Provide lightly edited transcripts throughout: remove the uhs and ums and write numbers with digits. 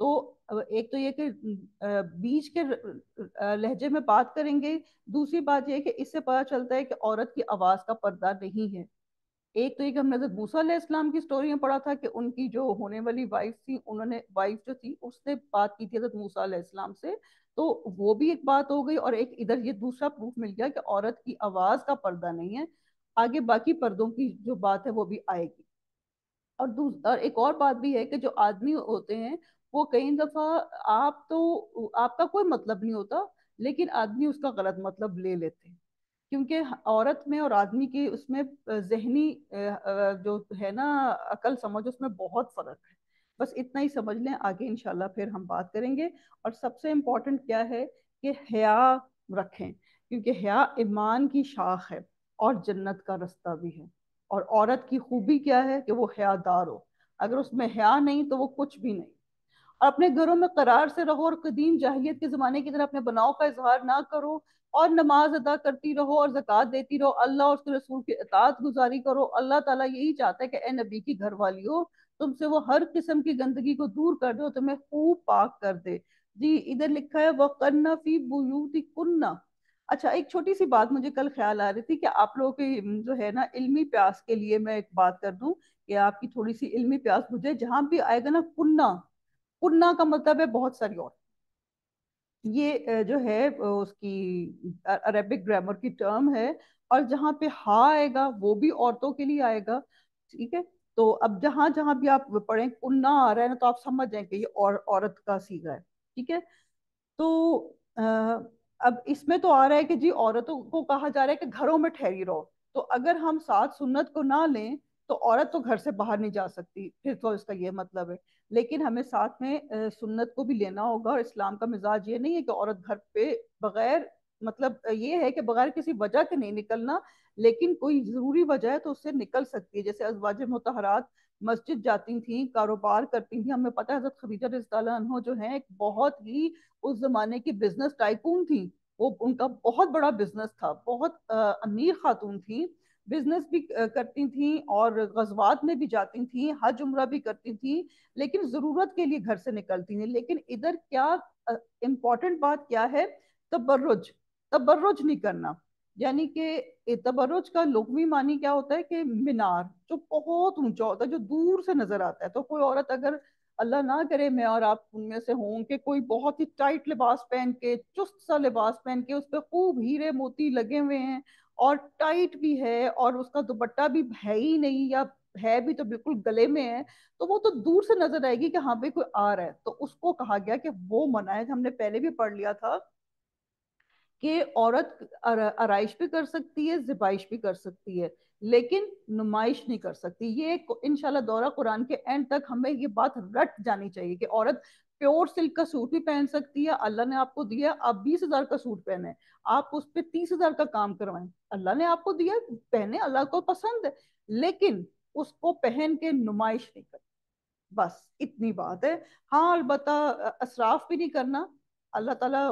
تو ایک تو یہ کہ بیچ کے لہجے میں بات کریں گے، دوسری بات یہ ہے کہ اس سے پتہ چلتا ہے کہ عورت کی آواز کا پردہ نہیں ہے۔ ایک تو یہ کہ ہم نے حضرت موسیٰ علیہ السلام کی سٹوری میں پڑھا تھا کہ ان کی جو ہونے والی وائف تھی، انہوں نے وائف جو تھی اس نے بات کی تھی حضرت موسیٰ علیہ السلام سے، تو وہ بھی ایک بات ہو گئی، اور ایک ادھر یہ دوسرا پروف مل گیا کہ عورت کی آواز کا پردہ نہیں ہے۔ آگے باقی پردوں کی جو بات ہے وہ بھی آئے گی۔ اور ایک اور بات بھی ہے کہ جو آدمی ہوتے ہیں وہ کئی دفعہ، آپ کا کوئی مطلب نہیں ہوتا، لیکن آدمی اس کا غلط مطلب لے لیتے ہیں، کیونکہ عورت میں اور آدمی کی اس میں ذہنی جو ہے نا عقل سمجھ، اس میں بہت فرق ہے۔ بس اتنا ہی سمجھ لیں، آگے انشاءاللہ پھر ہم بات کریں گے۔ اور سب سے امپورٹنٹ کیا ہے کہ حیا رکھیں، کیونکہ حیا ایمان کی شاخ ہے اور جنت کا رستہ بھی ہے۔ اور عورت کی خوبی کیا ہے کہ وہ حیا دار ہو، اگر اس میں حیا نہیں تو وہ کچھ بھی نہیں۔ اپنے گھروں میں قرار سے رہو اور قدیم جاہلیت کے زمانے کی طرح اپنے بناؤ کا اظہار نہ کرو، اور نماز ادا کرتی رہو اور زکوٰۃ دیتی رہو، اللہ اور اس کے رسول کی اطاعت گزاری کرو۔ اللہ تعالیٰ یہی چاہتا ہے کہ اے نبی کی گھر والیو، تم سے وہ ہر قسم کی گندگی کو دور کر دے اور تمہیں خوب پاک کر دے۔ جی ادھر لکھا ہے وَقَرْنَ فِي بُيُوتِكُنَّ۔ اچھا ایک چھوٹی سی بات مجھے کل خیال آ رہی تھی کہ آپ لوگوں کی جو ہے نا علمی پیاس کے لیے میں ایک بات کر دوں کہ آپ کی تھوڑی سی علمی پیاس بجھے، جہاں بھی آئے گا نا کنہ، کنہ کا مطلب ہے بہت ساری اور، یہ جو ہے اس کی عربک گرامر کی ٹرم ہے، اور جہاں پہ ہا آئے گا وہ بھی عورتوں کے لیے آئے گا، ٹھیک ہے؟ تو اب جہاں جہاں بھی آپ پڑھیں کنہ آ رہا ہے نا تو آپ سمجھ جائیں کہ یہ عورت کا صیغہ ہے، ٹھیک ہے؟ تو اب اس میں تو آ رہا ہے کہ جی عورتوں کو کہا جا رہا ہے کہ گھروں میں ٹھہری رہو، تو اگر ہم ساتھ سنت کو نہ لیں تو عورت تو گھر سے باہر نہیں جا سکتی، پھر تو اس کا یہ مطلب ہے۔ لیکن ہمیں ساتھ میں سنت کو بھی لینا ہوگا، اور اسلام کا مزاج یہ نہیں ہے کہ عورت گھر پہ بغیر، مطلب یہ ہے کہ بغیر کسی وجہ کے نہیں نکلنا، لیکن کوئی ضروری وجہ ہے تو اس سے نکل سکتی ہے، جیسے ازواج مطہرات مسجد جاتی تھیں، کاروبار کرتی تھیں۔ ہمیں پتہ ہے حضرت خدیجہ رضی اللہ عنہ جو ہیں ایک بہت ہی اس زمانے کی بزنس ٹائکون تھی، وہ ان کا بہت بڑا بزنس تھا، بہت امیر خاتون تھیں، بزنس بھی کرتی تھیں اور غزوات میں بھی جاتی تھیں، حج عمرہ بھی کرتی تھیں، لیکن ضرورت کے لیے گھر سے نکلتی ہیں۔ لیکن ادھر کیا امپورٹنٹ بات کیا ہے؟ تبرج، تبرج نہیں کرنا، یعنی کہ تبرج کا لغوی معنی کیا ہوتا ہے کہ مینار جو بہت اونچا ہوتا ہے، جو دور سے نظر آتا ہے۔ تو کوئی عورت اگر، اللہ نہ کرے میں اور آپ ان میں سے ہوں کہ کوئی بہت ہی ٹائٹ لباس پہن کے، چست سا لباس پہن کے، اس پہ خوب ہیرے موتی لگے ہوئے ہیں اور ٹائٹ بھی ہے اور اس کا دوپٹہ بھی ہے ہی نہیں، یا ہے بھی تو بالکل گلے میں ہے، تو وہ تو دور سے نظر آئے گی کہ ہاں بھائی کوئی آ رہا ہے، تو اس کو کہا گیا کہ وہ منع ہے۔ ہم نے پہلے بھی پڑھ لیا تھا کہ عورت آرائش بھی کر سکتی ہے، زبائش بھی کر سکتی ہے، لیکن نمائش نہیں کر سکتی۔ یہ انشاءاللہ دورہ قرآن کے اینڈ تک ہمیں یہ بات رٹ جانی چاہیے کہ عورت پیور سلک کا سوٹ بھی پہن سکتی ہے، اللہ نے آپ کو دیا، آپ 20,000 کا سوٹ پہنے، آپ اس پہ 30,000 کا کام کروائیں، اللہ نے آپ کو دیا، پہنے، اللہ کو پسند ہے، لیکن اس کو پہن کے نمائش نہیں کرتی، بس اتنی بات ہے۔ ہاں البتہ اسراف بھی نہیں کرنا، اللہ تعالیٰ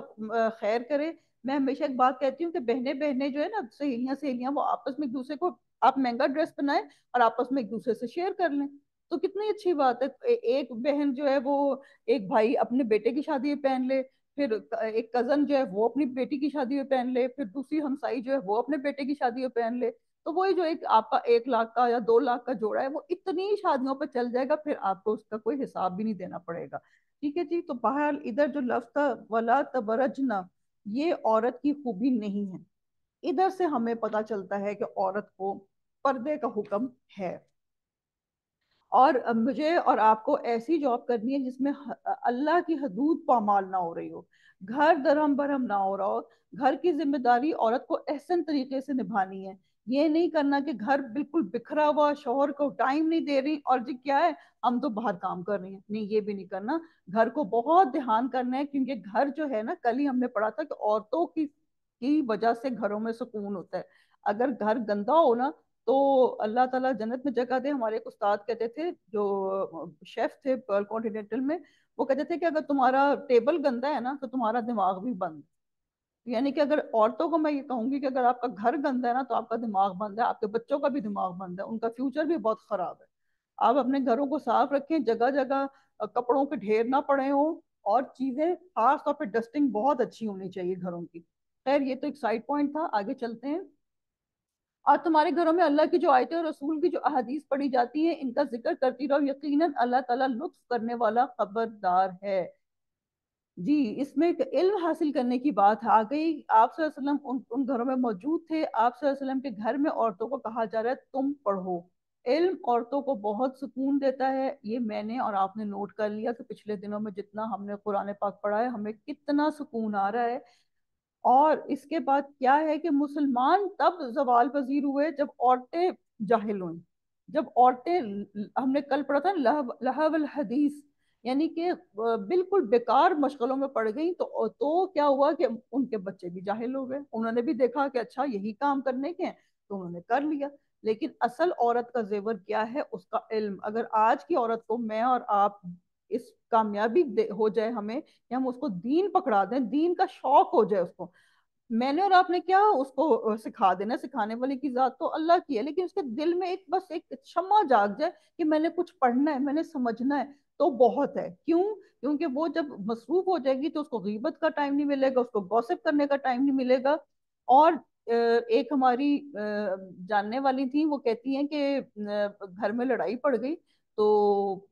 خیر کرے۔ میں ہمیشہ ایک بات کہتی ہوں کہ بہنیں بہنیں جو ہے نا، سہیلیاں سہیلیاں، وہ آپس میں ایک دوسرے کو، آپ مہنگا ڈریس پہنائیں اور آپس میں ایک دوسرے سے شیئر کر لیں، تو کتنی اچھی بات ہے۔ ایک بہن جو ہے وہ ایک بھائی اپنے بیٹے کی شادی میں پہن لے، پھر ایک کزن جو ہے وہ اپنی بیٹی کی شادی میں پہن لے، پھر دوسری ہمسائی جو ہے وہ اپنے بیٹے کی شادی میں پہن لے، تو وہی جو ایک آپ کا 1 لاکھ کا یا 2 لاکھ کا جوڑا ہے وہ اتنی شادیوں پہ چل جائے گا، پھر آپ کو اس کا کوئی حساب بھی نہیں دینا پڑے گا، ٹھیک ہے جی؟ تو بہرحال ادھر جو لفظ تھا ولا تبرجنا، یہ عورت کی خوبی نہیں ہے، ادھر سے ہمیں پتا چلتا ہے کہ عورت کو پردے کا حکم ہے۔ اور مجھے اور آپ کو ایسی جاب کرنی ہے جس میں اللہ کی حدود پامال نہ ہو رہی ہو، گھر درہم برہم نہ ہو رہا ہو، گھر کی ذمہ داری عورت کو احسن طریقے سے نبھانی ہے، یہ نہیں کرنا کہ گھر بالکل بکھرا ہوا، شوہر کو ٹائم نہیں دے رہی اور جی کیا ہے ہم تو باہر کام کر رہی ہیں، نہیں یہ بھی نہیں کرنا، گھر کو بہت دھیان کرنا ہے، کیونکہ گھر جو ہے نا، کل ہی ہم نے پڑھا تھا کہ عورتوں کی وجہ سے گھروں میں سکون ہوتا ہے، اگر گھر گندا ہو نا تو اللہ تعالیٰ جنت میں جگہ دے۔ ہمارے ایک استاد کہتے تھے جو شیف تھے پرل کانٹیننٹل میں، وہ کہتے تھے کہ اگر تمہارا ٹیبل گندا ہے نا تو تمہارا دماغ بھی بند، یعنی کہ اگر عورتوں کو میں یہ کہوں گی کہ اگر آپ کا گھر گندا ہے نا تو آپ کا دماغ بند ہے، آپ کے بچوں کا بھی دماغ بند ہے، ان کا فیوچر بھی بہت خراب ہے۔ آپ اپنے گھروں کو صاف رکھیں، جگہ جگہ کپڑوں کے ڈھیر نہ پڑے ہوں، اور چیزیں خاص طور پہ ڈسٹنگ بہت اچھی ہونی چاہیے گھروں کی۔ خیر یہ تو ایک سائڈ پوائنٹ تھا، آگے چلتے ہیں۔ اور تمہارے گھروں میں اللہ کی جو آیتیں اور رسول کی جو احادیث پڑھی جاتی ہیں ان کا ذکر کرتی رہو، یقیناً اللہ تعالیٰ لطف کرنے والا خبردار ہے۔ جی، اس میں ایک علم حاصل کرنے کی بات آ گئی۔ آپ صلی اللہ علیہ وسلم ان گھروں میں موجود تھے، آپ صلی اللہ علیہ وسلم کے گھر میں عورتوں کو کہا جا رہا ہے تم پڑھو۔ علم عورتوں کو بہت سکون دیتا ہے، یہ میں نے اور آپ نے نوٹ کر لیا کہ پچھلے دنوں میں جتنا ہم نے قرآن پاک پڑھا ہے ہمیں کتنا سکون آ رہا ہے۔ اور اس کے بعد کیا ہے کہ مسلمان تب زوال پذیر ہوئے جب عورتیں جاہل ہوئیں، جب عورتیں، ہم نے کل پڑھا تھا لہو الحدیث، یعنی کہ بالکل بیکار مشغلوں میں پڑ گئیں، تو کیا ہوا کہ ان کے بچے بھی جاہل ہو گئے، انہوں نے بھی دیکھا کہ اچھا یہی کام کرنے کے ہیں تو انہوں نے کر لیا۔ لیکن اصل عورت کا زیور کیا ہے؟ اس کا علم۔ اگر آج کی عورت کو میں اور آپ اس کامیابی ہو جائے ہمیں کہ ہم اس کو دین پکڑا دیں، دین کا شوق ہو جائے اس کو، میں نے اور آپ نے کیا اس کو سکھا دینا، سکھانے والی کی ذات تو اللہ کی ہے، لیکن اس کے دل میں ایک بس ایک شمع جاگ جائے کہ میں نے کچھ پڑھنا ہے، میں نے سمجھنا ہے، تو بہت ہے۔ کیوں؟ کیونکہ وہ جب مصروف ہو جائے گی تو اس کو غیبت کا ٹائم نہیں ملے گا، اس کو گوسپ کرنے کا ٹائم نہیں ملے گا۔ اور ایک ہماری جاننے والی تھی، وہ کہتی ہیں کہ گھر میں لڑائی پڑ گئی تو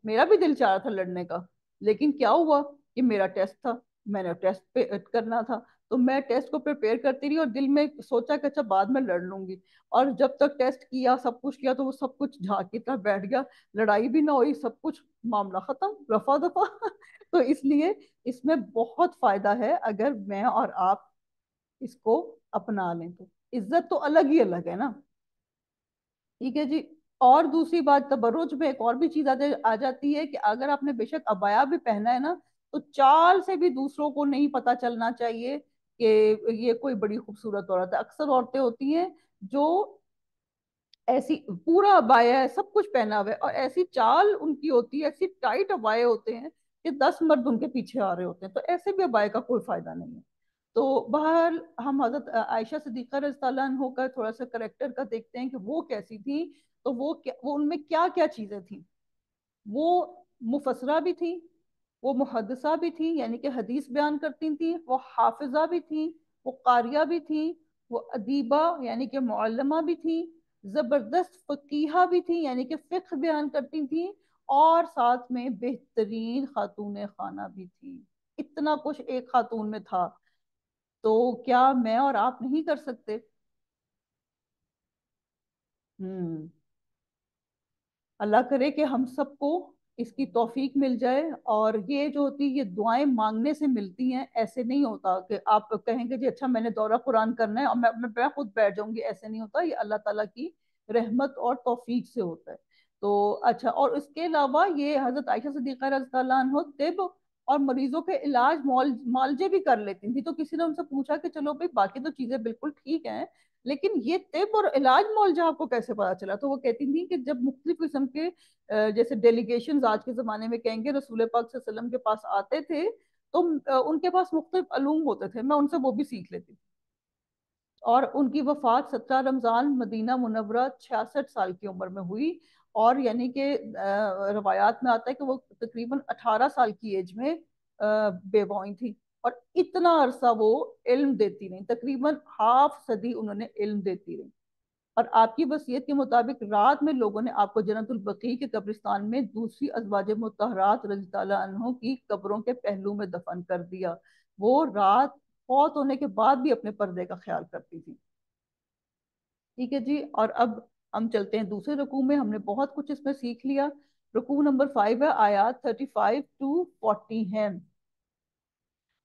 میرا بھی دل چاہ رہا تھا لڑنے کا، لیکن کیا ہوا کہ میرا ٹیسٹ تھا، میں نے ٹیسٹ کرنا تھا، تو میں ٹیسٹ کو پریپیئر کرتی رہی اور دل میں سوچا کہ اچھا بعد میں لڑ لوں گی، اور جب تک ٹیسٹ کیا سب کچھ کیا تو وہ سب کچھ جھاگ کی طرح بیٹھ گیا، لڑائی بھی نہ ہوئی، سب کچھ معاملہ ختم، رفع دفع۔ تو اس لیے اس میں بہت فائدہ ہے اگر میں اور آپ اس کو اپنا لیں تو۔ عزت تو الگ ہی الگ ہے نا، ٹھیک ہے جی۔ اور دوسری بات، تبرج میں ایک اور بھی چیز آ جاتی ہے کہ اگر آپ نے بے شک ابایا بھی پہنا ہے نا، تو چال سے بھی دوسروں کو نہیں پتا چلنا چاہیے کہ یہ کوئی بڑی خوبصورت عورت ہے۔ اکثر عورتیں ہوتی ہیں جو ایسی پورا ابایا ہے، سب کچھ پہنا ہوا ہے، اور ایسی چال ان کی ہوتی ہے، ایسی ٹائٹ ابائے ہوتے ہیں کہ 10 مرد ان کے پیچھے آ رہے ہوتے ہیں، تو ایسے بھی ابائے کا کوئی فائدہ نہیں ہے۔ تو بہرحال ہم حضرت عائشہ صدیقہ رضی اللہ عنہ کا تھوڑا سا کریکٹر کا دیکھتے ہیں کہ وہ کیسی تھی، تو وہ ان میں کیا کیا چیزیں تھیں۔ وہ مفسرہ بھی تھی، وہ محدثہ بھی تھی یعنی کہ حدیث بیان کرتی تھی، وہ حافظہ بھی تھی، وہ قاریہ بھی تھی، وہ ادیبہ یعنی کہ معلمہ بھی تھی، زبردست فقیہہ بھی تھی یعنی کہ فقہ بیان کرتی تھی، اور ساتھ میں بہترین خاتون خانہ بھی تھی۔ اتنا کچھ ایک خاتون میں تھا، تو کیا میں اور آپ نہیں کر سکتے؟ ہوں اللہ کرے کہ ہم سب کو اس کی توفیق مل جائے، اور یہ جو ہوتی یہ دعائیں مانگنے سے ملتی ہیں، ایسے نہیں ہوتا کہ آپ کہیں گے جی اچھا میں نے دورہ قرآن کرنا ہے اور میں خود بیٹھ جاؤں گی، ایسے نہیں ہوتا، یہ اللہ تعالیٰ کی رحمت اور توفیق سے ہوتا ہے۔ تو اچھا، اور اس کے علاوہ یہ حضرت عائشہ صدیقہ رضی اللہ عنہ طب اور مریضوں کے علاج معالجے بھی کر لیتی تھی، تو کسی نے ان سے پوچھا کہ چلو بھائی باقی تو چیزیں بالکل ٹھیک ہیں لیکن یہ طب اور علاج معالجہ آپ کو کیسے پتا چلا؟ تو وہ کہتی تھی کہ جب مختلف قسم کے جیسے ڈیلیگیشنز آج کے زمانے میں کہیں گے رسول پاک صلی اللہ علیہ وسلم کے پاس آتے تھے، تو ان کے پاس مختلف علوم ہوتے تھے، میں ان سے وہ بھی سیکھ لیتی تھی۔ اور ان کی وفات 17 رمضان مدینہ منورہ 66 سال کی عمر میں ہوئی، اور یعنی کہ روایات میں آتا ہے کہ وہ تقریباً 18 سال کی ایج میں بیوائیں تھی، اور اتنا عرصہ وہ علم دیتی رہی، تقریباً ہاف صدی انہوں نے علم دیتی رہی۔ اور آپ کی وصیت کے مطابق رات میں لوگوں نے آپ کو جنت البقیع کے قبرستان میں دوسری ازواج مطہرات رضی اللہ عنہ کی قبروں کے پہلو میں دفن کر دیا۔ وہ رات فوت ہونے کے بعد بھی اپنے پردے کا خیال کرتی تھی۔ ٹھیک ہے جی، اور اب ہم چلتے ہیں دوسرے رکوع میں، ہم نے بہت کچھ اس میں سیکھ لیا۔ رکوع نمبر 5 ہے، آیات 35 to 40 ہیں۔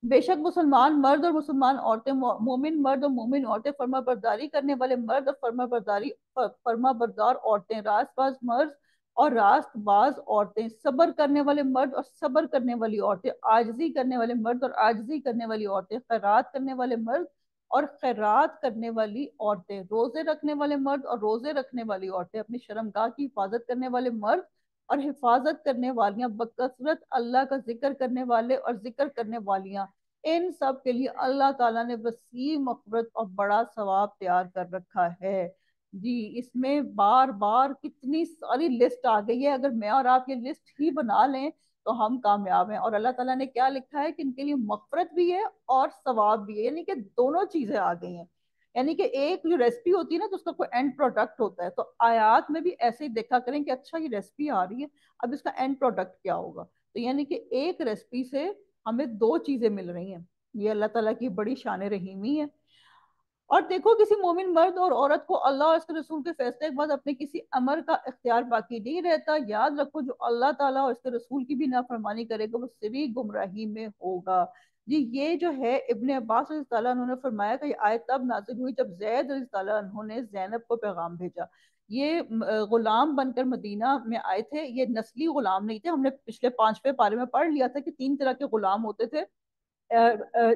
بے شک مسلمان مرد اور مسلمان عورتیں، مومن مرد اور مومن عورتیں، فرما برداری کرنے والے مرد اور فرما بردار عورتیں، راست باز مرد اور راست باز عورتیں، صبر کرنے والے مرد اور صبر کرنے والی عورتیں، عاجزی کرنے والے مرد اور عاجزی کرنے والی عورتیں، خیرات کرنے والے مرد اور خیرات کرنے والی عورتیں، روزے رکھنے والے مرد اور روزے رکھنے والی عورتیں، اپنی شرمگاہ کی حفاظت کرنے والے مرد اور حفاظت کرنے والیاں، بکثرت اللہ کا ذکر کرنے والے اور ذکر کرنے والیاں، ان سب کے لیے اللہ تعالیٰ نے وسیع مغفرت اور بڑا ثواب تیار کر رکھا ہے۔ جی، اس میں بار بار کتنی ساری لسٹ آ گئی ہے، اگر میں اور آپ یہ لسٹ ہی بنا لیں تو ہم کامیاب ہیں۔ اور اللہ تعالیٰ نے کیا لکھا ہے کہ ان کے لیے مغفرت بھی ہے اور ثواب بھی ہے، یعنی کہ دونوں چیزیں آ گئی ہیں۔ یعنی کہ ایک جو ریسپی ہوتی ہے نا تو اس کا کوئی اینڈ پروڈکٹ ہوتا ہے، تو آیات میں بھی ایسے ہی دیکھا کریں کہ اچھا یہ ریسپی آ رہی ہے، اب اس کا اینڈ پروڈکٹ کیا ہوگا۔ تو یعنی کہ ایک ریسپی سے ہمیں دو چیزیں مل رہی ہیں، یہ اللہ تعالیٰ کی بڑی شان رحیمی ہے۔ اور دیکھو کسی مومن مرد اور عورت کو اللہ اور اس کے رسول کے فیصلے کے بعد اپنے کسی امر کا اختیار باقی نہیں رہتا۔ یاد رکھو جو اللہ تعالیٰ اور اس کے رسول کی بھی نافرمانی کرے گا وہ سری گمراہی میں ہوگا۔ جی یہ جو ہے ابن عباس رضی اللہ عنہ نے فرمایا کہ یہ آیت تب نازل ہوئی جب زید رضی اللہ عنہ نے زینب کو پیغام بھیجا۔ یہ غلام بن کر مدینہ میں آئے تھے، یہ نسلی غلام نہیں تھے۔ ہم نے پچھلے 5ویں پارے میں پڑھ لیا تھا کہ 3 طرح کے غلام ہوتے تھے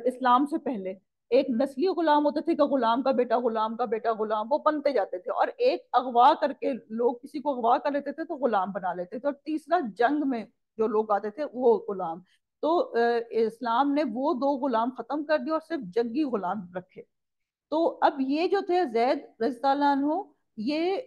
اسلام سے پہلے۔ ایک نسلی غلام ہوتے تھے کہ غلام کا بیٹا غلام کا بیٹا غلام، وہ بنتے جاتے تھے، اور ایک اغوا کر کے لوگ کسی کو اغوا کر لیتے تھے تو غلام بنا لیتے تھے، اور تیسرا جنگ میں جو لوگ آتے تھے وہ غلام۔ تو اسلام نے وہ 2 غلام ختم کر دیا اور صرف جنگی غلام رکھے۔ تو اب یہ جو تھے زید رضی اللہ عنہ، یہ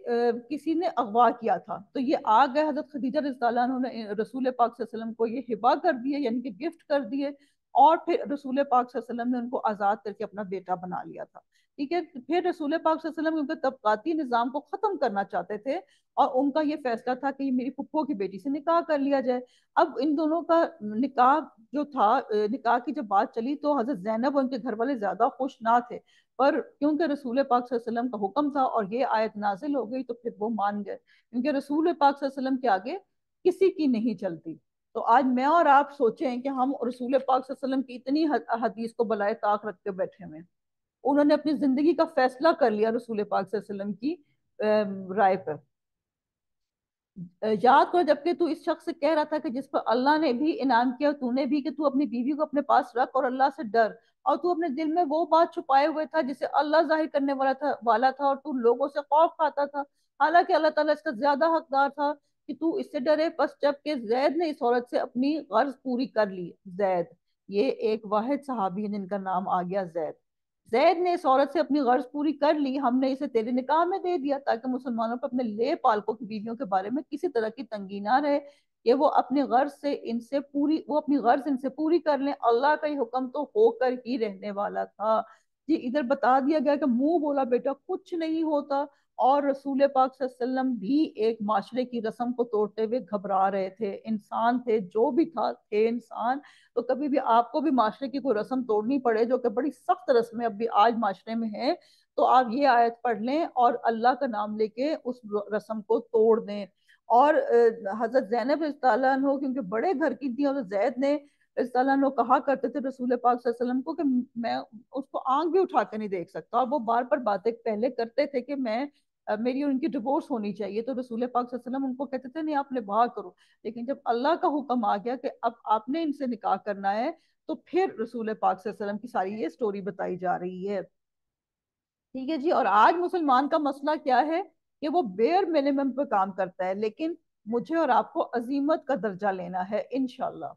کسی نے اغوا کیا تھا، تو یہ آ گئے حضرت خدیجہ رضی اللہ عنہ نے رسول پاک صلی اللہ علیہ وسلم کو یہ ہبہ کر دیے، یعنی کہ گفٹ کر دیے، اور پھر رسول پاک صلی اللہ علیہ وسلم نے ان کو آزاد کر کے اپنا بیٹا بنا لیا تھا۔ ٹھیک ہے، پھر رسول پاک صلی اللہ علیہ وسلم ان کے طبقاتی نظام کو ختم کرنا چاہتے تھے، اور ان کا یہ فیصلہ تھا کہ یہ میری پھپھو کی بیٹی سے نکاح کر لیا جائے۔ اب ان دونوں کا نکاح جو تھا، نکاح کی جب بات چلی تو حضرت زینب اور ان کے گھر والے زیادہ خوش نہ تھے، پر کیونکہ رسول پاک صلی اللہ علیہ وسلم کا حکم تھا اور یہ آیت نازل ہو گئی تو پھر وہ مان گئے، کیونکہ رسول پاک صلی اللہ علیہ وسلم کے آگے کسی کی نہیں چلتی۔ تو آج میں اور آپ سوچیں کہ ہم رسول پاک صلی اللہ علیہ وسلم کی اتنی حدیث کو بلائے طاق رکھ کے بیٹھے ہوئے ہیں، انہوں نے اپنی زندگی کا فیصلہ کر لیا رسول پاک صلی اللہ علیہ وسلم کی رائے پر۔ یاد کرو جبکہ تو اس شخص سے کہہ رہا تھا کہ جس پر اللہ نے بھی انعام کیا، تو نے بھی کہ تو اپنی بیوی کو اپنے پاس رکھ اور اللہ سے ڈر، اور تو اپنے دل میں وہ بات چھپائے ہوئے تھا جسے اللہ ظاہر کرنے والا تھا، اور تو لوگوں سے خوف کھاتا تھا، حالانکہ اللہ تعالیٰ اس کا زیادہ حقدار تھا کہ تو اس سے ڈرے۔ پس جب کہ زید نے اس عورت سے اپنی غرض پوری کر لی، زید یہ ایک واحد صحابی ہے جن کا نام آ گیا زید، زید نے اس عورت سے اپنی غرض پوری کر لی، ہم نے اسے تیرے نکاح میں دے دیا تاکہ مسلمانوں پر اپنے لے پالکوں کی بیویوں کے بارے میں کسی طرح کی تنگی نہ رہے، کہ وہ اپنی غرض ان سے پوری کر لیں، اللہ کا یہ حکم تو ہو کر ہی رہنے والا تھا۔ جی ادھر بتا دیا گیا کہ منہ بولا بیٹا کچھ نہیں ہوتا، اور رسول پاک صلی اللہ علیہ وسلم بھی ایک معاشرے کی رسم کو توڑتے ہوئے گھبرا رہے تھے، انسان تھے جو بھی تھے انسان، تو کبھی بھی آپ کو بھی معاشرے کی کوئی رسم توڑنی پڑے جو کہ بڑی سخت رسمیں اب بھی آج معاشرے میں ہے، تو آپ یہ آیت پڑھ لیں اور اللہ کا نام لے کے اس رسم کو توڑ دیں۔ اور حضرت زینب رضی اللہ عنہ کیونکہ بڑے گھر کی تھی، حضرت زید نے رضی اللہ عنہ کہا کرتے تھے رسول پاک صلی اللہ علیہ وسلم کو کہ میں اس کو آنکھ بھی اٹھا کے نہیں دیکھ سکتا، اور وہ بار بار باتیں پہلے کرتے تھے کہ میں میری اور ان کی ڈیورس ہونی چاہیے، تو رسول پاک صلی اللہ علیہ وسلم ان کو کہتے تھے نہیں آپ نباہ کرو، لیکن جب اللہ کا حکم آ گیا کہ اب آپ نے ان سے نکاح کرنا ہے، تو پھر رسول پاک صلی اللہ علیہ وسلم کی ساری یہ سٹوری بتائی جا رہی ہے۔ ٹھیک ہے جی، اور آج مسلمان کا مسئلہ کیا ہے کہ وہ بیئر منیمم پہ کام کرتا ہے، لیکن مجھے اور آپ کو عظیمت کا درجہ لینا ہے انشاءاللہ۔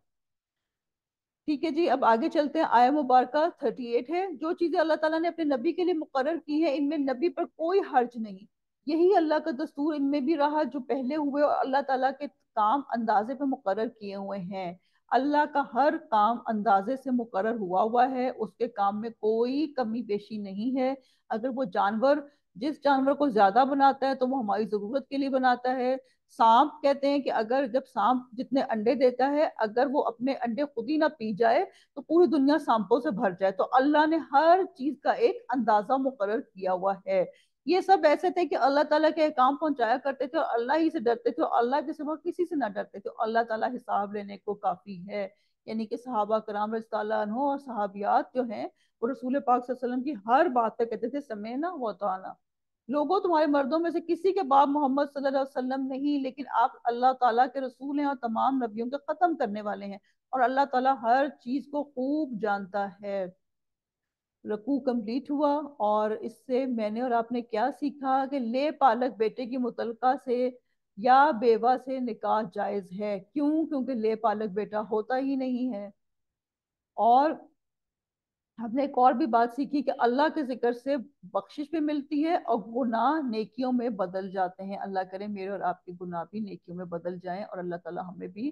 ٹھیک ہے جی، اب آگے چلتے ہیں۔ آیہ مبارکہ 38 ہے، جو چیزیں اللہ تعالیٰ نے اپنے نبی کے لیے مقرر کی ہیں ان میں نبی پر کوئی حرج نہیں، یہی اللہ کا دستور ان میں بھی رہا جو پہلے ہوئے، اور اللہ تعالیٰ کے کام اندازے پہ مقرر کیے ہوئے ہیں۔ اللہ کا ہر کام اندازے سے مقرر ہوا ہے، اس کے کام میں کوئی کمی بیشی نہیں ہے۔ اگر وہ جانور جس جانور کو زیادہ بناتا ہے تو وہ ہماری ضرورت کے لیے بناتا ہے۔ سانپ کہتے ہیں کہ اگر جب سانپ جتنے انڈے دیتا ہے اگر وہ اپنے انڈے خود ہی نہ پی جائے تو پوری دنیا سانپوں سے بھر جائے، تو اللہ نے ہر چیز کا ایک اندازہ مقرر کیا ہوا ہے۔ یہ سب ایسے تھے کہ اللہ تعالیٰ کے احکام پہنچایا کرتے تھے اور اللہ ہی سے ڈرتے تھے، اور اللہ کے سوا کسی سے نہ ڈرتے تھے، اللہ تعالیٰ حساب لینے کو کافی ہے۔ یعنی کہ صحابہ کرام رضی اللہ عنہ اور صحابیات جو ہیں وہ رسول پاک صلی اللہ علیہ وسلم کی ہر بات پہ کہتے تھے سمعنا و اطعنا۔ لوگوں تمہارے مردوں میں سے کسی کے باپ محمد صلی اللہ علیہ وسلم نہیں، لیکن آپ اللہ تعالیٰ کے رسول ہیں اور تمام نبیوں کے ختم کرنے والے ہیں، اور اللہ تعالیٰ ہر چیز کو خوب جانتا ہے۔ رکوع کمپلیٹ ہوا، اور اس سے میں نے اور آپ نے کیا سیکھا کہ لے پالک بیٹے کی متعلقہ سے یا بیوہ سے نکاح جائز ہے، کیونکہ لے پالک بیٹا ہوتا ہی نہیں ہے۔ اور ہم نے ایک اور بھی بات سیکھی کہ اللہ کے ذکر سے بخشش بھی ملتی ہے اور گناہ نیکیوں میں بدل جاتے ہیں۔ اللہ کرے میرے اور آپ کے گناہ بھی نیکیوں میں بدل جائیں، اور اللہ تعالی ہمیں بھی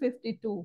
52।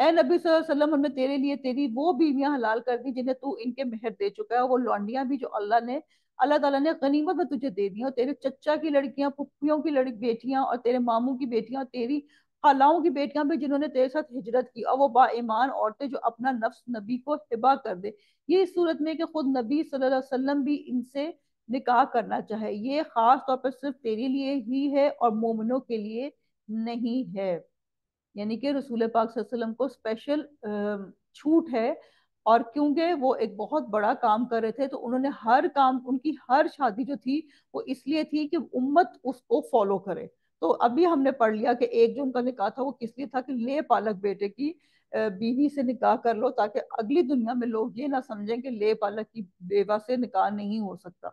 اے نبی صلی اللہ علیہ وسلم، ہم نے تیرے لیے تیری وہ بیویاں حلال کر دی جنہیں تو ان کے مہر دے چکا ہے، وہ لونڈیاں بھی جو اللہ تعالیٰ نے غنیمت میں تجھے دے دی، اور تیرے چچا کی لڑکیاں، پھپھیوں کی بیٹیاں، اور تیرے ماموں کی بیٹیاں، اور تیری خالاؤں کی بیٹیاں بھی جنہوں نے تیرے ساتھ ہجرت کی، اور وہ با ایمان عورتیں جو اپنا نفس نبی کو ہبہ کر دے۔ یہ اس صورت میں کہ خود نبی صلی اللہ علیہ وسلم بھی ان سے نکاح کرنا چاہے، یہ خاص طور پر صرف تیرے لیے ہی ہے اور مومنوں کے لیے نہیں ہے۔ یعنی کہ رسول پاک صلی اللہ علیہ وسلم کو اسپیشل چھوٹ ہے، اور کیونکہ وہ ایک بہت بڑا کام کر رہے تھے تو انہوں نے ہر کام، ان کی ہر شادی جو تھی وہ اس لیے تھی کہ امت اس کو فالو کرے۔ تو ابھی ہم نے پڑھ لیا کہ ایک جو ان کا نکاح تھا وہ کس لیے تھا کہ لے پالک بیٹے کی بیوی سے نکاح کر لو، تاکہ اگلی دنیا میں لوگ یہ نہ سمجھیں کہ لے پالک کی بیوہ سے نکاح نہیں ہو سکتا۔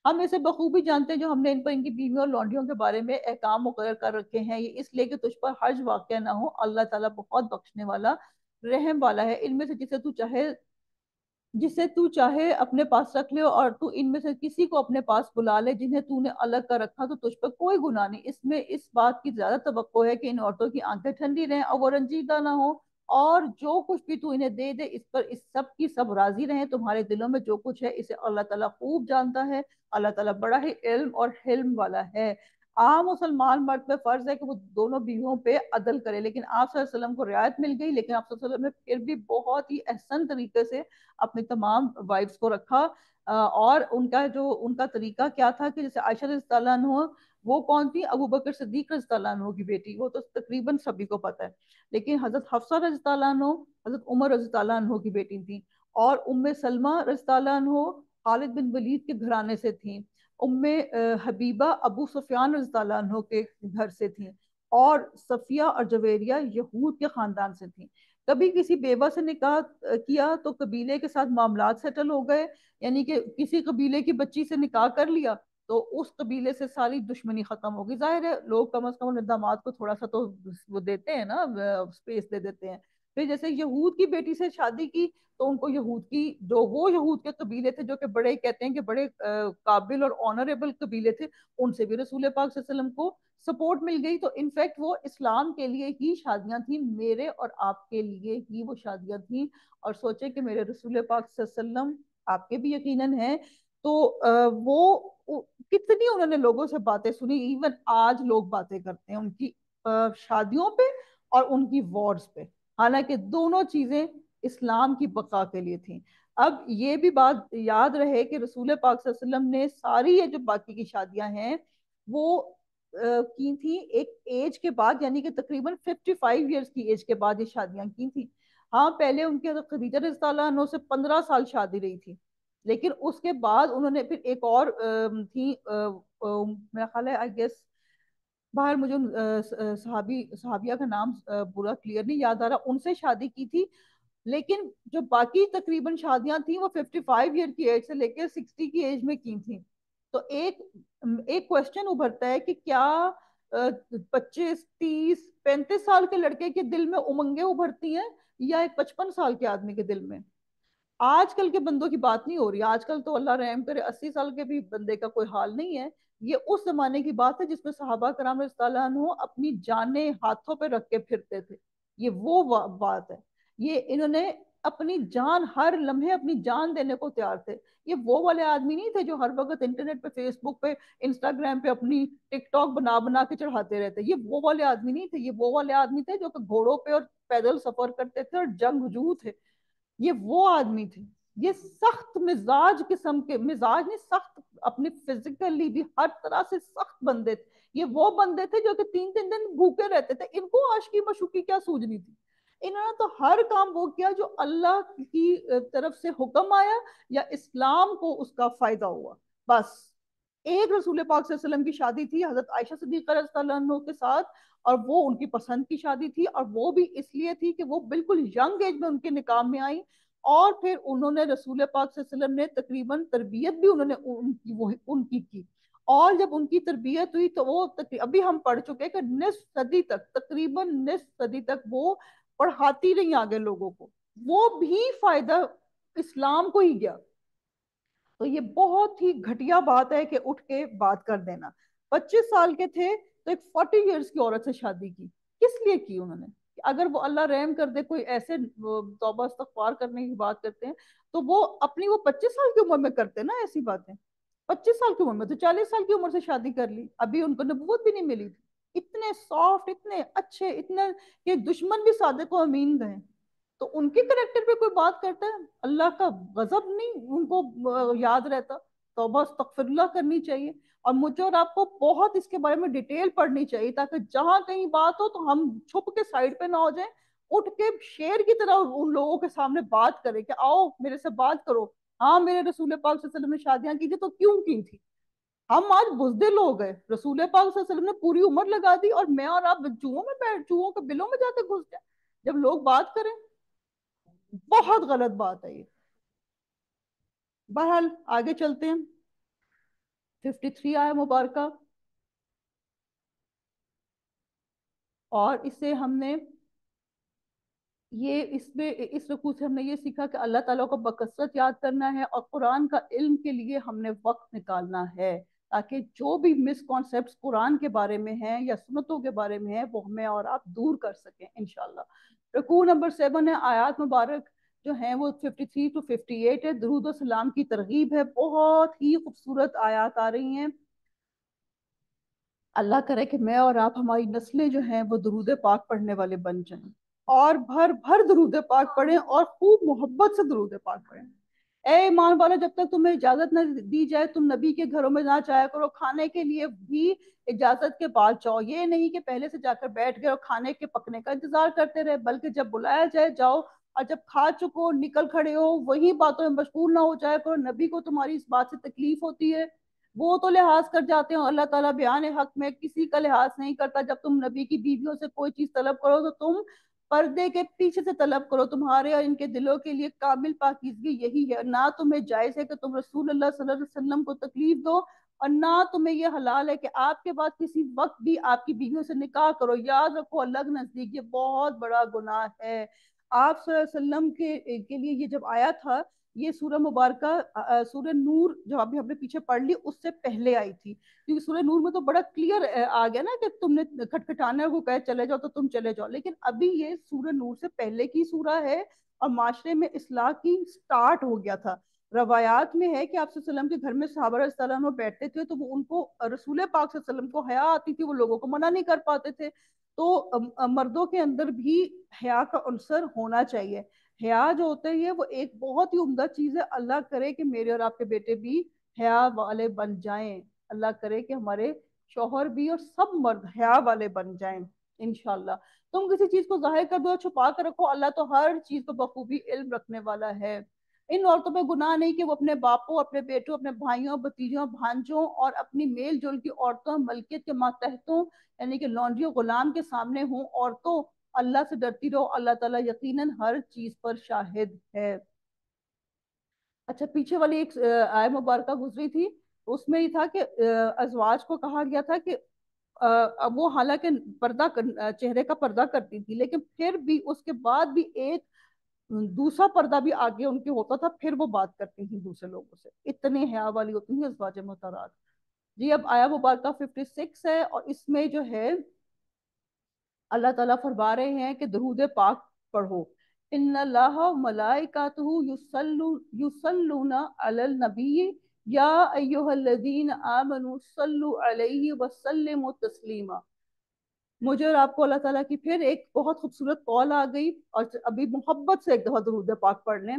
ہم اسے بخوبی جانتے ہیں جو ہم نے ان پر ان کی بیویوں اور لونڈیوں کے بارے میں احکام مقرر کر رکھے ہیں، یہ اس لیے کہ تجھ پر حرج واقع نہ ہو، اللہ تعالیٰ بہت بخشنے والا رحم والا ہے۔ ان میں سے جسے تو چاہے اپنے پاس رکھ لے، اور تو ان میں سے کسی کو اپنے پاس بلا لے جنہیں تو نے الگ کر رکھا تو تجھ پر کوئی گناہ نہیں۔ اس میں اس بات کی زیادہ توقع ہے کہ ان عورتوں کی آنکھیں ٹھنڈی رہیں اور وہ رنجیدہ نہ ہوں، اور جو کچھ بھی تو انہیں دے دے اس پر اس سب کی سب راضی رہیں۔ تمہارے دلوں میں جو کچھ ہے اسے اللہ تعالیٰ خوب جانتا ہے، اللہ تعالیٰ بڑا ہی علم اور حلم والا ہے۔ عام مسلمان مرد پہ فرض ہے کہ وہ دونوں بیویوں پہ عدل کرے، لیکن آپ صلی اللہ علیہ وسلم کو رعایت مل گئی، لیکن آپ صلی اللہ علیہ وسلم نے پھر بھی بہت ہی احسن طریقے سے اپنی تمام وائفز کو رکھا۔ اور ان کا طریقہ کیا تھا کہ جیسے عائشہ رضی اللہ عنہ، وہ کون تھی؟ ابو بکر صدیق رضی اللہ عنہ کی بیٹی، وہ تو تقریباً سبھی کو پتہ ہے، لیکن حضرت حفصہ رضی اللہ عنہ حضرت عمر رضی اللہ عنہ کی بیٹی تھی، اور ام سلمہ رضی اللہ عنہ خالد بن ولید کے گھرانے سے تھیں، ام حبیبہ ابو سفیان رضی اللہ عنہ کے گھر سے تھیں، اور صفیہ اور جویریہ یہود کے خاندان سے تھیں۔ کبھی کسی بیوہ سے نکاح کیا تو قبیلے کے ساتھ معاملات سیٹل ہو گئے، یعنی کہ کسی قبیلے کی بچی سے نکاح کر لیا تو اس قبیلے سے ساری دشمنی ختم ہوگی۔ ظاہر ہے لوگ کم از کم ان داماد کو تھوڑا سا تو وہ دیتے ہیں نا، اسپیس دے دیتے ہیں۔ پھر جیسے یہود کی بیٹی سے شادی کی تو ان کو یہود کی جو وہ یہود کے قبیلے تھے جو کہ بڑے کہتے ہیں کہ بڑے قابل اور آنریبل قبیلے تھے، ان سے بھی رسول پاک صلی اللہ علیہ وسلم کو سپورٹ مل گئی۔ تو انفیکٹ وہ اسلام کے لیے ہی شادیاں تھیں، میرے اور آپ کے لیے ہی وہ شادیاں تھیں۔ اور سوچیں کہ میرے رسول پاک صلی اللہ علیہ وسلم، آپ کے بھی یقیناً ہیں، تو وہ کتنی انہوں نے لوگوں سے باتیں سنی، ایون آج لوگ باتیں کرتے ہیں ان کی شادیوں پہ اور ان کی وارز پہ، حالانکہ دونوں چیزیں اسلام کی بقا کے لیے تھیں۔ اب یہ بھی بات یاد رہے کہ رسول پاک صلی اللہ علیہ وسلم نے ساری یہ جو باقی کی شادیاں ہیں وہ کی تھی ایک ایج کے بعد، یعنی کہ تقریباً 55 ایئرس کی ایج کے بعد یہ شادیاں کی تھی۔ ہاں پہلے ان کے حضرت خدیجہ رضی اللہ عنہ سے 15 سال شادی رہی تھی، لیکن اس کے بعد انہوں نے پھر ایک اور تھی، میرا خیال ہے آئی گیس، باہر مجھے صحابیہ کا نام پورا کلیئر نہیں یاد آ رہا، ان سے شادی کی تھی۔ لیکن جو باقی تقریباً شادیاں تھیں وہ 55 ایئر کی ایج سے لے کے 60 کی ایج میں کی تھیں۔ تو ایک کوشچن ابھرتا ہے کہ کیا 25 30 35 سال کے لڑکے کے دل میں امنگیں ابھرتی ہیں یا ایک 55 سال کے آدمی کے دل میں؟ آج کل کے بندوں کی بات نہیں ہو رہی، آج کل تو اللہ رحم کرے 80 سال کے بھی بندے کا کوئی حال نہیں ہے۔ یہ اس زمانے کی بات ہے جس میں صحابہ کرام رضی اللہ عنہ اپنی جانیں ہاتھوں پہ رکھ کے پھرتے تھے، یہ وہ بات ہے۔ یہ انہوں نے اپنی جان، ہر لمحے اپنی جان دینے کو تیار تھے۔ یہ وہ والے آدمی نہیں تھے جو ہر وقت انٹرنیٹ پہ، فیس بک پہ، انسٹاگرام پہ اپنی ٹک ٹاک بنا بنا کے چڑھاتے رہتے، یہ وہ والے آدمی نہیں تھے۔ یہ وہ والے آدمی تھے جو کہ گھوڑوں پہ اور پیدل سفر کرتے تھے اور جنگ جوؤ تھے، یہ وہ آدمی تھے۔ یہ سخت مزاج قسم کے، مزاج نہیں، سخت اپنی فزیکلی بھی ہر طرح سے سخت بندے تھے۔ یہ وہ بندے تھے جو کہ 3 3 دن بھوکے رہتے تھے، ان کو عاشقی مشوقی کیا سوجنی تھی؟ انہوں نے تو ہر کام وہ کیا جو اللہ کی طرف سے حکم آیا یا اسلام کو اس کا فائدہ ہوا، بس۔ ایک رسول پاک صلی اللہ علیہ وسلم کی شادی تھی حضرت عائشہ صدیقہ رضی اللہ عنہ کے ساتھ، اور وہ ان کی پسند کی شادی تھی، اور وہ بھی اس لیے تھی کہ وہ بالکل ینگ ایج میں ان کے نکاح میں آئی، اور پھر انہوں نے رسول پاک صلی اللہ علیہ وسلم نے تقریباً تربیت بھی انہوں نے ان کی، اور جب ان کی تربیت ہوئی تو وہ ابھی ہم پڑھ چکے کہ نصف صدی تک، تقریباً نصف صدی تک وہ پڑھاتی رہی آگے لوگوں کو، وہ بھی فائدہ اسلام کو ہی گیا۔ تو یہ بہت ہی گھٹیا بات ہے کہ اٹھ کے بات کر دینا۔ 25 سال کے تھے تو ایک 40 ایئرس کی عورت سے شادی کی، کس لیے کی انہوں نے؟ اگر وہ اللہ رحم کر دے، کوئی ایسے توبہ استغفار کرنے کی بات کرتے ہیں تو وہ اپنی وہ 25 سال کی عمر میں کرتے ہیں نا ایسی باتیں. 25 سال کی عمر میں تو 40 سال کی عمر سے شادی کر لی، ابھی ان کو نبوت بھی نہیں ملی تھی. اتنے سافٹ، اتنے اچھے، اتنے کہ دشمن بھی صادق و امین گئے. تو ان کے کریکٹر پہ کوئی بات کرتا ہے، اللہ کا غضب نہیں ان کو یاد رہتا. توبہ استغفر اللہ کرنی چاہیے. اور مجھے اور آپ کو بہت اس کے بارے میں ڈیٹیل پڑھنی چاہیے، تاکہ جہاں کہیں بات ہو تو ہم چھپ کے سائڈ پہ نہ ہو جائیں، اٹھ کے شیر کی طرح ان لوگوں کے سامنے بات کریں کہ آؤ میرے سے بات کرو. ہاں میرے رسول پاک صلی اللہ علیہ وسلم نے شادیاں کی تھی تو کیوں کی تھی؟ ہم آج بزدل ہو گئے. رسول پاک صلی اللہ علیہ وسلم نے پوری عمر لگا دی اور میں اور آپ چوہوں میں بیٹھ، چوہوں کے بلوں میں جا کے گھس جائیں جب لوگ بات کریں. بہت غلط بات ہے یہ. بہرحال آگے چلتے ہیں. 53 آیا مبارکہ، اور اسے ہم نے یہ اس میں اس رکوع سے ہم نے یہ سیکھا کہ اللہ تعالیٰ کو بکثرت یاد کرنا ہے اور قرآن کا علم کے لیے ہم نے وقت نکالنا ہے، تاکہ جو بھی مس کانسیپٹس قرآن کے بارے میں ہیں یا سنتوں کے بارے میں ہیں وہ ہمیں اور آپ دور کر سکیں انشاءاللہ. رکوع نمبر 7 ہے. آیات مبارک جو ہیں وہ 53 to 58 ہے. درود و سلام کی ترغیب ہے. بہت ہی خوبصورت آیات آ رہی ہیں. اللہ کرے کہ میں اور آپ، ہماری نسلیں جو ہیں وہ درود پاک پڑھنے والے بن جائیں، اور بھر بھر درود پاک پڑھیں اور خوب محبت سے درود پاک پڑھیں. اے ایمان والا، جب تک تمہیں اجازت نہ دی جائے تم نبی کے گھروں میں نہ جایا کرو. کھانے کے لیے بھی اجازت کے بعد جاؤ، یہ نہیں کہ پہلے سے جا کر بیٹھ گئے اور کھانے کے پکنے کا انتظار کرتے رہے، بلکہ جب بلایا جائے جاؤ، اور جب کھا چکو نکل کھڑے ہو وہی باتوں میں مشغول نہ ہو جایا کرو. نبی کو تمہاری اس بات سے تکلیف ہوتی ہے، وہ تو لحاظ کر جاتے ہیں. اللہ تعالیٰ بیان حق میں کسی کا لحاظ نہیں کرتا. جب تم نبی کی بیویوں سے کوئی چیز طلب کرو تو تم پردے کے پیچھے سے طلب کرو. تمہارے اور ان کے دلوں کے لیے کامل پاکیزگی یہی ہے. نہ تمہیں جائز ہے کہ تم رسول اللہ صلی اللہ علیہ وسلم کو تکلیف دو، اور نہ تمہیں یہ حلال ہے کہ آپ کے بعد کسی وقت بھی آپ کی بیویوں سے نکاح کرو. یاد رکھو اللہ کے نزدیک یہ بہت بڑا گناہ ہے. آپ صلی اللہ علیہ وسلم کے لیے یہ جب آیا تھا، یہ سورہ مبارکہ سورہ نور جو ابھی ہم نے پیچھے پڑھ لی اس سے پہلے آئی تھی. کیونکہ سورہ نور میں تو بڑا کلیئر آ گیا نا کہ تم نے کھٹکھٹانے کو کہے چلے جاؤ تو تم چلے جاؤ. لیکن ابھی یہ سورہ نور سے پہلے کی سورہ ہے، اور معاشرے میں اصلاح کی سٹارٹ ہو گیا تھا. روایات میں ہے کہ آپ صلی اللہ علیہ وسلم کے گھر میں صحابہ رضی اللہ عنہ بیٹھتے تھے تو وہ ان کو رسول پاک صلی اللہ علیہ وسلم کو حیا آتی تھی، وہ لوگوں کو منع نہیں کر پاتے تھے. تو مردوں کے اندر بھی حیا کا عنصر ہونا چاہیے. حیا جو ہوتا ہے وہ ایک بہت ہی عمدہ چیز ہے. اللہ کرے کہ میرے اور آپ کے بیٹے بھی حیا والے بن جائیں. اللہ کرے کہ ہمارے شوہر بھی اور سب مرد حیا والے بن جائیں انشاءاللہ. تم کسی چیز کو ظاہر کر دو، چھپا کر رکھو، اللہ تو ہر چیز کو بخوبی علم رکھنے والا ہے. ان عورتوں پہ گناہ نہیں کہ وہ اپنے باپوں، اپنے بیٹوں، اپنے بھائیوں، بھتیجوں، بھانجوں اور اپنی میل جول کی عورتوں، ملکیت کے ماتحتوں یعنی کہ لونڈیوں غلام کے سامنے ہوں. عورتوں اللہ سے ڈرتی رہو، اللہ تعالیٰ یقیناً ہر چیز پر شاہد ہے. اچھا، پیچھے والی ایک آیت مبارکہ گزری تھی، اس میں یہ تھا کہ ازواج کو کہا گیا تھا کہ اب وہ حالانکہ پردہ چہرے کا پردہ کرتی تھی، لیکن پھر بھی اس کے بعد بھی ایک دوسرا پردہ بھی آگے ان کے ہوتا تھا، پھر وہ بات کرتی تھی دوسرے لوگوں سے. اتنی حیا والی ہوتی ہیں ازواج محترمات. جی اب آیا مبارکہ 56 ہے، اور اس میں جو ہے اللہ تعالیٰ فرما رہے ہیں کہ درود پاک پڑھو. ان اللہ ملائکاتہ یصلون علی النبی یا ایھا الذین آمنوا صلوا علیہ وسلموا تسلیما. مجھے اور آپ کو اللہ تعالیٰ کی پھر ایک بہت خوبصورت کال آ گئی، اور ابھی محبت سے ایک دفعہ درود پاک پڑھ لیں.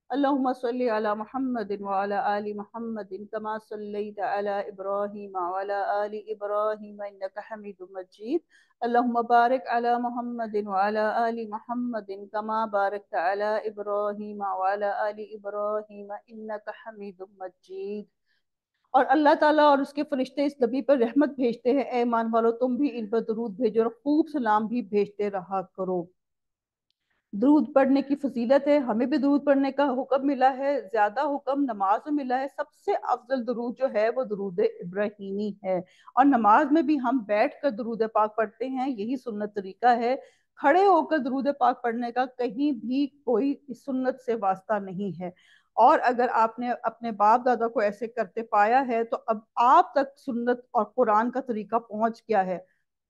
اللہم صلی علی محمد وعلی آل محمد کما صلیت علی ابراہیم وعلی آل ابراہیم انک حمید مجید. اللہم بارک علی محمد وعلی آل محمد کما بارکت علی ابراہیم وعلی آل ابراہیم انک حمید مجید. اور اللہ تعالیٰ اور اس کے فرشتے اس نبی پر رحمت بھیجتے ہیں. اے ایمان والو تم بھی ان پر درود بھیجو اور خوب سلام بھی بھیجتے رہا کرو. درود پڑھنے کی فضیلت ہے، ہمیں بھی درود پڑھنے کا حکم ملا ہے. زیادہ حکم نماز میں ملا ہے. سب سے افضل درود جو ہے وہ درود ابراہیمی ہے، اور نماز میں بھی ہم بیٹھ کر درود پاک پڑھتے ہیں، یہی سنت طریقہ ہے. کھڑے ہو کر درود پاک پڑھنے کا کہیں بھی کوئی سنت سے واسطہ نہیں ہے. اور اگر آپ نے اپنے باپ دادا کو ایسے کرتے پایا ہے تو اب آپ تک سنت اور قرآن کا طریقہ پہنچ گیا ہے.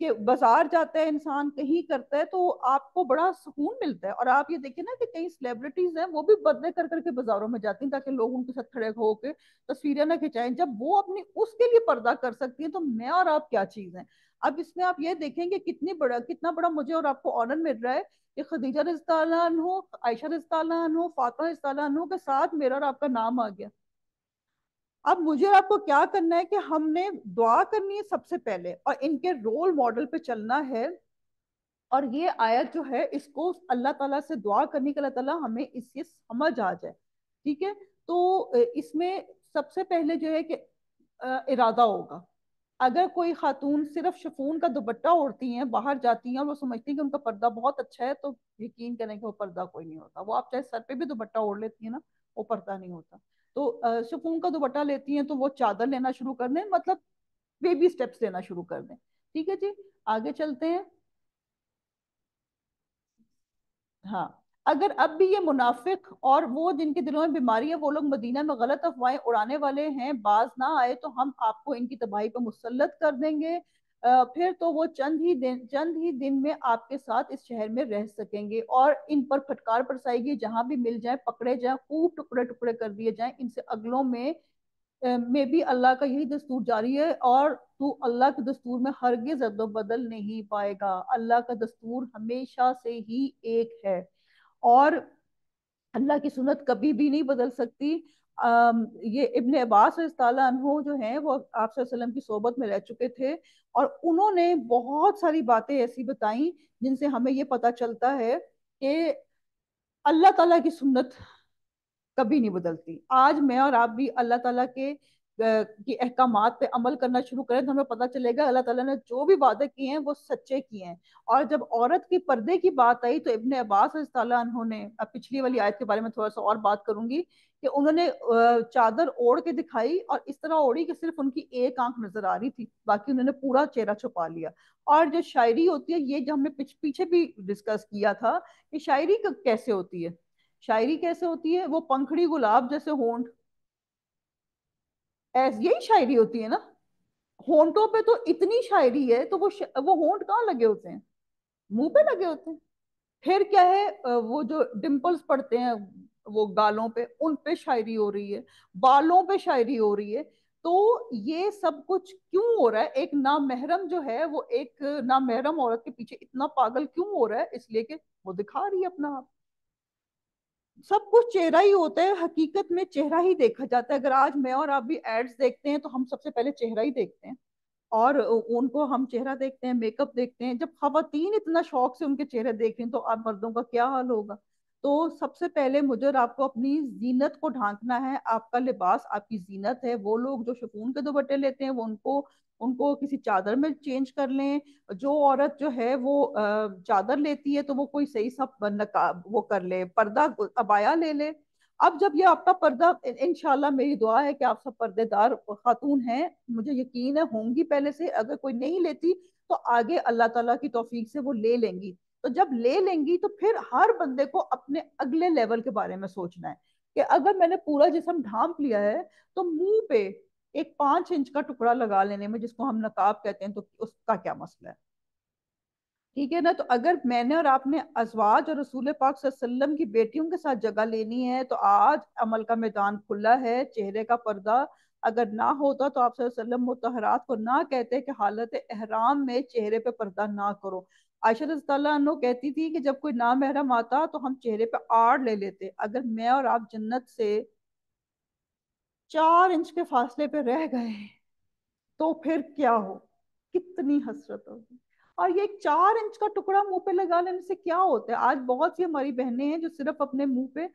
کہ بازار جاتا ہے انسان، کہیں کرتا ہے تو آپ کو بڑا سکون ملتا ہے. اور آپ یہ دیکھیں نا کہ کئی سیلیبریٹیز ہیں وہ بھی پردے کر کر کے بازاروں میں جاتی ہیں تاکہ لوگ ان کے ساتھ کھڑے ہو کے تصویریں نہ کھنچائیں. جب وہ اپنی اس کے لیے پردہ کر سکتی ہیں تو میں اور آپ کیا چیز ہیں. اب اس میں آپ یہ دیکھیں کہ کتنا بڑا مجھے اور آپ کو آنر مل رہا ہے کہ خدیجہ رضی اللہ عنہ، عائشہ رضی اللہ عنہ، فاطمہ رضی اللہ عنہ کے ساتھ میرا اور آپ کا نام آ گیا. اب مجھے آپ کو کیا کرنا ہے کہ ہم نے دعا کرنی ہے سب سے پہلے، اور ان کے رول ماڈل پہ چلنا ہے. اور یہ آیت جو ہے اس کو اللہ تعالیٰ سے دعا کرنے کے، اللہ تعالیٰ ہمیں اس سے سمجھ آ جائے. ٹھیک ہے. تو اس میں سب سے پہلے جو ہے کہ ارادہ ہوگا. اگر کوئی خاتون صرف شفون کا دوپٹہ اوڑھتی ہیں، باہر جاتی ہیں اور وہ سمجھتی ہیں کہ ان کا پردہ بہت اچھا ہے، تو یقین کریں کہ وہ پردہ کوئی نہیں ہوتا. وہ آپ چاہے سر پہ بھی دوپٹہ اوڑھ لیتی ہیں نا، وہ پردہ نہیں ہوتا. تو شفون کا دوپٹہ لیتی ہیں تو وہ چادر لینا شروع کر دیں، مطلب بیبی سٹیپس لینا شروع کر دیں. ٹھیک ہے جی. آگے چلتے ہیں. ہاں. اگر اب بھی یہ منافق اور وہ جن کے دلوں میں بیماری ہے وہ لوگ مدینہ میں غلط افواہیں اڑانے والے ہیں باز نہ آئے تو ہم آپ کو ان کی تباہی پہ مسلط کر دیں گے. پھر تو وہ چند ہی دن میں آپ کے ساتھ اس شہر میں رہ سکیں گے اور ان پر پھٹکار برسائے گی، جہاں بھی مل جائیں پکڑے جائیں، خوب ٹکڑے ٹکڑے کر دیے جائیں. ان سے اگلوں میں بھی اللہ کا یہی دستور جاری ہے، اور تو اللہ کے دستور میں ہرگز رد و بدل نہیں پائے گا. اللہ کا دستور ہمیشہ سے ہی ایک ہے اور اللہ کی سنت کبھی بھی نہیں بدل سکتی. یہ ابن عباس رضی اللہ عنہ جو ہیں وہ آپ صلی اللہ علیہ وسلم کی صحبت میں رہ چکے تھے، اور انہوں نے بہت ساری باتیں ایسی بتائیں جن سے ہمیں یہ پتا چلتا ہے کہ اللہ تعالیٰ کی سنت کبھی نہیں بدلتی. آج میں اور آپ بھی اللہ تعالیٰ کی احکامات پہ عمل کرنا شروع کریں تو ہمیں پتہ چلے گا اللہ تعالیٰ نے جو بھی وعدے کیے ہیں وہ سچے کیے ہیں. اور جب عورت کی پردے کی بات آئی تو ابن عباس رضی اللہ عنہ نے، اب پچھلی والی آیت کے بارے میں تھوڑا سا اور بات کروں گی، کہ انہوں نے چادر اوڑھ کے دکھائی اور اس طرح اوڑھی کہ صرف ان کی ایک آنکھ نظر آ رہی تھی، باقی انہوں نے پورا چہرہ چھپا لیا. اور جو شاعری ہوتی ہے، یہ جو ہم نے پیچھے بھی ڈسکس کیا تھا کہ شاعری کیسے ہوتی ہے. شاعری کیسے ہوتی ہے؟ وہ پنکھڑی گلاب جیسے ہونٹ، یہی شاعری ہوتی ہے نا. ہونٹوں پہ تو اتنی شاعری ہے تو وہ ہونٹ کہاں لگے ہوتے ہیں؟ منہ پہ لگے ہوتے ہیں. پھر کیا ہے، وہ جو ڈمپلز پڑتے ہیں وہ گالوں پہ، ان پہ شاعری ہو رہی ہے، بالوں پہ شاعری ہو رہی ہے. تو یہ سب کچھ کیوں ہو رہا ہے؟ ایک نامحرم جو ہے وہ ایک نامحرم عورت کے پیچھے اتنا پاگل کیوں ہو رہا ہے؟ اس لیے کہ وہ دکھا رہی ہے اپنا آپ. سب کچھ چہرہ ہی ہوتا ہے، حقیقت میں چہرہ ہی دیکھا جاتا ہے. اگر آج میں اور آپ بھی ایڈز دیکھتے ہیں تو ہم سب سے پہلے چہرہ ہی دیکھتے ہیں، اور ان کو ہم چہرہ دیکھتے ہیں، میک اپ دیکھتے ہیں. جب خواتین اتنا شوق سے ان کے چہرے دیکھ رہی ہیں تو اب مردوں کا کیا حال ہوگا. تو سب سے پہلے مجھے اور آپ کو اپنی زینت کو ڈھانکنا ہے. آپ کا لباس آپ کی زینت ہے. وہ لوگ جو شفون کے دوپٹے لیتے ہیں وہ ان کو کسی چادر میں چینج کر لیں. جو عورت جو ہے وہ چادر لیتی ہے تو وہ کوئی صحیح سا نقاب وہ کر لے، پردہ عبایا لے لے. اب جب یہ آپ کا پردہ، انشاءاللہ میری دعا ہے کہ آپ سب پردے دار خاتون ہیں، مجھے یقین ہے ہوں گی پہلے سے. اگر کوئی نہیں لیتی تو آگے اللہ تعالیٰ کی توفیق سے وہ لے لیں گی. تو جب لے لیں گی تو پھر ہر بندے کو اپنے اگلے لیول کے بارے میں سوچنا ہے کہ اگر میں نے پورا جسم ڈھانپ لیا ہے تو منہ پہ ایک 5 انچ کا ٹکڑا لگا لینے میں، جس کو ہم نقاب کہتے ہیں، تو اس کا کیا مسئلہ ہے. ٹھیک ہے نا. تو اگر میں نے اور آپ نے ازواج اور رسول پاک صلی اللہ علیہ وسلم کی بیٹیوں کے ساتھ جگہ لینی ہے تو آج عمل کا میدان کھلا ہے. چہرے کا پردہ اگر نہ ہوتا تو آپ صلی اللہ علیہ وسلم مطہرات کو نہ کہتے کہ حالت احرام میں چہرے پہ پردہ نہ کرو. عائشہ رضی اللہ عنہ کہتی تھی کہ جب کوئی نامحرم آتا تو ہم چہرے پہ آڑ لے لیتے. اگر میں اور آپ جنت سے 4 انچ کے فاصلے پہ رہ گئے تو پھر کیا ہو، کتنی حسرت ہوگی. اور یہ ایک 4 انچ کا ٹکڑا منہ پہ لگا لینے سے کیا ہوتا ہے؟ آج بہت سی ہماری بہنیں ہیں جو صرف اپنے منہ پہ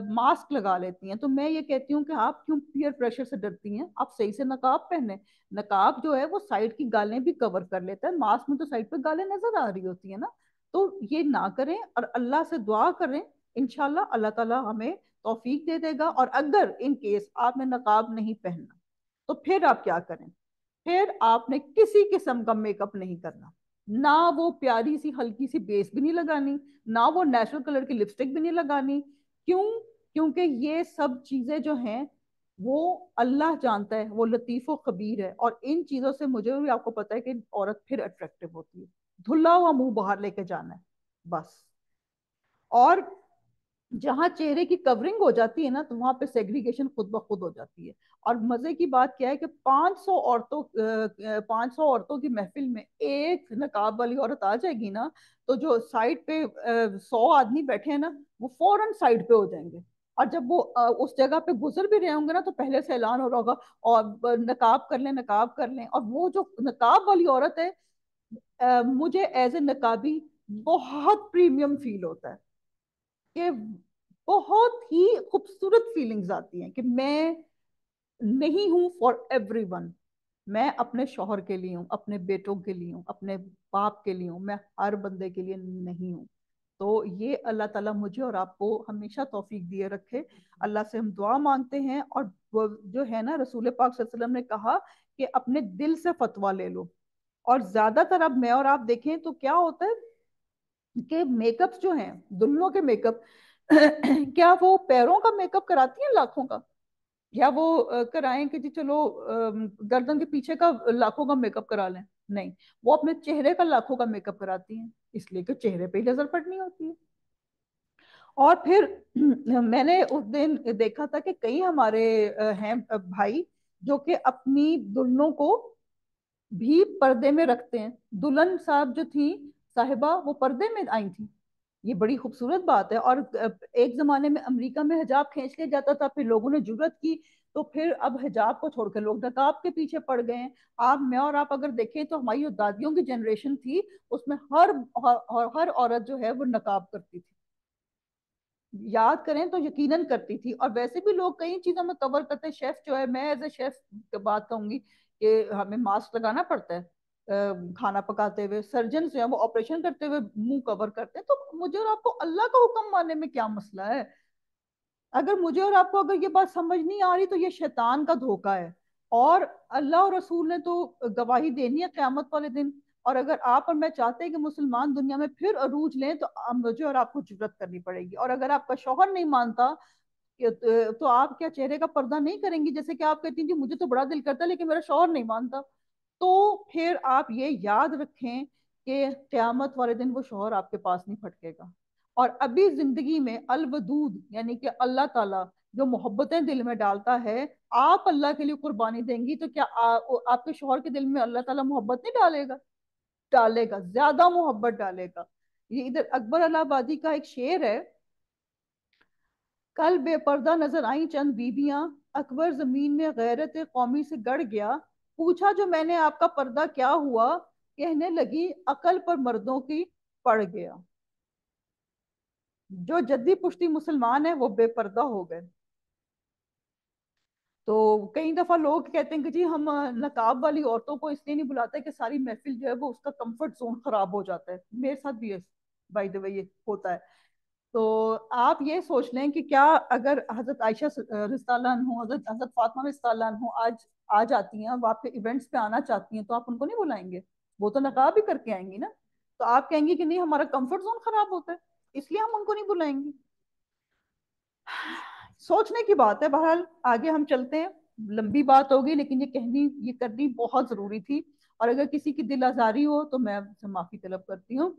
ماسک لگا لیتی ہیں. تو میں یہ کہتی ہوں کہ آپ کیوں پیئر پریشر سے ڈرتی ہیں؟ آپ صحیح سے نقاب پہنے. نقاب جو ہے وہ سائڈ کی گالیں بھی کور کر لیتا ہے، ماسک میں تو سائڈ پہ گالیں نظر آ رہی ہوتی ہیں نا. تو یہ نہ کریں اور اللہ سے دعا کریں، انشاءاللہ اللہ تعالیٰ ہمیں توفیق دے دے گا. اور اگر ان کیس آپ نے نقاب نہیں پہننا تو پھر آپ کیا کریں؟ پھر آپ نے کسی قسم کا میک اپ نہیں کرنا، نہ وہ پیاری سی ہلکی سی بیس بھی نہیں لگانی، نہ وہ نیچرل کلر کی لپسٹک بھی نہیں لگانی. کیوں؟ کیونکہ یہ سب چیزیں جو ہیں وہ اللہ جانتا ہے، وہ لطیف و خبیر ہے، اور ان چیزوں سے مجھے بھی آپ کو پتا ہے کہ عورت پھر اٹریکٹیو ہوتی ہے، دھلا ہوا منہ باہر لے کے جانا ہے بس۔ اور جہاں چہرے کی کورنگ ہو جاتی ہے نا تو وہاں پہ سیگریگیشن خود بخود ہو جاتی ہے۔ اور مزے کی بات کیا ہے کہ 500 عورتوں کی محفل میں ایک نقاب والی عورت آ جائے گی نا، تو جو سائڈ پہ 100 آدمی بیٹھے ہیں نا، وہ فوراً سائڈ پہ ہو جائیں گے۔ اور جب وہ اس جگہ پہ گزر بھی رہے ہوں گے نا تو پہلے سے اعلان ہو رہا ہوگا، اور نقاب کر لیں، نقاب کر لیں۔ اور وہ جو نقاب والی عورت ہے، مجھے ایز اے نقابی بہت پریمیم فیل ہوتا ہے، کہ بہت ہی خوبصورت فیلنگز آتی ہیں کہ میں نہیں ہوں فار ایوری ون، میں اپنے شوہر کے لیے ہوں، اپنے بیٹوں کے لیے ہوں، اپنے باپ کے لیے ہوں، میں ہر بندے کے لیے نہیں ہوں۔ تو یہ اللہ تعالیٰ مجھے اور آپ کو ہمیشہ توفیق دیے رکھے۔ اللہ سے ہم دعا مانگتے ہیں، اور وہ جو ہے نا، رسول پاک صلی اللہ علیہ وسلم نے کہا کہ اپنے دل سے فتویٰ لے لو۔ اور زیادہ تر اب میں اور آپ دیکھیں تو کیا ہوتا ہے کہ میک اپ جو ہیں، دلہنوں کے میک اپ کیا وہ پیروں کا میک اپ کراتی ہیں لاکھوں کا؟ یا وہ کرائیں کہ جی چلو گردن کے پیچھے کا لاکھوں کا میک اپ کرا لیں؟ نہیں، وہ اپنے چہرے کا لاکھوں کا میک اپ کراتی ہیں، اس لیے کہ چہرے پہ ہی نظر پڑنی ہوتی ہے۔ اور پھر میں نے اس دن دیکھا تھا کہ کئی ہمارے ہیں بھائی جو کہ اپنی دلہنوں کو بھی پردے میں رکھتے ہیں۔ دلہن صاحب جو تھی صاحبہ، وہ پردے میں آئی تھی، یہ بڑی خوبصورت بات ہے۔ اور ایک زمانے میں امریکہ میں حجاب کھینچ لیا جاتا تھا، پھر لوگوں نے جرت کی، تو پھر اب حجاب کو چھوڑ کے لوگ نقاب کے پیچھے پڑ گئے ہیں۔ آپ میں اور آپ اگر دیکھیں تو ہماری جو دادیوں کی جنریشن تھی، اس میں ہر عورت جو ہے وہ نقاب کرتی تھی، یاد کریں تو یقیناً کرتی تھی۔ اور ویسے بھی لوگ کئی چیزوں میں کور کرتے ہیں، شیف جو ہے، میں ایز اے شیف بات کہوں گی کہ ہمیں ماسک لگانا پڑتا ہے کھانا پکاتے ہوئے، سرجن جو ہے وہ آپریشن کرتے ہوئے منہ کور کرتے ہیں، تو مجھے اور آپ کو اللہ کا حکم ماننے میں کیا مسئلہ ہے؟ اگر مجھے اور آپ کو اگر یہ بات سمجھ نہیں آ رہی تو یہ شیطان کا دھوکہ ہے۔ اور اللہ اور رسول نے تو گواہی دینی ہے قیامت والے دن، اور اگر آپ اور میں چاہتے ہیں کہ مسلمان دنیا میں پھر عروج لیں تو مجھے اور آپ کو جرت کرنی پڑے گی۔ اور اگر آپ کا شوہر نہیں مانتا تو آپ کیا چہرے کا پردہ نہیں کریں گی؟ جیسے کہ آپ کہتی ہیں کہ مجھے تو بڑا دل کرتا ہے لیکن میرا شوہر نہیں مانتا، تو پھر آپ یہ یاد رکھیں کہ قیامت والے دن وہ شوہر آپ کے پاس نہیں پھٹکے گا۔ اور ابھی زندگی میں الودود، یعنی کہ اللہ تعالیٰ جو محبتیں دل میں ڈالتا ہے، آپ اللہ کے لیے قربانی دیں گی تو کیا آپ کے شوہر کے دل میں اللہ تعالیٰ محبت نہیں ڈالے گا؟ ڈالے گا، زیادہ محبت ڈالے گا۔ یہ ادھر اکبر الہ آبادی کا ایک شعر ہے، کل بے پردہ نظر آئیں چند بیویاں، اکبر زمین میں غیرت قومی سے گڑ گیا، پوچھا جو میں نے آپ کا پردہ کیا ہوا، کہنے لگی عقل پر مردوں کی پڑ گیا۔ جو جدی پشتی مسلمان ہیں وہ بے پردہ ہو گئے۔ تو کئی دفعہ لوگ کہتے ہیں کہ جی ہم نقاب والی عورتوں کو اس لیے نہیں بلاتے کہ ساری محفل جو ہے وہ اس کا کمفرٹ زون خراب ہو جاتا ہے۔ میرے ساتھ بھی بائی دا وے یہ ہوتا ہے۔ تو آپ یہ سوچ لیں کہ کیا اگر حضرت عائشہ رضی اللہ عنہ، حضرت فاطمہ رضی اللہ عنہ آج آ جاتی ہیں، وہ آپ کے ایونٹس پہ آنا چاہتی ہیں، تو آپ ان کو نہیں بلائیں گے؟ وہ تو نقاب ہی کر کے آئیں گی نا، تو آپ کہیں گے کہ نہیں ہمارا کمفرٹ زون خراب ہوتا ہے اس لیے ہم ان کو نہیں بلائیں گے؟ سوچنے کی بات ہے۔ بہرحال آگے ہم چلتے ہیں، لمبی بات ہوگی لیکن یہ کرنی بہت ضروری تھی، اور اگر کسی کی دل آزاری ہو تو میں سے معافی طلب کرتی ہوں۔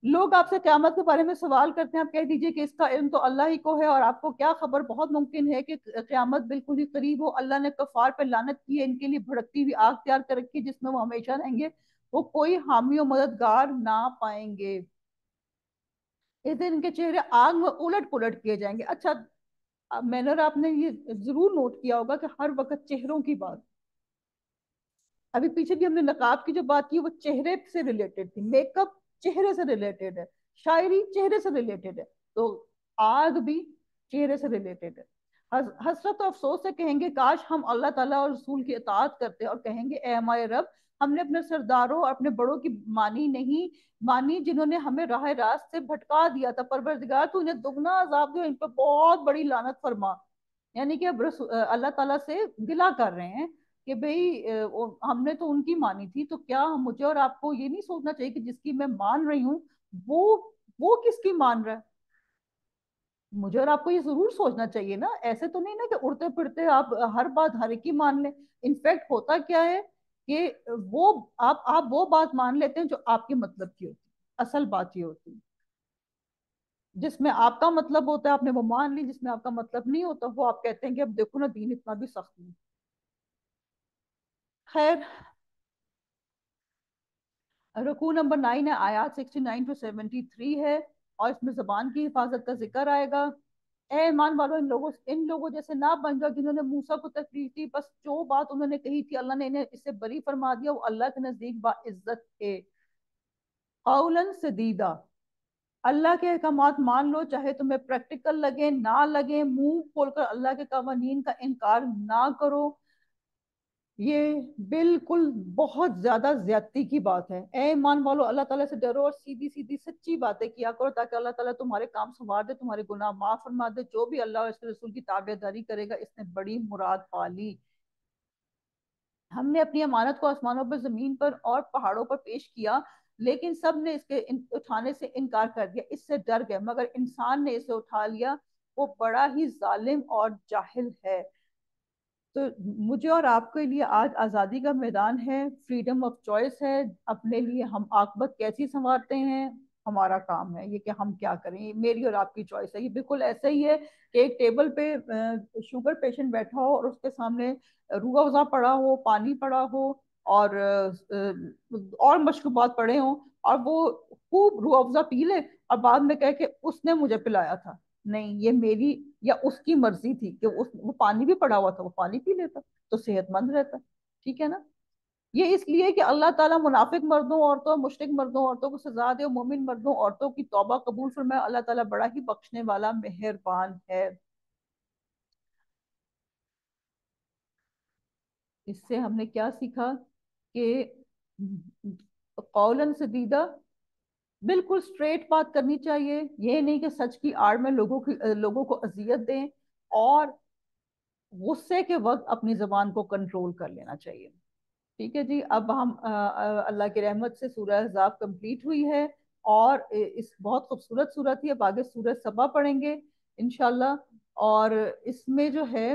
لوگ آپ سے قیامت کے بارے میں سوال کرتے ہیں، آپ کہہ دیجئے کہ اس کا علم تو اللہ ہی کو ہے، اور آپ کو کیا خبر، بہت ممکن ہے کہ قیامت بالکل ہی قریب ہو، اللہ نے کفار پہ لعنت کی ہے، ان کے لیے بھڑکتی ہوئی آگ تیار کر رکھی ہے جس میں وہ ہمیشہ رہیں گے، وہ کوئی حامی و مددگار نہ پائیں گے، اس دن ان کے چہرے آگ میں الٹ پلٹ کیے جائیں گے۔ اچھا، میں نے اور آپ نے یہ ضرور نوٹ کیا ہوگا کہ ہر وقت چہروں کی بات، ابھی پیچھے بھی ہم نے نقاب کی جو بات کی وہ چہرے سے ریلیٹڈ تھی، میک اپ چہرے سے ریلیٹڈ ہے، شاعری چہرے سے ریلیٹڈ ہے، تو آگ بھی چہرے سے ریلیٹڈ ہے۔ حسرت و افسوس سے کہیں گے کاش ہم اللہ تعالیٰ اور رسول کی اطاعت کرتے، اور کہیں گے اے ہمارے رب، ہم نے اپنے سرداروں اور اپنے بڑوں کی مانی نہیں مانی، جنہوں نے ہمیں راہ راست سے بھٹکا دیا تھا، پروردگار تو انہیں دگنا عذاب دے، ان پر بہت بڑی لعنت فرما۔ یعنی کہ اب اللہ تعالیٰ سے گلہ کر رہے ہیں کہ بھئی ہم نے تو ان کی مانی تھی، تو کیا مجھے اور آپ کو یہ نہیں سوچنا چاہیے کہ جس کی میں مان رہی ہوں وہ وہ کس کی مان رہا ہے؟ مجھے اور آپ کو یہ ضرور سوچنا چاہیے نا، ایسے تو نہیں نا کہ اڑتے پھرتے آپ ہر بات ہر ایک کی مان لیں۔ انفیکٹ ہوتا کیا ہے کہ وہ آپ وہ بات مان لیتے ہیں جو آپ کے مطلب کی ہوتی ہے، اصل بات یہ ہوتی ہے جس میں آپ کا مطلب ہوتا ہے آپ نے وہ مان لی، جس میں آپ کا مطلب نہیں ہوتا وہ آپ کہتے ہیں کہ اب دیکھو نا دین اتنا بھی سخت نہیں۔ خیر، رکوع نمبر 9 ہے، آیات 69 ٹو 73 ہے، اور اس میں زبان کی حفاظت کا ذکر آئے گا۔ اے ایمان والو، ان لوگوں جیسے نہ بن جاؤ جنہوں نے موسیٰ کو تکلیف دی، بس جو بات انہوں نے کہی تھی اللہ نے انہیں اس سے بری فرما دیا، وہ اللہ کے نزدیک باعزت تھے۔ قولا سدیدا، اللہ کے احکامات مان لو، چاہے تمہیں پریکٹیکل لگے نہ لگے، منہ کھول کر اللہ کے قوانین کا انکار نہ کرو۔ یہ بالکل بہت زیادہ زیادتی کی بات ہے۔ اے ایمان والو، اللہ تعالیٰ سے ڈرو اور سیدھی سیدھی سچی باتیں کیا کرو، تاکہ اللہ تعالیٰ تمہارے کام سنوار دے، تمہارے گناہ معاف فرما دے۔ جو بھی اللہ اور اس کے رسول کی تابع داری کرے گا اس نے بڑی مراد پا لی۔ ہم نے اپنی امانت کو آسمانوں پر، زمین پر اور پہاڑوں پر پیش کیا، لیکن سب نے اس کے اٹھانے سے انکار کر دیا، اس سے ڈر گئے، مگر انسان نے اسے اٹھا لیا، وہ بڑا ہی ظالم اور جاہل ہے۔ تو مجھے اور آپ کے لیے آج آزادی کا میدان ہے، فریڈم آف چوائس ہے، اپنے لیے ہم عاقبت کیسی سنوارتے ہیں ہمارا کام ہے، یہ کہ ہم کیا کریں، یہ میری اور آپ کی چوائس ہے۔ یہ بالکل ایسا ہی ہے کہ ایک ٹیبل پہ شوگر پیشنٹ بیٹھا ہو اور اس کے سامنے روح افزا پڑا ہو، پانی پڑا ہو، اور مشروبات پڑے ہوں، اور وہ خوب روح افزا پی لے اور بعد میں کہے کہ اس نے مجھے پلایا تھا۔ نہیں، یہ میری یا اس کی مرضی تھی کہ وہ پانی بھی پڑا ہوا تھا، وہ پانی پی لیتا تو صحت مند رہتا۔ ٹھیک ہے نا؟ یہ اس لیے کہ اللہ تعالیٰ منافق مردوں عورتوں، مشرک مردوں عورتوں کو سزا دے، اور مومن مردوں عورتوں کی توبہ قبول فرمائے۔ اللہ تعالیٰ بڑا ہی بخشنے والا مہربان ہے۔ اس سے ہم نے کیا سیکھا کہ قولاً سدیدہ، بالکل سٹریٹ بات کرنی چاہیے، یہ نہیں کہ سچ کی آڑ میں لوگوں کو اذیت دیں، اور غصے کے وقت اپنی زبان کو کنٹرول کر لینا چاہیے۔ ٹھیک ہے جی، اب ہم اللہ کی رحمت سے سورہ احزاب کمپلیٹ ہوئی ہے، اور اس بہت خوبصورت سورت تھی، اب آگے سورہ سبا پڑھیں گے انشاءاللہ۔ اور اس میں جو ہے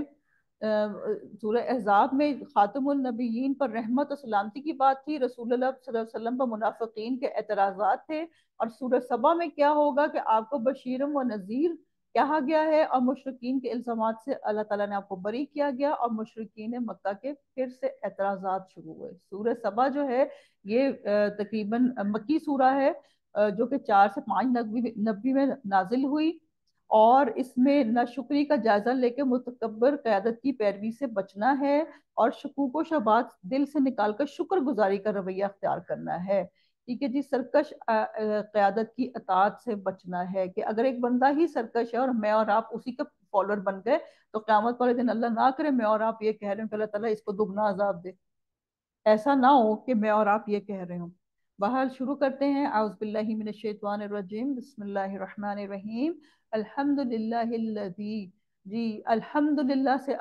سورہ احزاب میں خاتم النبیین پر رحمت و سلامتی کی بات تھی، رسول اللہ صلی اللہ علیہ وسلم پر منافقین کے اعتراضات تھے، اور سورہ سبا میں کیا ہوگا کہ آپ کو بشیرم و نذیر کہا گیا ہے، اور مشرکین کے الزامات سے اللہ تعالیٰ نے آپ کو بری کیا گیا، اور مشرکین مکہ کے پھر سے اعتراضات شروع ہوئے۔ سورہ سبا جو ہے یہ تقریباً مکی سورہ ہے، جو کہ 4 سے 5 نبوی میں نازل ہوئی، اور اس میں ناشکری کا جائزہ لے کے متکبر قیادت کی پیروی سے بچنا ہے، اور شکوک و شبہات دل سے نکال کر شکر گزاری کا رویہ اختیار کرنا ہے۔ ٹھیک ہے جی، سرکش قیادت کی اطاعت سے بچنا ہے، کہ اگر ایک بندہ ہی سرکش ہے اور میں اور آپ اسی کے فالوور بن گئے تو قیامت والے دن اللہ نہ کرے میں اور آپ یہ کہہ رہے ہیں کہ اللہ تعالیٰ اس کو دگنا عذاب دے، ایسا نہ ہو کہ میں اور آپ یہ کہہ رہے ہوں۔ بہرحال شروع کرتے ہیں، اعوذ باللہ من الشیطان الرجیم، بسم اللہ الرحمن الرحیم، الحمد للہ الذی، جی الحمدللہ سے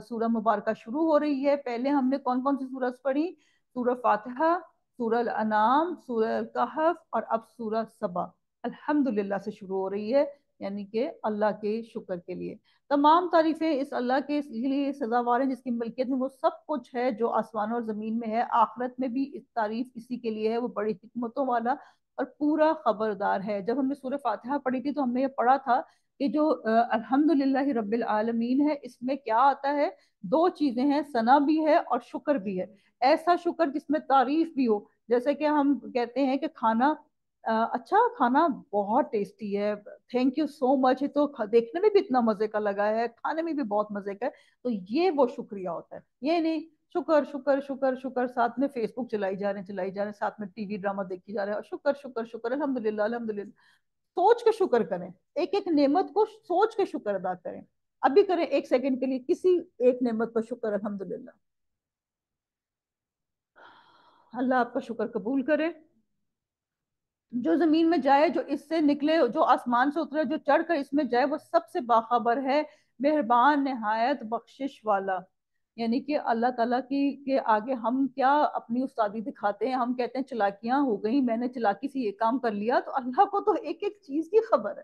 سورہ مبارکہ شروع ہو رہی ہے۔ پہلے ہم نے کون کون سی سورہ پڑھی؟ سورہ فاتحہ، سورہ الانعام، سورہ الکہف، اور اب سورہ سبا الحمدللہ سے شروع ہو رہی ہے، یعنی کہ اللہ کے شکر کے لیے۔ تمام تعریفیں اس اللہ کے لیے سزاوار ہیں جس کی ملکیت میں وہ سب کچھ ہے جو آسمانوں اور زمین میں ہے، آخرت میں بھی اس تعریف اسی کے لیے ہے، وہ بڑی حکمتوں والا اور پورا خبردار ہے۔ جب ہم نے سورہ فاتحہ پڑھی تھی تو ہم نے یہ پڑھا تھا کہ جو الحمدللہ رب العالمین ہے، اس میں کیا آتا ہے؟ 2 چیزیں ہیں، ثنا بھی ہے اور شکر بھی ہے۔ ایسا شکر جس میں تعریف بھی ہو، جیسے کہ ہم کہتے ہیں کہ کھانا اچھا، کھانا بہت ٹیسٹی ہے، تھینک یو سو مچ، تو دیکھنے میں بھی اتنا مزے کا لگا ہے، کھانے میں بھی بہت مزے کا ہے، تو یہ وہ شکریہ ہوتا ہے۔ یہ نہیں شکر شکر شکر شکر، ساتھ میں فیس بک چلائی جا رہے ہیں، ساتھ میں ٹی وی ڈرامہ دیکھی جا رہے ہیں، اور شکر شکر شکر، الحمدللہ الحمدللہ۔ سوچ کے شکر کریں، ایک ایک نعمت کو سوچ کے شکر ادا کریں، ابھی کریں 1 سیکنڈ کے لیے کسی ایک نعمت پر شکر، الحمدللہ۔ اللہ آپ کا شکر قبول کرے۔ جو زمین میں جائے، جو اس سے نکلے، جو آسمان سے اترے، جو چڑھ کر اس میں جائے، وہ سب سے باخبر ہے، مہربان نہایت بخشش والا۔ یعنی کہ اللہ تعالیٰ کی کے آگے ہم کیا اپنی استادی دکھاتے ہیں، ہم کہتے ہیں چلاکیاں ہو گئی، میں نے چلاکی سے یہ کام کر لیا، تو اللہ کو تو ایک ایک چیز کی خبر ہے۔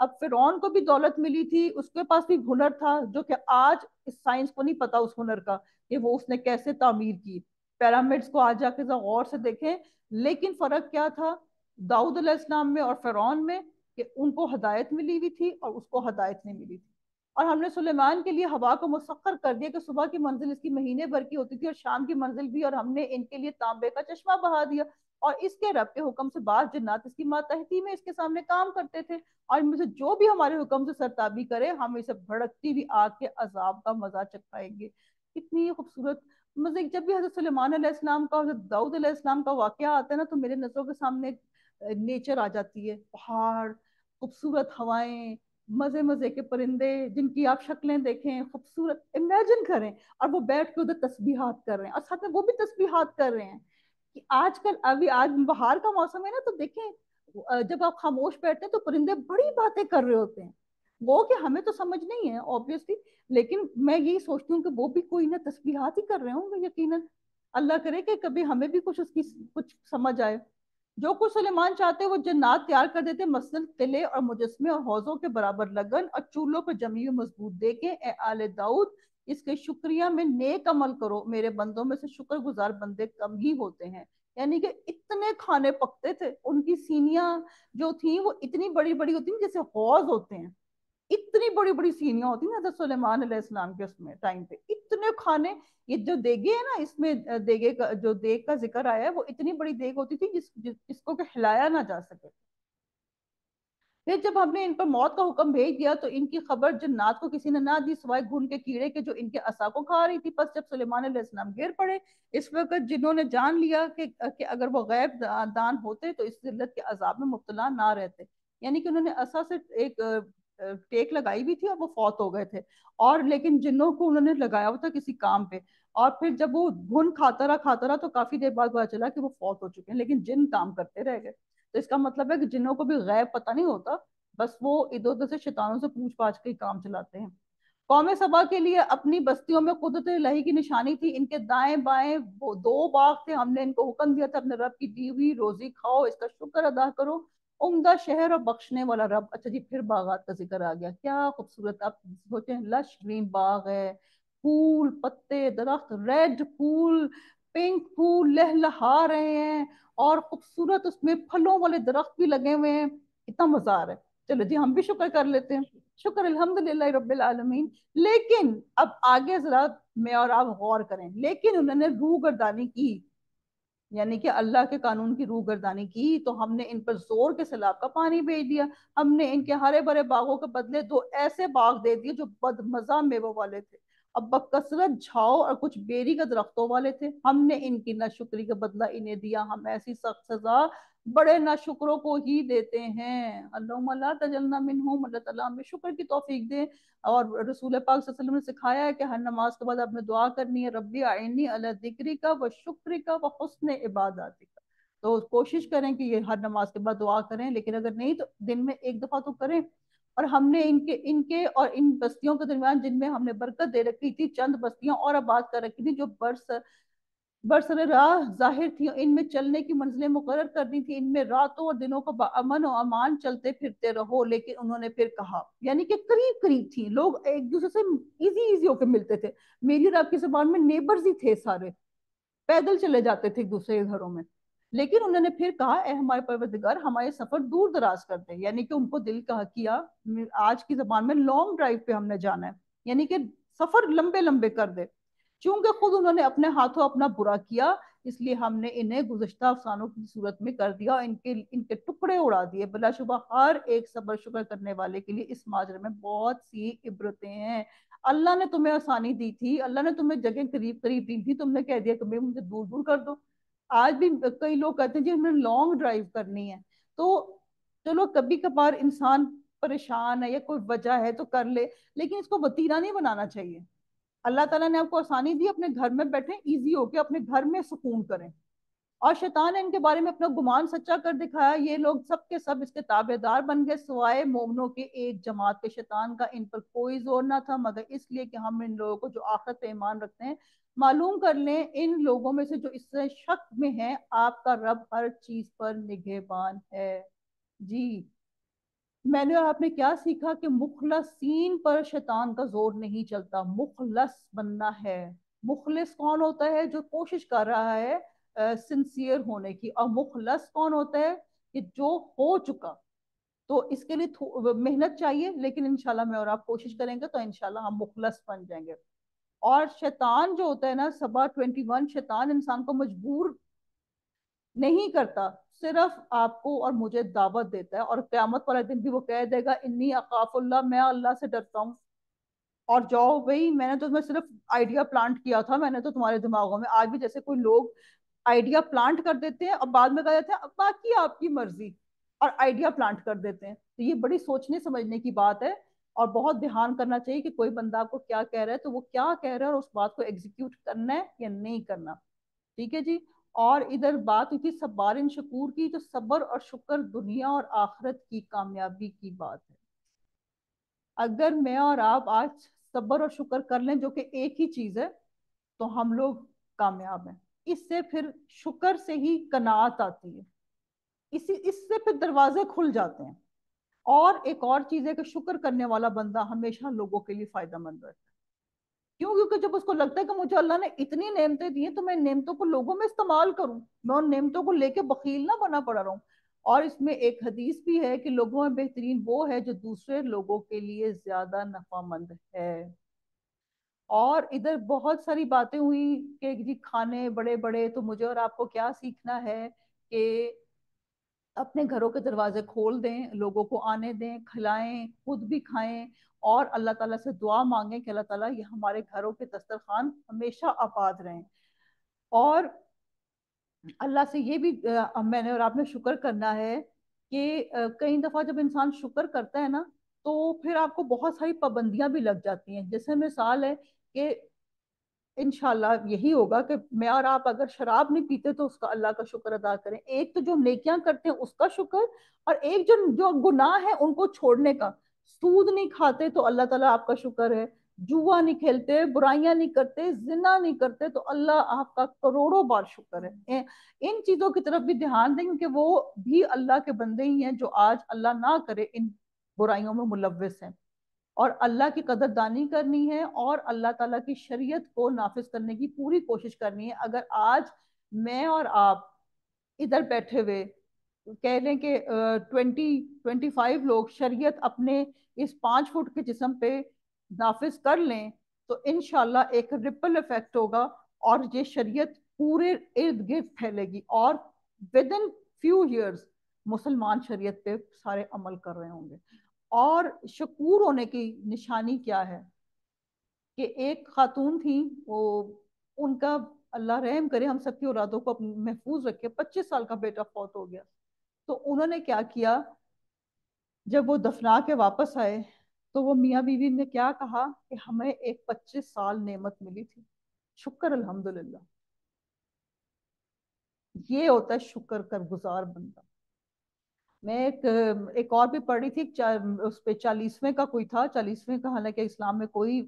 اب فرعون کو بھی دولت ملی تھی، اس کے پاس بھی ہنر تھا جو کہ آج اس سائنس کو نہیں پتا اس ہنر کا کہ وہ اس نے کیسے تعمیر کی، پیرامڈس کو آج جا کے ذرا غور سے دیکھیں۔ لیکن فرق کیا تھا داؤد علیہ السلام میں اور فرعون میں، کہ ان کو ہدایت ملی ہوئی تھی اور اس کو ہدایت نہیں ملی تھی۔ اور ہم نے سلیمان کے لیے ہوا کو مسخر کر دیا کہ صبح کی منزل اس کی مہینے بھر کی ہوتی تھی اور شام کی منزل بھی، اور ہم نے ان کے لیے تانبے کا چشمہ بہا دیا، اور اس کے رب کے حکم سے بعض جنات اس کی ماتحتی میں اس کے سامنے کام کرتے تھے، اور ان میں سے جو بھی ہمارے حکم سے سرتابی کرے ہم اسے بھڑکتی ہوئی آگ کے عذاب کا مزہ چکھائیں گے۔ کتنی خوبصورت مزے! جب بھی حضرت سلیمان علیہ السلام کا، حضرت داؤد علیہ السلام کا واقعہ آتا ہے نا، تو میرے نظروں کے سامنے نیچر آ جاتی ہے، پہاڑ، خوبصورت ہوائیں، مزے مزے کے پرندے جن کی آپ شکلیں دیکھیں خوبصورت، امیجن کریں، اور وہ بیٹھ کے ادھر تسبیحات کر رہے ہیں، اور ساتھ میں وہ بھی تسبیحات کر رہے ہیں کہ آج کل ابھی آج بہار کا موسم ہے نا، تو دیکھیں جب آپ خاموش بیٹھتے ہیں تو پرندے بڑی باتیں کر رہے ہوتے ہیں، وہ کہ ہمیں تو سمجھ نہیں ہے obviously، لیکن میں یہی سوچتی ہوں کہ وہ بھی کوئی نہ تسبیحات ہی کر رہے ہوں گے یقیناً۔ اللہ کرے کہ کبھی ہمیں بھی کچھ اس کی کچھ سمجھ آئے۔ جو کچھ سلیمان چاہتے وہ جنات تیار کر دیتے، مثلاً قلعے اور مجسمے اور حوضوں کے برابر لگن اور چولہوں پر جمی ہوئی مضبوط دیکھیں۔ اے آل داؤد، اس کے شکریہ میں نیک عمل کرو، میرے بندوں میں سے شکر گزار بندے کم ہی ہوتے ہیں۔ یعنی کہ اتنے کھانے پکتے تھے، ان کی سینیاں جو تھیں وہ اتنی بڑی بڑی ہوتی ہیں جیسے حوض ہوتے ہیں، اتنی بڑی بڑی سینیاں ہوتی ہیں حضرت سلیمان علیہ السلام کے اس میں ٹائم پہ، اتنے کھانے۔ یہ جو دیگے ہے نا، اس میں دیگے کا جو دیگ کا ذکر آیا ہے وہ اتنی بڑی دیگ ہوتی تھی جس کو کہ ہلایا نہ جا سکے۔ پھر جب ہم نے ان پر موت کا حکم بھیج دیا تو ان کی خبر جنات کو کسی نے نہ دی سوائے گھن کے کیڑے کے جو ان کے عصا کو کھا رہی تھی۔ پس جب سلیمان علیہ السلام گر پڑے، اس وقت جنہوں نے جان لیا کہ اگر وہ غیب دان ہوتے تو اس ذلت کے عذاب میں مبتلا نہ رہتے، یعنی کہ انہوں نے عصا سے ایک ٹیک لگائی بھی تھی اور وہ فوت ہو گئے تھے، اور لیکن جنوں کو انہوں نے لگایا ہوا تھا کسی کام پہ، اور پھر جب وہ گھن کھاتا رہا تو کافی دیر بعد پتا چلا کہ وہ فوت ہو چکے ہیں، لیکن جن کام کرتے رہ گئے۔ تو اس کا مطلب ہے کہ جنوں کو بھی غیب پتہ نہیں ہوتا، بس وہ ادھر ادھر سے شیطانوں سے پوچھ پاچھ کے کام چلاتے ہیں۔ قوم سبا کے لیے اپنی بستیوں میں قدرت الہی کی نشانی تھی، ان کے دائیں بائیں وہ 2 باغ تھے، ہم نے ان کو حکم دیا تھا اپنے رب کی دی ہوئی روزی کھاؤ، اس کا شکر ادا کرو، عمدہ شہر اور بخشنے والا رب۔ اچھا جی، پھر باغات کا ذکر آ گیا، کیا خوبصورت! آپ سوچیں، لش گرین باغ ہے، پھول پتے درخت، ریڈ پھول، پنک پھول لہلہا رہے ہیں، اور خوبصورت اس میں پھلوں والے درخت بھی لگے ہوئے ہیں، اتنا مزہ آ رہا ہے۔ چلو جی، ہم بھی شکر کر لیتے ہیں، شکر الحمدللہ رب العالمین۔ لیکن اب آگے ذرا میں اور آپ غور کریں، لیکن انہوں نے روح گردانی کی، یعنی کہ اللہ کے قانون کی روح گردانی کی، تو ہم نے ان پر زور کے سیلاب کا پانی بھیج دیا، ہم نے ان کے ہرے بھرے باغوں کے بدلے 2 ایسے باغ دے دیے جو بد مزہ میووں والے تھے، اب بکثرت جھاؤ اور کچھ بیری کا درختوں والے تھے، ہم نے ان کی ناشکری کا بدلہ انہیں دیا، ہم ایسی سخت سزا بڑے ناشکروں کو ہی دیتے ہیں۔ اللہم لا تجلنا منہم، اللہ تعالیٰ ہمیں شکر کی توفیق دے۔ اور رسول پاک صلی اللہ علیہ وسلم نے سکھایا ہے کہ ہر نماز کے بعد آپ نے دعا کرنی ہے، ربی اعنی علی ذکرک و شکرک و حسن عباداتک۔ تو کوشش کریں کہ یہ ہر نماز کے بعد دعا کریں، لیکن اگر نہیں تو دن میں 1 دفعہ تو کریں۔ اور ہم نے ان کے اور ان بستیوں کے درمیان جن میں ہم نے برکت دے رکھی تھی، چند بستیاں اور آباد کر رکھی تھی جو برسر راہ ظاہر تھی، ان میں چلنے کی منزلیں مقرر کر دی تھی، ان میں راتوں اور دنوں کو امن و امان چلتے پھرتے رہو۔ لیکن انہوں نے پھر کہا، یعنی کہ قریب قریب تھی، لوگ ایک دوسرے سے ایزی ہو کے ملتے تھے، میری اور آپ کی زبان میں نیبرز ہی تھے سارے، پیدل چلے جاتے تھے ایک دوسرے کے گھروں میں۔ لیکن انہوں نے پھر کہا، اے ہمارے پروردگار، ہمارے سفر دور دراز کر دے، یعنی کہ ان کو دل کیا آج کی زبان میں لانگ ڈرائیو پہ ہم نے جانا ہے، یعنی کہ سفر لمبے لمبے کر دے۔ چونکہ خود انہوں نے اپنے ہاتھوں اپنا برا کیا، اس لیے ہم نے انہیں گزشتہ افسانوں کی صورت میں کر دیا اور ان کے ٹکڑے اڑا دیے۔ بلا شبہ ہر ایک صبر شکر کرنے والے کے لیے اس ماجرے میں بہت سی عبرتیں ہیں۔ اللہ نے تمہیں آسانی دی تھی، اللہ نے تمہیں جگہ قریب قریب دی تھی، تم نے کہہ دیا کہ بھئی مجھے دور دور کر دو۔ آج بھی کئی لوگ کہتے ہیں جی ہمیں لانگ ڈرائیو کرنی ہے، تو چلو کبھی کبھار انسان پریشان ہے یا کوئی وجہ ہے تو کر لے، لیکن اس کو وتیرہ نہیں بنانا چاہیے۔ اللہ تعالیٰ نے آپ کو آسانی دی، اپنے گھر میں بیٹھیں، ایزی ہو کے اپنے گھر میں سکون کریں۔ اور شیطان نے ان کے بارے میں اپنا گمان سچا کر دکھایا، یہ لوگ سب کے سب اس کے تابع دار بن گئے سوائے مومنوں کے ایک جماعت کے۔ شیطان کا ان پر کوئی زور نہ تھا مگر اس لیے کہ ہم ان لوگوں کو جو آخرت پہ ایمان رکھتے ہیں معلوم کر لیں، ان لوگوں میں سے جو اس سے شک میں ہیں آپ کا رب ہر چیز پر نگہبان ہے۔ جی میں نے اور آپ نے کیا سیکھا کہ مخلصین پر شیطان کا زور نہیں چلتا، مخلص بننا ہے۔ مخلص کون ہوتا ہے؟ جو کوشش کر رہا ہے سنسیئر ہونے کی، اور مخلص کون ہوتا ہے؟ کہ جو ہو چکا۔ تو اس کے لیے محنت چاہیے، لیکن انشاءاللہ میں اور آپ کوشش کریں گے تو انشاءاللہ ہم مخلص بن جائیں گے۔ اور شیطان جو ہوتا ہے نا، سبا 21، شیطان انسان کو مجبور نہیں کرتا، صرف آپ کو اور مجھے دعوت دیتا ہے، اور قیامت والے دن بھی وہ کہہ دے گا انی اخاف اللہ، میں اللہ سے ڈرتا ہوں۔ اور جاؤ بھائی، میں نے تو میں صرف آئیڈیا پلانٹ کیا تھا، میں نے تو تمہارے دماغوں میں آج بھی جیسے کوئی لوگ آئیڈیا پلانٹ کر دیتے ہیں اور بعد میں کہہ دیتے ہیں اب باقی آپ کی مرضی، اور آئیڈیا پلانٹ کر دیتے ہیں۔ تو یہ بڑی سوچنے سمجھنے کی بات ہے، اور بہت دھیان کرنا چاہیے کہ کوئی بندہ آپ کو کیا کہہ رہا ہے تو وہ کیا کہہ رہا ہے، اور اس بات کو ایگزیکیوٹ کرنا ہے یا نہیں کرنا۔ ٹھیک ہے جی۔ اور ادھر بات ہوئی تھی صبار شکور کی، تو صبر اور شکر دنیا اور آخرت کی کامیابی کی بات ہے۔ اگر میں اور آپ آج صبر اور شکر کر لیں، جو کہ ایک ہی چیز ہے، تو ہم لوگ کامیاب ہیں۔ اس سے پھر شکر سے ہی قناعت آتی ہے، اس سے پھر دروازے کھل جاتے ہیں۔ اور ایک اور چیز ہے کہ شکر کرنے والا بندہ ہمیشہ لوگوں کے لیے فائدہ مند رہتا ہے۔ کیوں؟ کیونکہ جب اس کو لگتا ہے کہ مجھے اللہ نے اتنی نعمتیں دی ہیں تو میں نعمتوں کو لوگوں میں استعمال کروں، میں ان نعمتوں کو لے کے بخیل نہ بنا پڑا رہا ہوں۔ اور اس میں ایک حدیث بھی ہے کہ لوگوں میں بہترین وہ ہے جو دوسرے لوگوں کے لیے زیادہ نفع مند ہے۔ اور ادھر بہت ساری باتیں ہوئی کہ جی کھانے بڑے بڑے، تو مجھے اور آپ کو کیا سیکھنا ہے کہ اپنے گھروں کے دروازے کھول دیں، لوگوں کو آنے دیں، کھلائیں، خود بھی کھائیں، اور اللہ تعالیٰ سے دعا مانگیں کہ اللہ تعالیٰ یہ ہمارے گھروں کے دسترخوان ہمیشہ آباد رہیں۔ اور اللہ سے یہ بھی میں نے اور آپ نے شکر کرنا ہے کہ کئی دفعہ جب انسان شکر کرتا ہے نا، تو پھر آپ کو بہت ساری پابندیاں بھی لگ جاتی ہیں۔ جیسے مثال ہے کہ انشاءاللہ یہی ہوگا کہ میں اور آپ اگر شراب نہیں پیتے تو اس کا اللہ کا شکر ادا کریں، ایک تو جو نیکیاں کرتے ہیں اس کا شکر، اور ایک جو جو گناہ ہے ان کو چھوڑنے کا۔ سود نہیں کھاتے تو اللہ تعالیٰ آپ کا شکر ہے، جوا نہیں کھیلتے، برائیاں نہیں کرتے، زنا نہیں کرتے تو اللہ آپ کا کروڑوں بار شکر ہے۔ ان چیزوں کی طرف بھی دھیان دیں کہ وہ بھی اللہ کے بندے ہی ہیں جو آج اللہ نہ کرے ان برائیوں میں ملوث ہیں، اور اللہ کی قدر دانی کرنی ہے، اور اللہ تعالیٰ کی شریعت کو نافذ کرنے کی پوری کوشش کرنی ہے۔ اگر آج میں اور آپ ادھر بیٹھے ہوئے کہہ لیں کہ 25 لوگ شریعت اپنے اس 5 فٹ کے جسم پہ نافذ کر لیں، تو انشاءاللہ ایک ریپل افیکٹ ہوگا، اور یہ شریعت پورے ارد گرد پھیلے گی، اور ود ان فیو ایئرز مسلمان شریعت پہ سارے عمل کر رہے ہوں گے۔ اور شکور ہونے کی نشانی کیا ہے کہ ایک خاتون تھی، وہ ان کا اللہ رحم کرے ہم سب کی اولادوں کو محفوظ رکھے، 25 سال کا بیٹا فوت ہو گیا۔ تو انہوں نے کیا کیا، جب وہ دفنا کے واپس آئے تو وہ میاں بیوی نے کیا کہا کہ ہمیں ایک 25 سال نعمت ملی تھی، شکر الحمدللہ۔ یہ ہوتا ہے شکر کا گزار بندہ۔ میں ایک اور بھی پڑھی تھی، اس پہ 40ویں کا کوئی تھا، 40ویں کا حالانکہ اسلام میں کوئی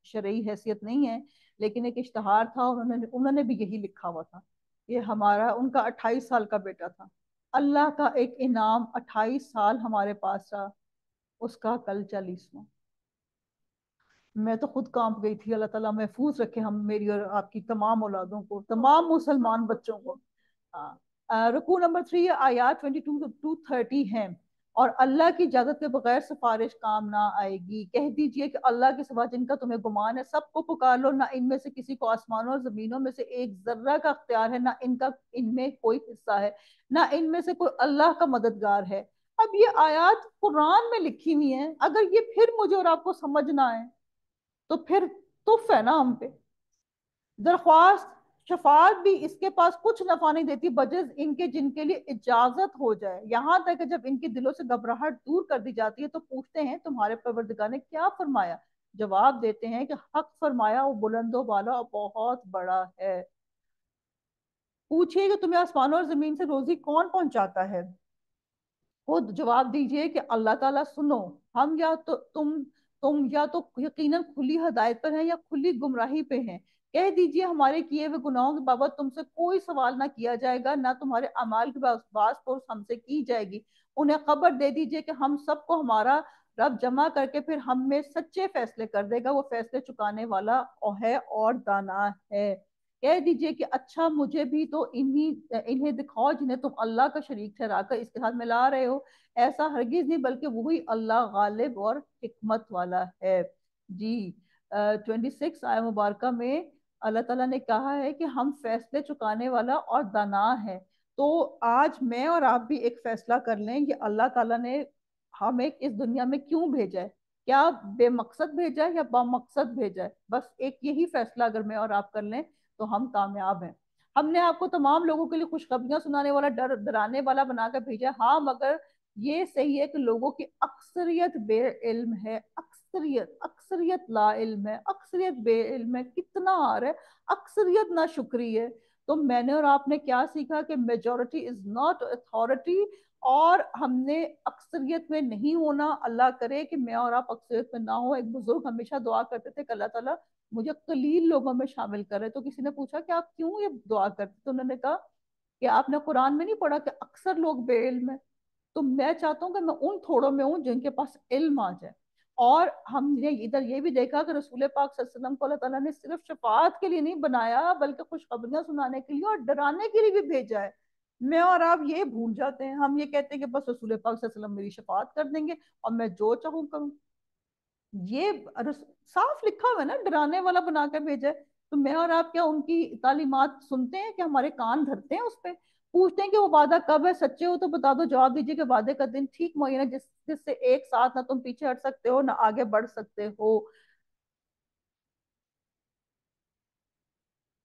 شرعی حیثیت نہیں ہے، لیکن ایک اشتہار تھا، انہوں نے بھی یہی لکھا ہوا تھا کہ ہمارا، ان کا 28 سال کا بیٹا تھا، اللہ کا ایک انعام 28 سال ہمارے پاس رہا، اس کا کل 40واں۔ میں تو خود کانپ گئی تھی۔ اللہ تعالیٰ محفوظ رکھے ہم، میری اور آپ کی تمام اولادوں کو، تمام مسلمان بچوں کو۔ رکوع نمبر 3 آیات 22 to 30 ہیں۔ اور اللہ کی اجازت کے بغیر سفارش کام نہ آئے گی، کہہ دیجئے کہ اللہ کے سوا جن کا تمہیں گمان ہے سب کو پکار لو، نہ ان میں سے کسی کو آسمانوں اور زمینوں میں سے ایک ذرہ کا اختیار ہے، نہ ان میں کوئی حصہ ہے، نہ ان میں سے کوئی اللہ کا مددگار ہے۔ اب یہ آیات قرآن میں لکھی ہوئی ہیں، اگر یہ پھر مجھے اور آپ کو سمجھ نہ آئے تو پھر تف ہے نا ہم پہ۔ درخواست شفاعت بھی اس کے پاس کچھ نفع نہیں دیتی بجز ان کے جن کے لیے اجازت ہو جائے، یہاں تک کہ جب ان کے دلوں سے گھبراہٹ دور کر دی جاتی ہے تو پوچھتے ہیں تمہارے پروردگار نے کیا فرمایا؟ جواب دیتے ہیں کہ حق فرمایا، وہ بلند و بالا اور بہت بڑا ہے۔ پوچھئے کہ تمہیں آسمانوں اور زمین سے روزی کون پہنچاتا ہے؟ خود جواب دیجئے کہ اللہ تعالیٰ۔ سنو، ہم یا تو تم یا تو یقیناً کھلی ہدایت پر ہیں یا کھلی گمراہی پہ ہیں۔ کہہ دیجئے ہمارے کیے ہوئے گناہوں کے بابت تم سے کوئی سوال نہ کیا جائے گا، نہ تمہارے اعمال کے باس پرس ہم سے کی جائے گی، انہیں خبر دے دیجئے کہ ہم سب کو ہمارا رب جمع کر کے پھر ہم میں سچے فیصلے کر دے گا، وہ فیصلے چکانے والا ہے اور دانا ہے۔ کہہ دیجئے کہ اچھا مجھے بھی تو انہیں دکھاؤ جنہیں تم اللہ کا شریک ٹھہرا کر اس کے ساتھ ملا رہے ہو، ایسا ہرگز نہیں بلکہ وہی اللہ غالب اور حکمت والا ہے۔ جی 26 آیہ مبارکہ میں اللہ تعالیٰ نے کہا ہے کہ ہم فیصلے چکانے والا اور دانا ہے۔ تو آج میں اور آپ بھی ایک فیصلہ کر لیں کہ اللہ تعالیٰ نے ہمیں اس دنیا میں کیوں بھیجا ہے، کیا بے مقصد بھیجا ہے یا با مقصد بھیجا ہے؟ بس ایک یہی فیصلہ اگر میں اور آپ کر لیں تو ہم کامیاب ہیں۔ ہم نے آپ کو تمام لوگوں کے لیے خوشخبریاں سنانے والا، ڈرانے والا بنا کر بھیجا، ہاں مگر یہ صحیح ہے کہ لوگوں کی اکثریت بے علم ہے، اکثریت لا علم ہے، اکثریت بے علم ہے، کتنا آ رہا ہے، اکثریت نہ شکری ہے۔ تو میں نے اور آپ نے کیا سیکھا کہ میجورٹی از ناٹ اتھارٹی، اور ہم نے اکثریت میں نہیں ہونا۔ اللہ کرے کہ میں اور آپ اکثریت میں نہ ہو۔ ایک بزرگ ہمیشہ دعا کرتے تھے کہ اللہ تعالیٰ مجھے قلیل لوگوں میں شامل کرے۔ تو کسی نے پوچھا کہ آپ کیوں یہ دعا کرتے؟ تو انہوں نے کہا کہ آپ نے قرآن میں نہیں پڑھا کہ اکثر لوگ بے علم ہیں؟ تو میں چاہتا ہوں کہ میں ان تھوڑوں میں ہوں جن کے پاس علم آ جائے۔ اور ہم نے ادھر یہ بھی دیکھا کہ رسول پاک صلی اللہ علیہ وسلم کو اللہ تعالیٰ نے صرف شفاعت کے لیے نہیں بنایا بلکہ خوشخبریاں سنانے کے لیے اور ڈرانے کے لیے بھی بھیجا ہے۔ میں اور آپ یہ بھول جاتے ہیں، ہم یہ کہتے ہیں کہ بس رسول پاک صلی اللہ علیہ وسلم میری شفاعت کر دیں گے اور میں جو چاہوں کروں۔ یہ صاف لکھا ہوا ہے نا، ڈرانے والا بنا کر بھیجا ہے۔ تو میں اور آپ کیا ان کی تعلیمات سنتے ہیں کہ ہمارے کان دھرتے ہیں اس پہ؟ پوچھتے ہیں کہ وہ وعدہ کب ہے، سچے ہو تو بتا دو، جواب دیجیے کہ وعدے کا دن ٹھیک معین ہے جس سے ایک ساتھ نہ تم پیچھے ہٹ سکتے ہو نہ آگے بڑھ سکتے ہو۔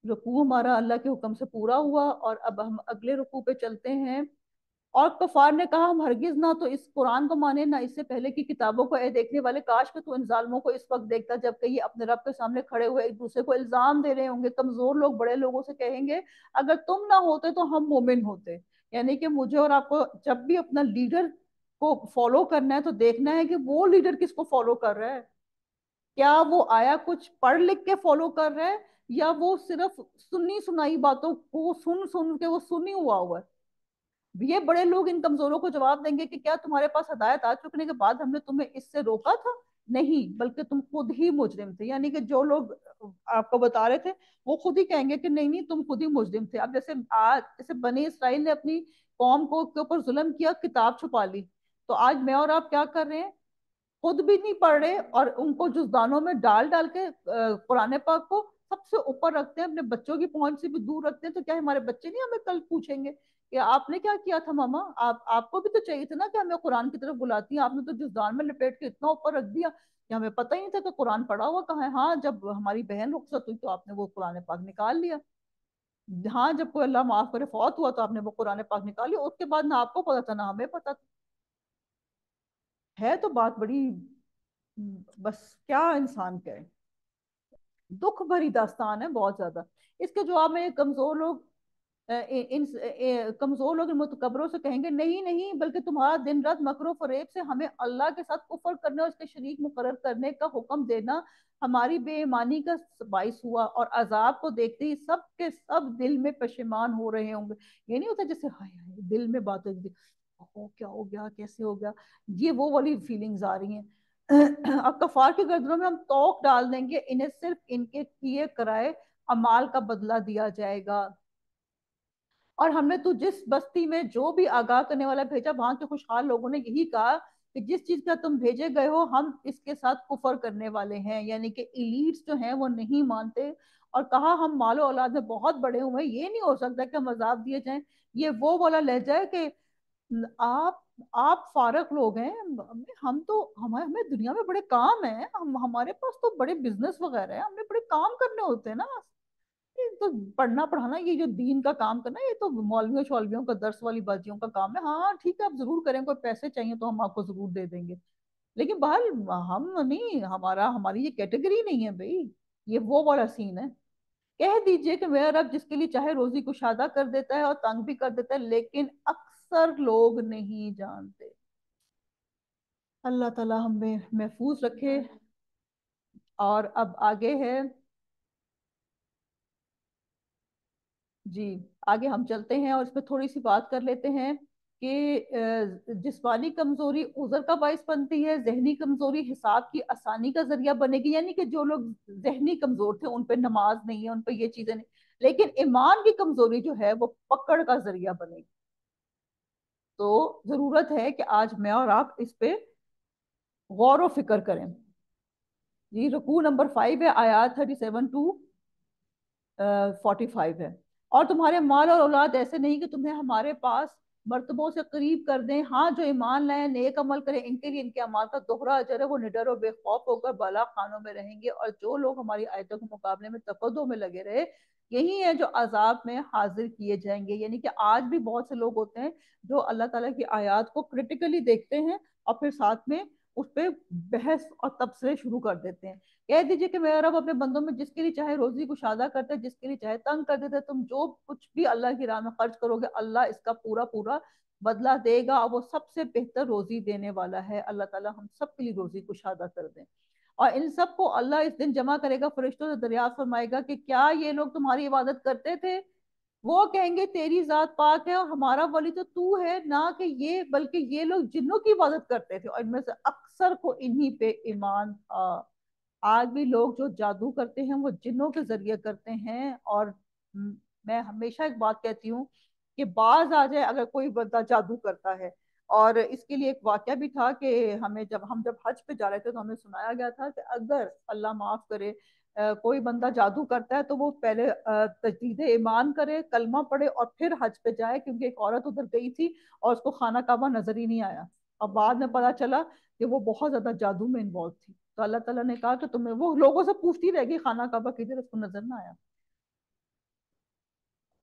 رکوع ہمارا اللہ کے حکم سے پورا ہوا، اور اب ہم اگلے رکوع پہ چلتے ہیں۔ اور کفار نے کہا ہم ہرگز نہ تو اس قرآن کو مانے نہ اس سے پہلے کی کتابوں کو، اے دیکھنے والے کاش کہ تو ان ظالموں کو اس وقت دیکھتا جبکہ یہ اپنے رب کے سامنے کھڑے ہوئے ایک دوسرے کو الزام دے رہے ہوں گے۔ کمزور لوگ بڑے لوگوں سے کہیں گے اگر تم نہ ہوتے تو ہم مومن ہوتے۔ یعنی کہ مجھے اور آپ کو جب بھی اپنا لیڈر کو فالو کرنا ہے تو دیکھنا ہے کہ وہ لیڈر کس کو فالو کر رہا ہے۔ کیا وہ آیا کچھ پڑھ لکھ کے فالو کر رہا ہے یا وہ صرف سنی سنائی باتوں کو سن سن کے وہ سنی ہوا ہے؟ یہ بڑے لوگ ان کمزوروں کو جواب دیں گے کہ کیا تمہارے پاس ہدایت آ چکنے کے بعد ہم نے تمہیں اس سے روکا تھا؟ نہیں، بلکہ تم خود ہی مجرم تھے۔ یعنی کہ جو لوگ آپ کو بتا رہے تھے وہ خود ہی کہیں گے کہ نہیں نہیں تم خود ہی مجرم تھے۔ اب جیسے آج جیسے بنی اسرائیل نے اپنی قوم کو کے اوپر ظلم کیا، کتاب چھپا لی، تو آج میں اور آپ کیا کر رہے ہیں؟ خود بھی نہیں پڑھ رہے اور ان کو جزدانوں میں ڈال ڈال کے قرآن پاک کو سب سے اوپر رکھتے ہیں، اپنے بچوں کی پہنچ سے بھی دور رکھتے ہیں۔ تو کیا ہمارے بچے نہیں ہمیں کل پوچھیں گے کہ آپ نے کیا کیا تھا ماما؟ آپ کو بھی تو چاہیے تھا نا کہ ہمیں قرآن کی طرف بلاتی ہیں، آپ نے تو جزدان میں لپیٹ کے اتنا اوپر رکھ دیا کہ ہمیں پتہ ہی نہیں تھا کہ قرآن پڑھا ہوا کہاں ہے۔ ہاں جب ہماری بہن رخصت ہوئی تو آپ نے وہ قرآن پاک نکال لیا، ہاں جب کوئی اللہ معاف کرے فوت ہوا تو آپ نے وہ قرآن پاک نکال لیا، اس کے بعد نہ آپ کو پتا تھا نہ ہمیں پتا تھا۔ ہے تو بات بڑی، بس کیا انسان کرے، دکھ بھری داستان ہے بہت زیادہ۔ اس کے جواب میں کمزور لوگ کمزور لوگ ان متکبروں سے کہیں گے نہیں نہیں بلکہ تمہارا دن رات مکر و فریب سے ہمیں اللہ کے ساتھ کفر کرنے اور اس کے شریک مقرر کرنے کا حکم دینا ہماری بے ایمانی کا باعث ہوا، اور عذاب کو دیکھتے ہی سب کے سب دل میں پشیمان ہو رہے ہوں گے۔ یہ نہیں ہوتا جیسے ہائے ہائے دل میں باتیں کیا ہو گیا کیسے ہو گیا، یہ وہ والی فیلنگز آ رہی ہیں۔ اب کفار کی گردنوں میں ہم توق ڈال دیں گے، انہیں صرف ان کے کیے کرائے اعمال کا بدلہ دیا جائے گا۔ اور ہم نے تو جس بستی میں جو بھی آگاہ کرنے والا بھیجا وہاں کے خوشحال لوگوں نے یہی کہا کہ جس چیز کا تم بھیجے گئے ہو ہم اس کے ساتھ کفر کرنے والے ہیں۔ یعنی کہ ایلیٹس جو ہیں وہ نہیں مانتے، اور کہا ہم مال و اولاد میں بہت بڑے ہوئے ہیں، یہ نہیں ہو سکتا کہ ہم عذاب دیے جائیں۔ یہ وہ والا لہجہ ہے کہ آپ آپ فارغ لوگ ہیں، ہم تو ہمیں دنیا میں بڑے کام ہیں، ہمارے پاس تو بڑے بزنس وغیرہ ہیں، ہمیں بڑے کام کرنے ہوتے ہیں نا، یہ تو پڑھنا پڑھانا یہ جو دین کا کام کرنا یہ تو مولویوں شولویوں کا درس والی بازیوں کا کام ہے۔ ہاں ٹھیک ہے آپ ضرور کریں، کوئی پیسے چاہیے تو ہم آپ کو ضرور دے دیں گے، لیکن بہرحال ہم نہیں، ہماری یہ کیٹیگری نہیں ہے بھائی، یہ وہ والا سین ہے۔ کہہ دیجئے کہ میرا رب جس کے لیے چاہے روزی کشادہ کر دیتا ہے اور تنگ بھی کر دیتا ہے، لیکن اکثر لوگ نہیں جانتے۔ اللہ تعالی ہمیں محفوظ رکھے۔ اور اب آگے ہے، جی آگے ہم چلتے ہیں اور اس پہ تھوڑی سی بات کر لیتے ہیں کہ جسمانی کمزوری عذر کا باعث بنتی ہے، ذہنی کمزوری حساب کی آسانی کا ذریعہ بنے گی، یعنی کہ جو لوگ ذہنی کمزور تھے ان پہ نماز نہیں ہے، ان پہ یہ چیزیں نہیں، لیکن ایمان کی کمزوری جو ہے وہ پکڑ کا ذریعہ بنے گی۔ تو ضرورت ہے کہ آج میں اور آپ اس پہ غور و فکر کریں۔ جی رکوع نمبر 5 ہے، آیات 37 ٹو 45 ہے۔ اور تمہارے مال اور اولاد ایسے نہیں کہ تمہیں ہمارے پاس مرتبوں سے قریب کر دیں، ہاں جو ایمان لائیں نیک عمل کریں ان کے لیے ان کے اعمال کا دوہرا اجر ہے، وہ نڈر و بے خوف ہو کر بالا خانوں میں رہیں گے، اور جو لوگ ہماری آیتوں کے مقابلے میں تقدم میں لگے رہے یہی ہے جو عذاب میں حاضر کیے جائیں گے۔ یعنی کہ آج بھی بہت سے لوگ ہوتے ہیں جو اللہ تعالیٰ کی آیات کو کرٹیکلی دیکھتے ہیں اور پھر ساتھ میں اس پہ بحث اور تبصرے شروع کر دیتے ہیں۔ کہہ دیجئے کہ میرا رب اپنے بندوں میں جس کے لیے چاہے روزی کشادہ کرتا ہے، جس کے لیے چاہے تنگ کر دیتا ہے، تم جو کچھ بھی اللہ کی راہ میں خرچ کرو گے اللہ اس کا پورا پورا بدلہ دے گا، اور وہ سب سے بہتر روزی دینے والا ہے۔ اللہ تعالیٰ ہم سب کے لیے روزی کشادہ کر دیں۔ اور ان سب کو اللہ اس دن جمع کرے گا، فرشتوں سے دریافت فرمائے گا کہ کیا یہ لوگ تمہاری عبادت کرتے تھے؟ وہ کہیں گے تیری ذات پاک ہے اور ہمارا ولی تو ہے، نہ کہ یہ بلکہ یہ لوگ جنوں کی عبادت کرتے تھے، اور ان میں سے اکثر کو انہی پہ ایمان تھا۔ آج بھی لوگ جو جادو کرتے ہیں وہ جنوں کے ذریعے کرتے ہیں، اور میں ہمیشہ ایک بات کہتی ہوں کہ باز آ جائے اگر کوئی بندہ جادو کرتا ہے۔ اور اس کے لیے ایک واقعہ بھی تھا کہ ہمیں جب حج پہ جا رہے تھے تو ہمیں سنایا گیا تھا کہ اگر اللہ معاف کرے کوئی بندہ جادو کرتا ہے تو وہ پہلے تجدید ایمان کرے، کلمہ پڑھے، اور پھر حج پہ جائے، کیونکہ ایک عورت ادھر گئی تھی اور اس کو خانہ کعبہ نظر ہی نہیں آیا، اور بعد میں پتا چلا کہ وہ بہت زیادہ جادو میں انوالو تھی۔ تو اللہ تعالیٰ نے کہا کہ تمہیں، وہ لوگوں سے پوچھتی رہ گئی خانہ کعبہ کدھر، اس کو نظر نہ آیا۔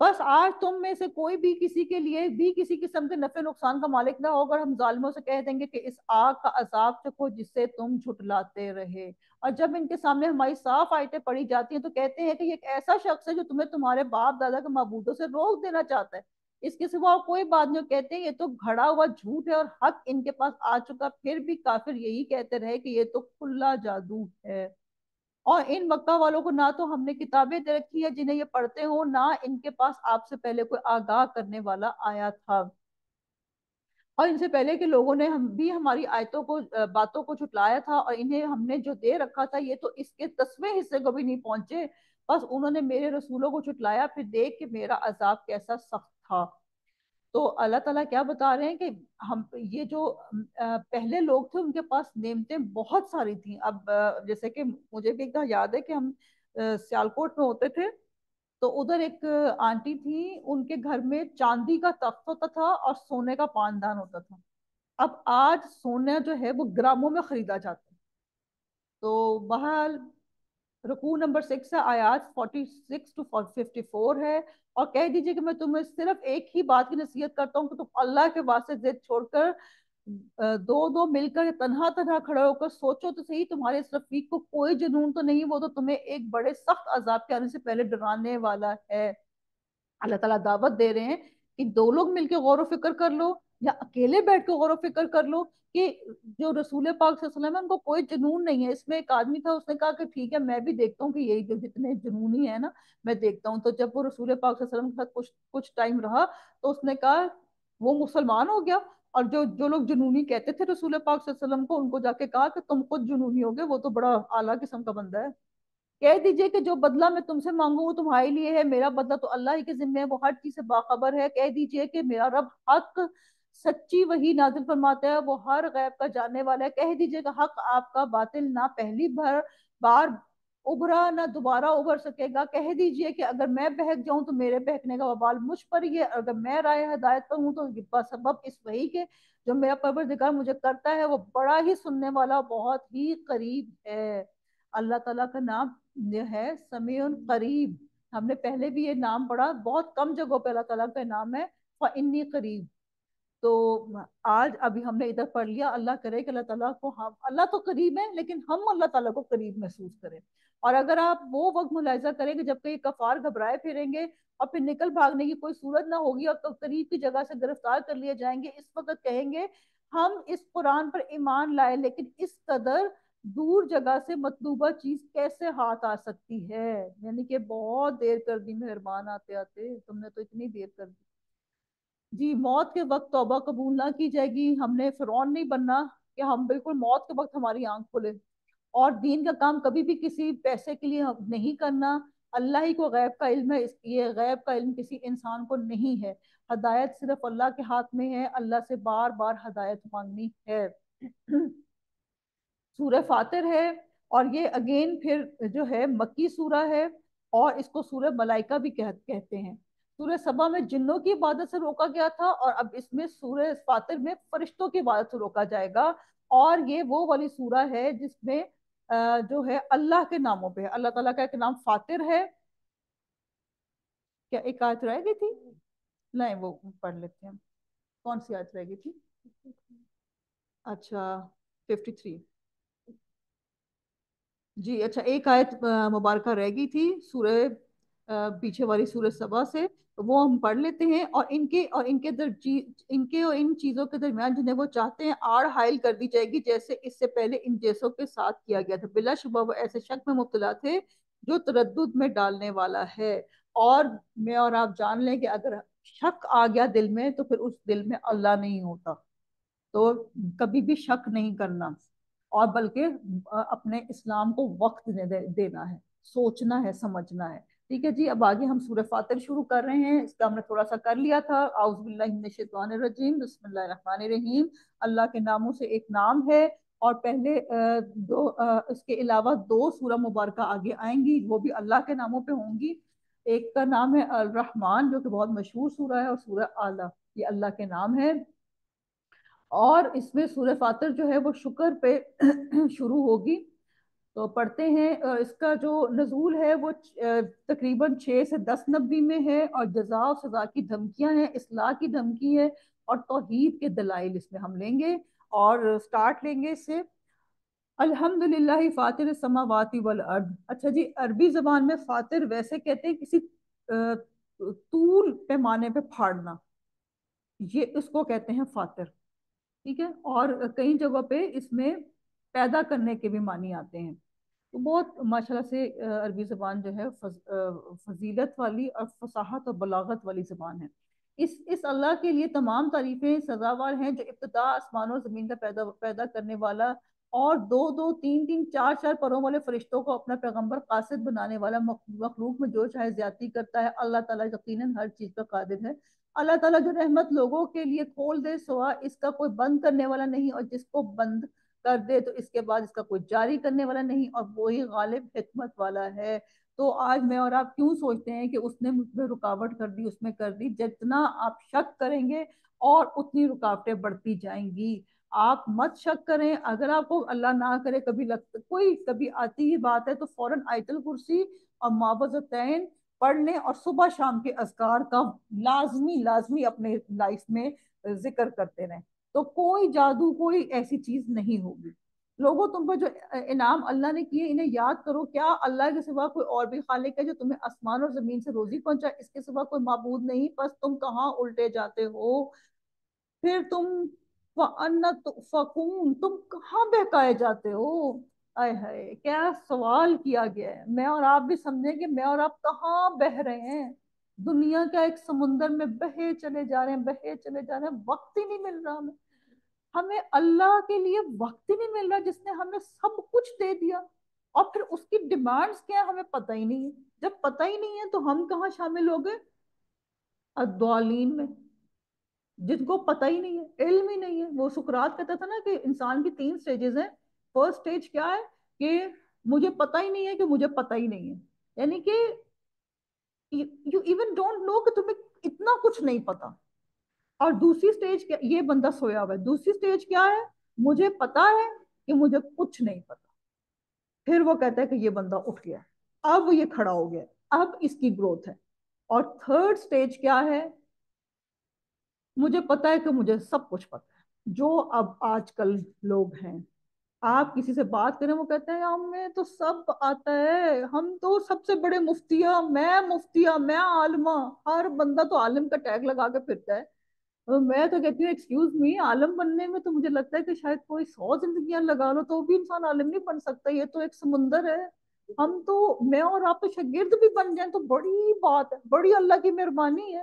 بس آج تم میں سے کوئی بھی کسی کے لیے بھی کسی قسم کے نفع نقصان کا مالک نہ ہوگا، ہم ظالموں سے کہہ دیں گے کہ اس آگ کا عذاب چکھو جس سے تم جھٹلاتے رہے۔ اور جب ان کے سامنے ہماری صاف آیتیں پڑھی جاتی ہیں تو کہتے ہیں کہ یہ ایک ایسا شخص ہے جو تمہیں تمہارے باپ دادا کے معبودوں سے روک دینا چاہتا ہے، اس کے سوا اور کوئی بات نہیں۔ کہتے ہیں یہ تو گھڑا ہوا جھوٹ ہے اور حق ان کے پاس آ چکا، پھر بھی کافر یہی کہتے رہے کہ یہ تو کھلا جادو ہے۔ اور ان مکہ والوں کو نہ تو ہم نے کتابیں دے رکھی ہے جنہیں یہ پڑھتے ہوں، نہ ان کے پاس آپ سے پہلے کوئی آگاہ کرنے والا آیا تھا، اور ان سے پہلے کے لوگوں نے ہم بھی ہماری آیتوں کو باتوں کو جھٹلایا تھا، اور انہیں ہم نے جو دے رکھا تھا یہ تو اس کے 10ویں حصے کو بھی نہیں پہنچے، بس انہوں نے میرے رسولوں کو جھٹلایا، پھر دیکھ کہ میرا عذاب کیسا سخت تھا۔ تو اللہ تعالیٰ کیا بتا رہے ہیں کہ ہم یہ جو پہلے لوگ تھے ان کے پاس نعمتیں بہت ساری تھیں۔ اب جیسے کہ مجھے بھی ایک دفعہ یاد ہے کہ ہم سیالکوٹ میں ہوتے تھے، تو ادھر ایک آنٹی تھی، ان کے گھر میں چاندی کا تخت ہوتا تھا اور سونے کا پاندان ہوتا تھا۔ اب آج سونا جو ہے وہ گراموں میں خریدا جاتا ہے۔ تو بہرحال رکوع نمبر 6 ہے، آیات 46 ٹو 54 ہے۔ اور کہہ دیجئے کہ میں تمہیں صرف ایک ہی بات کی نصیحت کرتا ہوں کہ تم اللہ کے واسطے ضد چھوڑ کر دو دو مل کر تنہا تنہا کھڑے ہو کر سوچو تو صحیح، تمہارے اس رفیق کو کوئی جنون تو نہیں، وہ تو تمہیں ایک بڑے سخت عذاب کے آنے سے پہلے ڈرانے والا ہے۔ اللہ تعالیٰ دعوت دے رہے ہیں کہ دو لوگ مل کے غور و فکر کر لو یا اکیلے بیٹھ کے غور و فکر کر لو کہ جو رسول پاک صلی اللہ علیہ وسلم ہے ان کو کوئی جنون نہیں ہے۔ اس میں ایک آدمی تھا، اس نے کہا کہ ٹھیک ہے میں بھی دیکھتا ہوں کہ یہی جو جتنے جنونی ہے نا میں دیکھتا ہوں۔ تو جب وہ رسول پاک صلی اللہ علیہ وسلم کے ساتھ کچھ ٹائم رہا تو اس نے کہا وہ مسلمان ہو گیا، اور جو لوگ جنونی کہتے تھے رسول پاک صلی اللہ علیہ وسلم کو، ان کو جا کے کہا کہ تم خود جنونی ہو گئے، وہ تو بڑا اعلیٰ قسم کا بندہ ہے۔ کہہ دیجئے کہ جو بدلہ میں تم سے مانگوں وہ تمہارے لیے ہے، میرا بدلہ تو اللہ ہی کے ذمہ ہے، وہ ہر چیز سے باخبر ہے۔ کہہ دیجئے کہ میرا رب حق سچی وحی نازل فرماتا ہے، وہ ہر غیب کا جاننے والا ہے۔ کہہ دیجئے کہ حق آپ کا، باطل نہ پہلی بار ابھرا نہ دوبارہ ابھر سکے گا۔ کہہ دیجئے کہ اگر میں بہک جاؤں تو میرے بہکنے کا وبال مجھ پر ہی ہے، اگر میں رائے ہدایت پر ہوں تو سبب اس وحی کے جو میرا پروردگار مجھے کرتا ہے، وہ بڑا ہی سننے والا بہت ہی قریب ہے۔ اللہ تعالیٰ کا نام یہ ہے سمیع قریب، ہم نے پہلے بھی یہ نام پڑھا، بہت کم جگہوں پہ اللہ تعالیٰ کا نام ہے فَإِنِّي قریب۔ تو آج ابھی ہم نے ادھر پڑھ لیا، اللہ کرے کہ اللہ تعالیٰ کو، ہم اللہ تو قریب ہے لیکن ہم اللہ تعالیٰ کو قریب محسوس کریں۔ اور اگر آپ وہ وقت ملاحظہ کریں کہ جب کہ یہ کفار گھبرائے پھریں گے اور پھر نکل بھاگنے کی کوئی صورت نہ ہوگی اور قریب کی جگہ سے گرفتار کر لیے جائیں گے، اس وقت کہیں گے ہم اس قرآن پر ایمان لائے لیکن اس قدر دور جگہ سے مطلوبہ چیز کیسے ہاتھ آ سکتی ہے، یعنی کہ بہت دیر کر دی، مہربان آتے آتے تم نے تو اتنی دیر کر دی۔ جی موت کے وقت توبہ قبول نہ کی جائے گی. ہم نے فرعون نہیں بننا کہ ہم بالکل موت کے وقت ہماری آنکھ کھلے. اور دین کا کام کبھی بھی کسی پیسے کے لیے نہیں کرنا. اللہ ہی کو غیب کا علم ہے، یہ غیب کا علم کسی انسان کو نہیں ہے. ہدایت صرف اللہ کے ہاتھ میں ہے، اللہ سے بار بار ہدایت مانگنی ہے. سورہ فاتر ہے، اور یہ اگین پھر جو ہے مکی سورہ ہے، اور اس کو سورہ ملائکہ بھی کہتے ہیں. سورہ سبا میں جنوں کی عبادت سے روکا گیا تھا، اور اب اس میں سورہ فاتر میں فرشتوں کی عبادت سے روکا جائے گا. اور یہ وہ والی سورہ ہے جس میں جو ہے اللہ کے ناموں پہ ہے. اللہ تعالیٰ کا ایک نام فاتر ہے. کیا ایک آیت رہ گئی تھی؟ نہیں وہ پڑھ لیتے ہیں. کون سی آیت رہ گئی تھی؟ اچھا 53. جی اچھا، ایک آیت مبارکہ رہ گئی تھی سورہ پیچھے والی سورہ سبا سے، وہ ہم پڑھ لیتے ہیں. ان کے اور ان چیزوں کے درمیان جنہیں وہ چاہتے ہیں آڑ حائل کر دی جائے گی، جیسے اس سے پہلے ان جیسوں کے ساتھ کیا گیا تھا. بلا شبہ وہ ایسے شک میں مبتلا تھے جو تردد میں ڈالنے والا ہے. اور میں اور آپ جان لیں کہ اگر شک آ گیا دل میں تو پھر اس دل میں اللہ نہیں ہوتا. تو کبھی بھی شک نہیں کرنا، اور بلکہ اپنے اسلام کو وقت دینا ہے، سوچنا ہے، سمجھنا ہے. ٹھیک ہے جی، اب آگے ہم سورہ فاتر شروع کر رہے ہیں. اس کا ہم نے تھوڑا سا کر لیا تھا. اعوذ باللہ من الشیطان الرجیم، بسم اللہ الرحمن الرحیم. اللہ کے ناموں سے ایک نام ہے، اور پہلے اس کے علاوہ دو سورہ مبارکہ آگے آئیں گی، وہ بھی اللہ کے ناموں پہ ہوں گی. ایک کا نام ہے الرحمن، جو کہ بہت مشہور سورہ ہے، اور سورہ اعلیٰ، یہ اللہ کے نام ہے. اور اس میں سورہ فاتر جو ہے وہ شکر پہ شروع ہوگی. تو پڑھتے ہیں. اس کا جو نزول ہے وہ تقریباً 6 سے 10 نبی میں ہے، اور جزا و سزا کی دھمکیاں ہیں، اصلاح کی دھمکی ہے، اور توحید کے دلائل اس میں ہم لیں گے. اور سٹارٹ لیں گے اس سے. الحمد للہ فاطر السماوات والارض. اچھا جی، عربی زبان میں فاطر ویسے کہتے ہیں کسی طول پیمانے پہ پھاڑنا، یہ اس کو کہتے ہیں فاطر. ٹھیک ہے. اور کئی جگہ پہ اس میں پیدا کرنے کے بھی معنی آتے ہیں. تو بہت ماشاءاللہ سے عربی زبان جو ہے فضیلت والی اور فصاحت اور بلاغت والی زبان ہے. اس اللہ کے لیے تمام تعریفیں سزاوار ہیں، جو ابتدا آسمان و زمین کا پیدا کرنے والا، اور دو دو تین تین چار چار پروں والے فرشتوں کو اپنا پیغمبر قاصد بنانے والا، مخلوق میں جو چاہے زیادتی کرتا ہے. اللہ تعالیٰ یقیناً ہر چیز کا قادر ہے. اللہ تعالیٰ جو رحمت لوگوں کے لیے کھول دے سوا اس کا کوئی بند کرنے والا نہیں، اور جس کو بند کر دے تو اس کے بعد اس کا کوئی جاری کرنے والا نہیں، اور وہی غالب حکمت والا ہے. تو آج میں اور آپ کیوں سوچتے ہیں کہ اس نے مجھ میں رکاوٹ کر دی، اس میں کر دی؟ جتنا آپ شک کریں گے اور اتنی رکاوٹیں بڑھتی جائیں گی. آپ مت شک کریں. اگر آپ کو اللہ نہ کرے کبھی کوئی کبھی آتی ہی بات ہے تو فوراً آیت الکرسی اور معوذتین پڑھ لیں، اور صبح شام کے اذکار کا لازمی لازمی اپنے لائف میں ذکر کرتے رہیں. تو کوئی جادو، کوئی ایسی چیز نہیں ہوگی. لوگوں تم پر جو انعام اللہ نے کیے انہیں یاد کرو. کیا اللہ کے سوا کوئی اور بھی خالق ہے جو تمہیں آسمان اور زمین سے روزی پہنچا؟ اس کے سوا کوئی معبود نہیں. بس تم کہاں الٹے جاتے ہو؟ پھر تم وَأَنَّ تُؤْفَكُونَ، تم کہاں بہکائے جاتے ہو؟ آئے ہائے کیا سوال کیا گیا ہے. میں اور آپ بھی سمجھیں کہ میں اور آپ کہاں بہ رہے ہیں. دنیا کا ایک سمندر میں بہے چلے جا رہے ہیں، بہے چلے جا رہے ہیں. وقت ہی نہیں مل رہا ہمیں. ہمیں اللہ کے لیے وقت ہی نہیں مل رہا، جس نے ہمیں سب کچھ دے دیا. اور پھر اس کی ڈیمانڈز کیا ہے ہمیں پتہ ہی نہیں ہے. جب پتہ ہی نہیں ہے تو ہم کہاں شامل ہو گئے؟ الضالین میں. جن کو پتہ ہی نہیں ہے، علم ہی نہیں ہے. وہ سقراط کہتا تھا نا کہ انسان کی 3 سٹیجز ہیں. فرسٹ سٹیج کیا ہے؟ کہ مجھے پتہ ہی نہیں ہے کہ مجھے پتہ ہی نہیں ہے. یعنی کہ یو ایون ڈونٹ نو کہ تمہیں اتنا کچھ نہیں پتا. اور دوسری سٹیج کیا؟ یہ بندہ سویا ہوا ہے. دوسری سٹیج کیا ہے؟ مجھے پتا ہے کہ مجھے کچھ نہیں پتا. پھر وہ کہتا ہے کہ یہ بندہ اٹھ گیا، اب یہ کھڑا ہو گیا، اب اس کی گروتھ ہے. اور تھرڈ سٹیج کیا ہے؟ مجھے پتا ہے کہ مجھے سب کچھ پتا ہے. جو اب آج کل لوگ ہیں، آپ کسی سے بات کریں وہ کہتے ہیں ہمیں تو سب آتا ہے، ہم تو سب سے بڑے مفتیاں، میں مفتیاں، میں عالمہ. ہر بندہ تو عالم کا ٹیگ لگا کے پھرتا ہے. میں تو کہتی ہوں ایکسکیوز می، عالم بننے میں تو مجھے لگتا ہے کہ شاید کوئی 100 زندگیاں لگا لو تو بھی انسان عالم نہیں بن سکتا. یہ تو ایک سمندر ہے. ہم تو، میں اور آپ تو شاگرد بھی بن جائیں تو بڑی بات ہے، بڑی اللہ کی مہربانی ہے.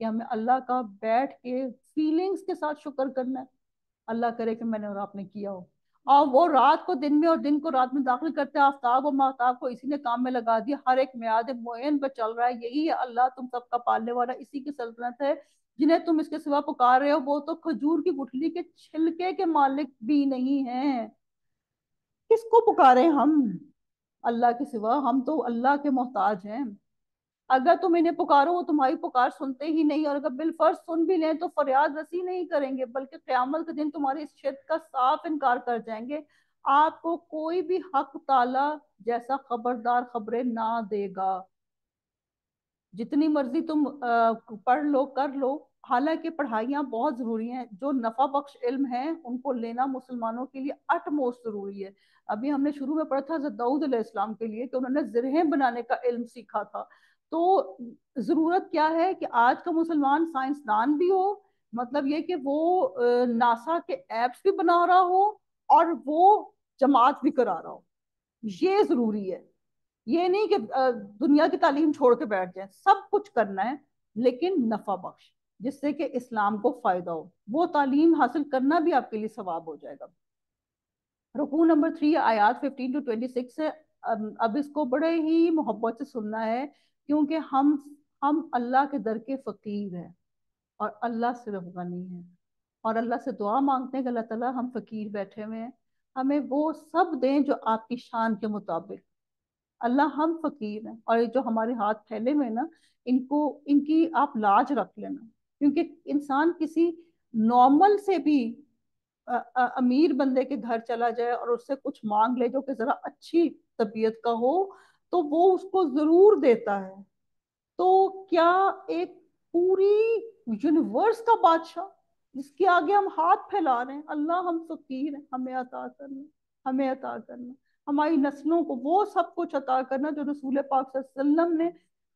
کہ ہمیں اللہ کا بیٹھ کے فیلنگز کے ساتھ شکر کرنا ہے. اللہ کرے کہ میں نے اور آپ نے کیا ہو. اور وہ رات کو دن میں اور دن کو رات میں داخل کرتے ہیں. آفتاب اور ماہتاب کو اسی نے کام میں لگا دیا. ہر ایک میعاد معین پہ چل رہا ہے. یہی ہے اللہ تم سب کا پالنے والا. اسی کی سلطنت ہے. جنہیں تم اس کے سوا پکار رہے ہو وہ تو کھجور کی گٹھلی کے چھلکے کے مالک بھی نہیں ہیں. کس کو پکارے ہم اللہ کے سوا؟ ہم تو اللہ کے محتاج ہیں. اگر تم انہیں پکارو وہ تمہاری پکار سنتے ہی نہیں، اور اگر بالفرض سن بھی لیں تو فریاد رسی نہیں کریں گے، بلکہ قیامت کے دن تمہاری اس شرک کا صاف انکار کر جائیں گے. آپ کو کوئی بھی حق تعالی جیسا خبردار خبریں نہ دے گا. جتنی مرضی تم پڑھ لو کر لو. حالانکہ پڑھائیاں بہت ضروری ہیں. جو نفع بخش علم ہیں ان کو لینا مسلمانوں کے لیے اٹ موسٹ ضروری ہے. ابھی ہم نے شروع میں پڑھا تھا حضرت داؤد علیہ السلام کے لیے کہ انہوں نے زرہیں بنانے کا علم سیکھا تھا. تو ضرورت کیا ہے کہ آج کا مسلمان سائنسدان بھی ہو، مطلب یہ کہ وہ ناسا کے ایپس بھی بنا رہا ہو اور وہ جماعت بھی کرا رہا ہو. یہ ضروری ہے. یہ نہیں کہ دنیا کی تعلیم چھوڑ کے بیٹھ جائیں. سب کچھ کرنا ہے لیکن نفع بخش، جس سے کہ اسلام کو فائدہ ہو. وہ تعلیم حاصل کرنا بھی آپ کے لیے ثواب ہو جائے گا. رکوع نمبر 3 آیات 15 to 26 ہے. اب اس کو بڑے ہی محبت سے سننا ہے کیونکہ ہم اللہ کے در کے فقیر ہیں اور اللہ صرف غنی ہے. اور اللہ سے دعا مانگتے ہیں کہ اللہ تعالیٰ ہم فقیر بیٹھے ہوئے ہیں، ہمیں وہ سب دیں جو آپ کی شان کے مطابق. اللہ ہم فقیر ہیں اور جو ہمارے ہاتھ پھیلے ہوئے نا ان کی آپ لاج رکھ لینا. کیونکہ انسان کسی نارمل سے بھی امیر بندے کے گھر چلا جائے اور اس سے کچھ مانگ لے جو کہ ذرا اچھی طبیعت کا ہو تو وہ اس کو ضرور دیتا ہے. تو کیا ایک پوری یونیورس کا بادشاہ جس کے آگے ہم ہاتھ پھیلا رہے ہیں، اللہ ہم فقیر ہیں، ہمیں عطا کرنا، ہمیں عطا کرنا. ہماری نسلوں کو وہ سب کچھ عطا کرنا جو رسول پاک صلی اللہ علیہ وسلم نے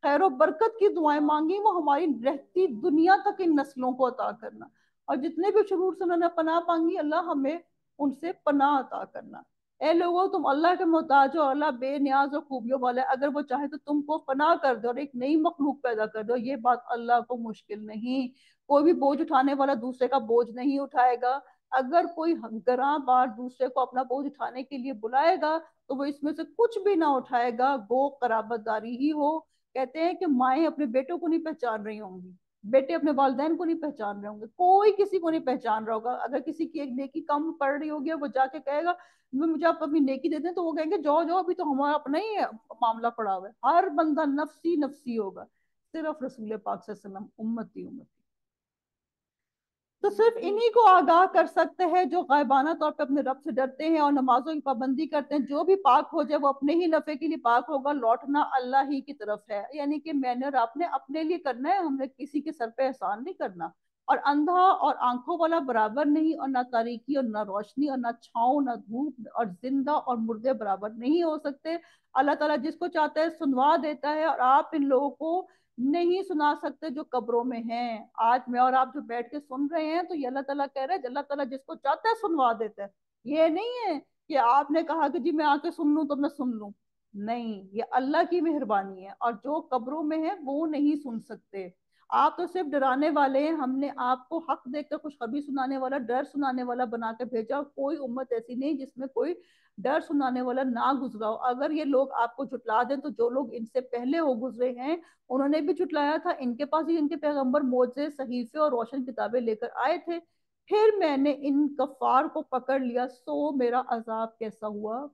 خیر و برکت کی دعائیں مانگی، وہ ہماری رہتی دنیا تک ان نسلوں کو عطا کرنا. اور جتنے بھی شرور سے انہوں نے پناہ مانگی، اللہ ہمیں ان سے پناہ عطا کرنا. اے لوگوں تم اللہ کے محتاج ہو، اللہ بے نیاز اور خوبیوں والا ہے. اگر وہ چاہے تو تم کو فنا کر دو اور ایک نئی مخلوق پیدا کر دو. یہ بات اللہ کو مشکل نہیں. کوئی بھی بوجھ اٹھانے والا دوسرے کا بوجھ نہیں اٹھائے گا. اگر کوئی گراں بار دوسرے کو اپنا بوجھ اٹھانے کے لیے بلائے گا تو وہ اس میں سے کچھ بھی نہ اٹھائے گا، گو قرابت داری ہی ہو. کہتے ہیں کہ مائیں اپنے بیٹوں کو نہیں پہچان رہی ہوں گی، بیٹے اپنے والدین کو نہیں پہچان رہے ہوں گے، کوئی کسی کو نہیں پہچان رہا ہوگا. اگر کسی کی ایک نیکی کم پڑ رہی ہوگی وہ جا کے کہے گا مجھے آپ اپنی نیکی دے دیں، تو وہ کہیں گے جاؤ جاؤ ابھی تو ہمارا اپنا ہی معاملہ پڑا ہوا ہے. ہر بندہ نفسی نفسی ہوگا، صرف رسول پاک صلی اللہ علیہ وسلم امتی امتی. تو صرف انہی کو آگاہ کر سکتے ہیں جو غائبانہ طور پہ اپنے رب سے ڈرتے ہیں اور نمازوں کی پابندی کرتے ہیں. جو بھی پاک ہو جائے وہ اپنے ہی نفع کے لیے پاک ہوگا، لوٹنا اللہ ہی کی طرف ہے. یعنی کہ میں نے اور آپ نے اپنے لیے کرنا ہے، ہم نے کسی کے سر پہ احسان نہیں کرنا. اور اندھا اور آنکھوں والا برابر نہیں، اور نہ تاریکی اور نہ روشنی، اور نہ چھاؤں نہ دھوپ، اور زندہ اور مردے برابر نہیں ہو سکتے. اللہ تعالیٰ جس کو چاہتا ہے سنوا دیتا ہے، اور آپ ان لوگوں کو نہیں سنا سکتے جو قبروں میں ہیں. آج میں اور آپ جو بیٹھ کے سن رہے ہیں تو یہ اللہ تعالیٰ کہہ رہے ہیں اللہ تعالیٰ جس کو چاہتا ہے سنوا دیتا ہے. یہ نہیں ہے کہ آپ نے کہا کہ جی میں آ کے سن لوں تو میں سن لوں. نہیں، یہ اللہ کی مہربانی ہے. اور جو قبروں میں ہے وہ نہیں سن سکتے. آپ تو صرف ڈرانے والے ہیں. ہم نے آپ کو حق دے کر خوشخبری سنانے والا، ڈر سنانے والا بنا کے بھیجا. کوئی امت ایسی نہیں جس میں کوئی ڈر سنانے والا نہ گزرا ہو. اگر یہ لوگ آپ کو جھٹلا دیں تو جو لوگ ان سے پہلے ہو گزرے ہیں انہوں نے بھی جھٹلایا تھا. ان کے پاس ہی ان کے پیغمبر معجزے، صحیفے اور روشن کتابیں لے کر آئے تھے. پھر میں نے ان کفار کو پکڑ لیا، سو میرا عذاب کیسا ہوا.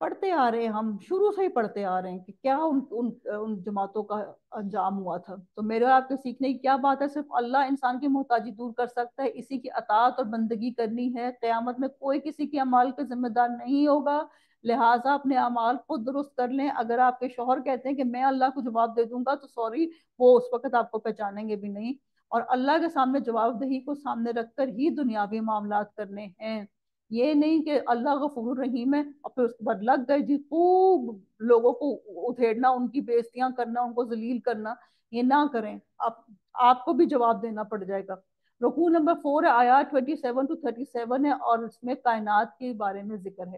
پڑھتے آ رہے ہیں، ہم شروع سے ہی پڑھتے آ رہے ہیں کہ کیا ان جماعتوں کا انجام ہوا تھا. تو میرے آپ کے سیکھنے کی کیا بات ہے؟ صرف اللہ انسان کی محتاجی دور کر سکتا ہے. اسی کی اطاعت اور بندگی کرنی ہے. قیامت میں کوئی کسی کے اعمال کے ذمہ دار نہیں ہوگا. لہٰذا اپنے اعمال خود درست کر لیں. اگر آپ کے شوہر کہتے ہیں کہ میں اللہ کو جواب دے دوں گا تو سوری، وہ اس وقت آپ کو پہچانیں گے بھی نہیں. اور اللہ کے سامنے جواب دہی کو سامنے رکھ کر ہی دنیاوی معاملات کرنے ہیں. یہ نہیں کہ اللہ غفور الرحیم ہے اور پھر اس کے بعد لگ گئے جی خوب لوگوں کو اتھیڑنا، ان کی بے عزتیاں کرنا، ان کو ذلیل کرنا. یہ نہ کریں. آپ کو بھی جواب دینا پڑ جائے گا. رکوع نمبر 4 آیات 27 to 37 ہے اور اس میں کائنات کے بارے میں ذکر ہے.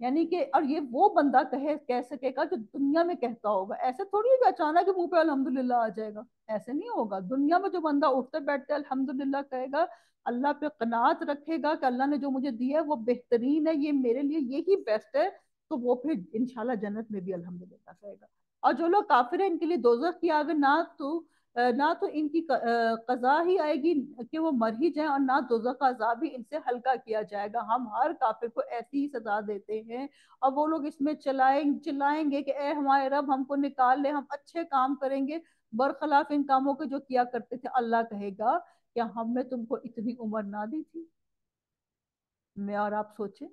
یعنی کہ اور یہ وہ بندہ کہہ سکے گا جو دنیا میں کہتا ہوگا، ایسے تھوڑی ہے کہ اچانک منہ پہ الحمدللہ آ جائے گا، ایسے نہیں ہوگا۔ دنیا میں جو بندہ اٹھتے بیٹھتے الحمدللہ کہے گا، اللہ پہ قناعت رکھے گا کہ اللہ نے جو مجھے دیا ہے وہ بہترین ہے، یہ میرے لیے یہی بیسٹ ہے، تو وہ پھر انشاءاللہ جنت میں بھی الحمدللہ کہے گا۔ اور جو لوگ کافر ہیں ان کے لیے دوزخ کی آگ، نہ تو ان کی قضا ہی آئے گی کہ وہ مر ہی جائیں، اور نہ دوزخ کا عذاب ہی ان سے ہلکا کیا جائے گا۔ ہم ہر کافر کو ایسی ہی سزا دیتے ہیں، اور وہ لوگ اس میں چلائیں گے کہ اے ہمارے رب ہم کو نکال لے، ہم اچھے کام کریں گے برخلاف ان کاموں کے جو کیا کرتے تھے۔ اللہ کہے گا کیا ہم نے تم کو اتنی عمر نہ دی تھی؟ میں اور آپ سوچیں،